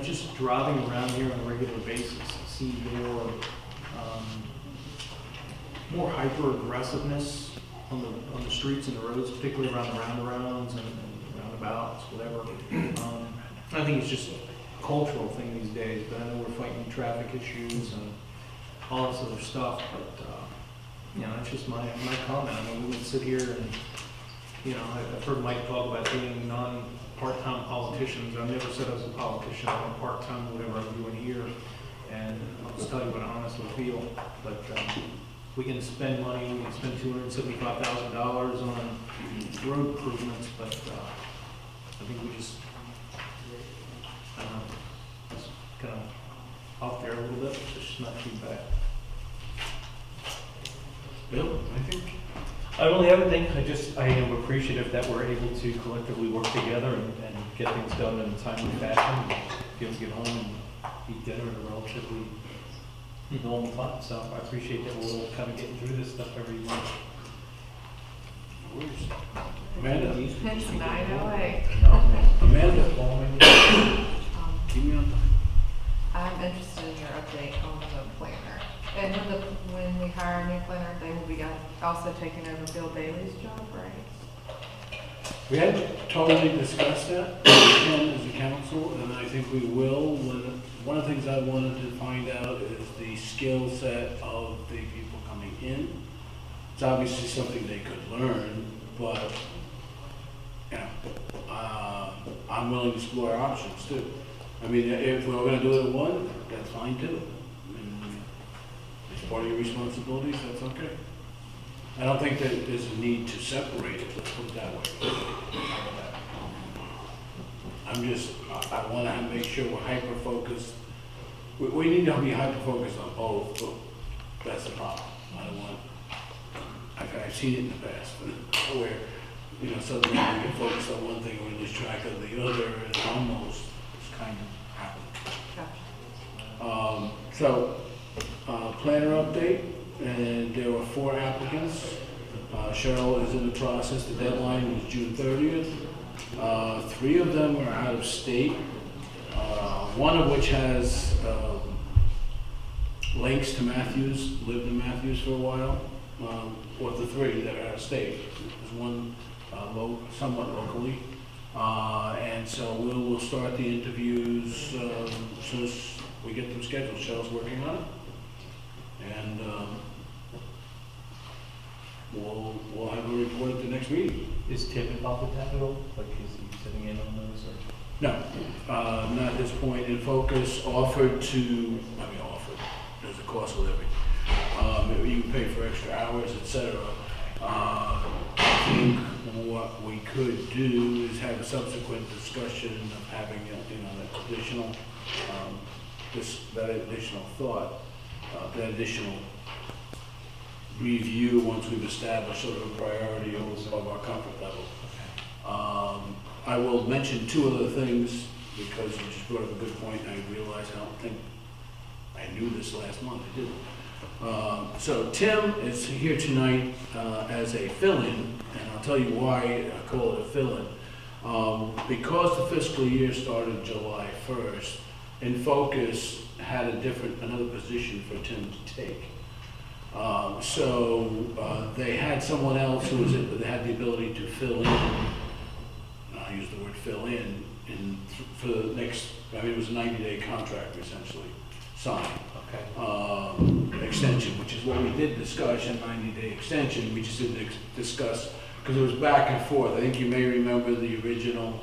just driving around here on a regular basis, I see more hyper aggressiveness on the streets and the roads, particularly around the roundarounds and roundabouts, whatever. I think it's just a cultural thing these days, but I know we're fighting traffic issues and all this other stuff, but, it's just my comment. I mean, we would sit here and, I've heard Mike talk about being part-time politicians. I've never said I was a politician. I'm part-time, whatever I'm doing here, and I'll just tell you what I honestly feel, but, we can spend money, we can spend $275,000 on road improvements, but I think we just, I don't know, it's kind of out there a little bit, it's just not too bad. Bill, I think. I don't really have anything. I am appreciative that we're able to collectively work together and get things done in a timely fashion, and be able to get home and eat dinner at a relatively normal time. So I appreciate that we're all kind of getting through this stuff every month. Amanda? It's 9:08. Amanda? Keep me on. I'm interested in your update on the planner. And when we hire a new planner, they will be also taking over Bill Bailey's job, right? We hadn't totally discussed that as a council, and I think we will. One of the things I wanted to find out is the skill set of the people coming in. It's obviously something they could learn, but I'm willing to explore options too. I mean, if we're going to do it at one, that's fine too. It's part of your responsibilities, that's okay. I don't think that there's a need to separate it, let's put it that way. I want to make sure we're hyper-focused we need to be hyper-focused on both, but that's the problem. I don't want, I've seen it in the past, where, you know, suddenly we get focused on one thing and we lose track of the other, and almost, it's kind of happened. Planner update, and there were 4 applicants. Cheryl is in the process, the deadline was June 30th. 3 of them are out of state, one of which has links to Matthews, lived in Matthews for a while. Of the 3 that are out of state, there's one somewhat locally. And so we'll start the interviews as soon as we get them scheduled. Cheryl's working on it. And we'll have a report at the next meeting. Is Tim involved with that at all? Like, is he sitting in on those or? No, not at this point. In Focus offered, there's a cost of living. You can pay for extra hours, etc. I think what we could do is have a subsequent discussion of having, that additional, that additional thought, that additional review once we've established sort of a priority of our comfort level. I will mention 2 other things because you just brought up a good point. I realized I don't think I knew this last month. I didn't. So Tim is here tonight as a fill-in, and I'll tell you why I call it a fill-in. Because the fiscal year started July 1st, In Focus had another position for Tim to take. They had someone else who had the ability to fill in, I'll use the word fill in for the next, it was a 90-day contract essentially, signed. Okay. Extension, which is what we did discuss, a 90-day extension. We just didn't discuss, because it was back and forth. I think you may remember the original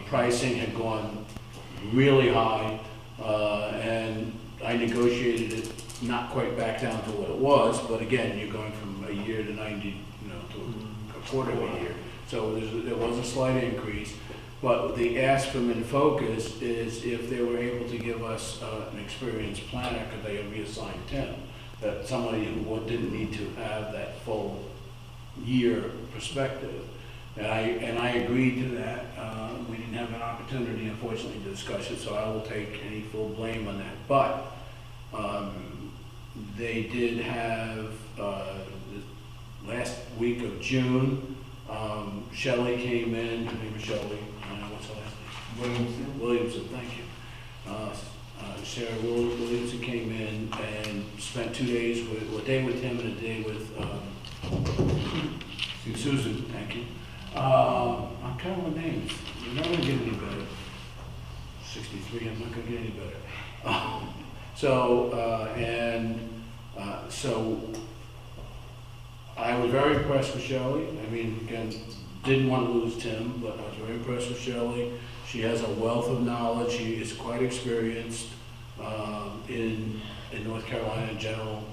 pricing had gone really high, and I negotiated it not quite back down to what it was, but again, you're going from a year to 90, to a quarter of a year. So there was a slight increase, but the ask from In Focus is if they were able to give us an experienced planner, could they reassign Tim? That somebody who didn't need to have that full year perspective. And I agreed to that. We didn't have an opportunity, unfortunately, to discuss it, so I will take any full blame on that. But they did have, the last week of June, Shelley came in, her name is Shelley, what's her last name? Williamson, thank you. Sarah Williamson came in and spent 2 days a day with him and a day with Susan, thank you. I'm trying to remember names. You're not going to get any better. 63, I'm not going to get any better. So I was very impressed with Shelley. Again, didn't want to lose Tim, but I was very impressed with Shelley. She has a wealth of knowledge. She is quite experienced in North Carolina in general.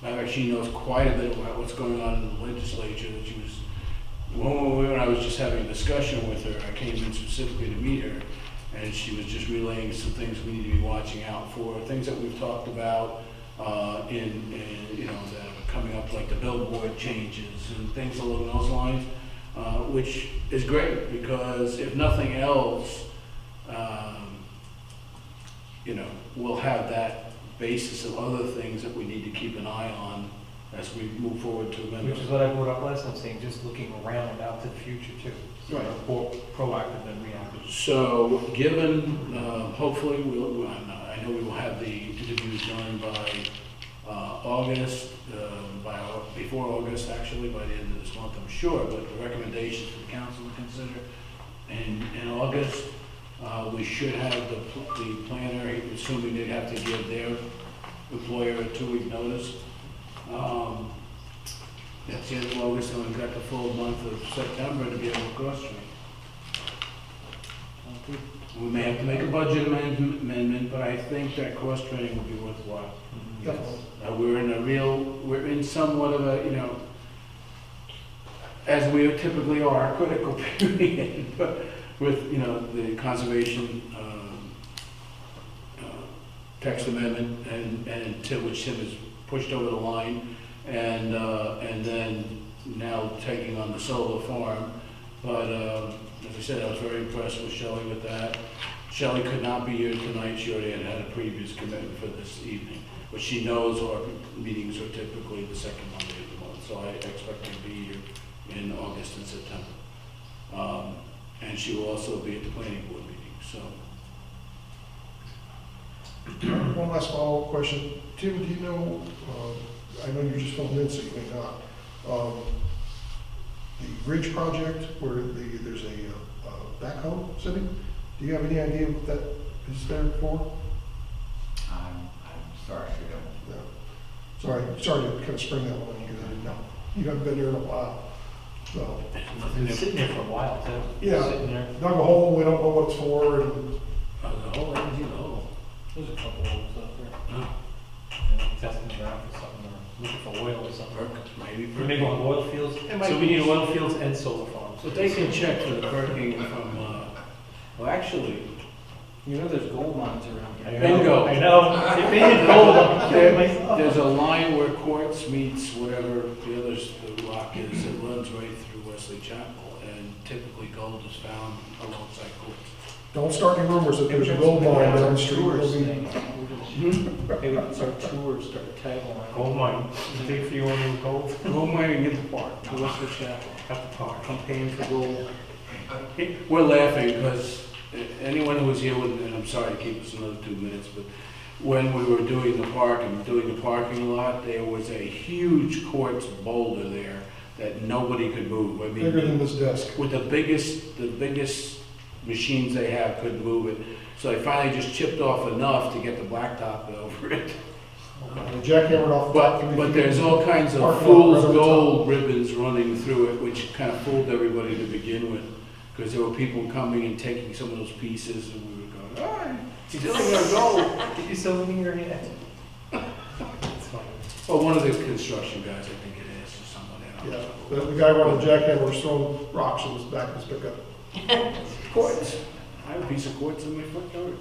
Matter of fact, she knows quite a bit about what's going on in the legislature. When I was just having a discussion with her, I came in specifically to meet her, and she was just relaying some things we need to be watching out for, things that we've talked about that are coming up, like the billboard changes and things along those lines, which is great because if nothing else, we'll have that basis of other things that we need to keep an eye on as we move forward to amend. Which is what I brought up last time, saying just looking around out to the future too. So Right. More proactive than reactive. So given, hopefully, I know we will have the interviews done by August, before August actually, by the end of this month, I'm sure, but the recommendations for the council to consider. In August, we should have the planner, assuming they'd have to give their employer a 2-week notice. That's the end of August, and we've got the full month of September to be able to cross-train. We may have to make a budget amendment, but I think that cross-training will be worthwhile. We're in somewhat of a, as we typically are, critical period, but with, the conservation text amendment, and Tim, which Tim has pushed over the line, and then now taking on the solar farm. But as I said, I was very impressed with Shelley with that. Shelley could not be here tonight. She already had a previous commitment for this evening. But she knows our meetings are typically the second Monday of the month, so I expect her to be here in August and September. And she will also be at the planning board meeting, so. One last follow-up question. Tim, do you know, I know you're just filling in, so you may not, the bridge project where there's a backhoe sitting? Do you have any idea what that is there for? I'm sorry, I don't. No. Sorry to kind of spring that one on you, because I didn't know. You haven't been there in a while, so. It's been sitting there for a while, too. Yeah. Sitting there. Dug a hole, we don't know what it's for, and The whole, I didn't see the whole. There's a couple holes out there. Oh, Yeah, testing the ground for something, or looking for oil or something. maybe. We're making oil fields, It might so we be. need oil fields and solar farms. But they can check for the perking from, well, actually, You know there's gold mines around here. Bingo. I know, if they hit gold, I'm killing myself. there's a line where quartz meets whatever the rock is, it runs right through Wesley Chapel, and typically gold is found alongside quartz. don't start any rumors that there's a gold mine down the street. Tours There'll be- thing. Maybe we can start tours, start a tagline. Gold mine, you think for you on the gold? Go mining in the park, to Wesley Chapel. At the park. I'm paying for gold. We're laughing because anyone who was here, and I'm sorry to keep us another 2 minutes, but when we were doing the park and doing the parking lot, there was a huge quartz boulder there that nobody could move. I mean, Bigger than this desk. with the biggest machines they have couldn't move it. So they finally just chipped off enough to get the blacktop over it. And jackhammered off. the top. But there's all kinds of Parking lot fool's right over gold ribbons running through it, which kind of fooled everybody to begin with. Because there were people coming and taking some of those pieces, and we were going, oh, stealing our gold. Get your souvenir yet? It's fine. Well, one of the construction guys, I think it is, or somebody. I don't Yeah, know. the guy running the jackhammer was throwing rocks in the back of his pickup. Quartz. I have a piece of quartz in my front yard,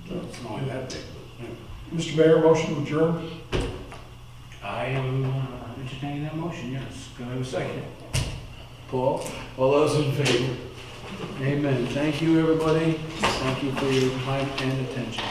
so it's not that big, but, yeah. Mr. Mayor, motion to adjourn. I am entertaining that motion, yes. Can I have a second? Paul, all those in favor? Amen. Thank you, everybody. Thank you for your time and attention.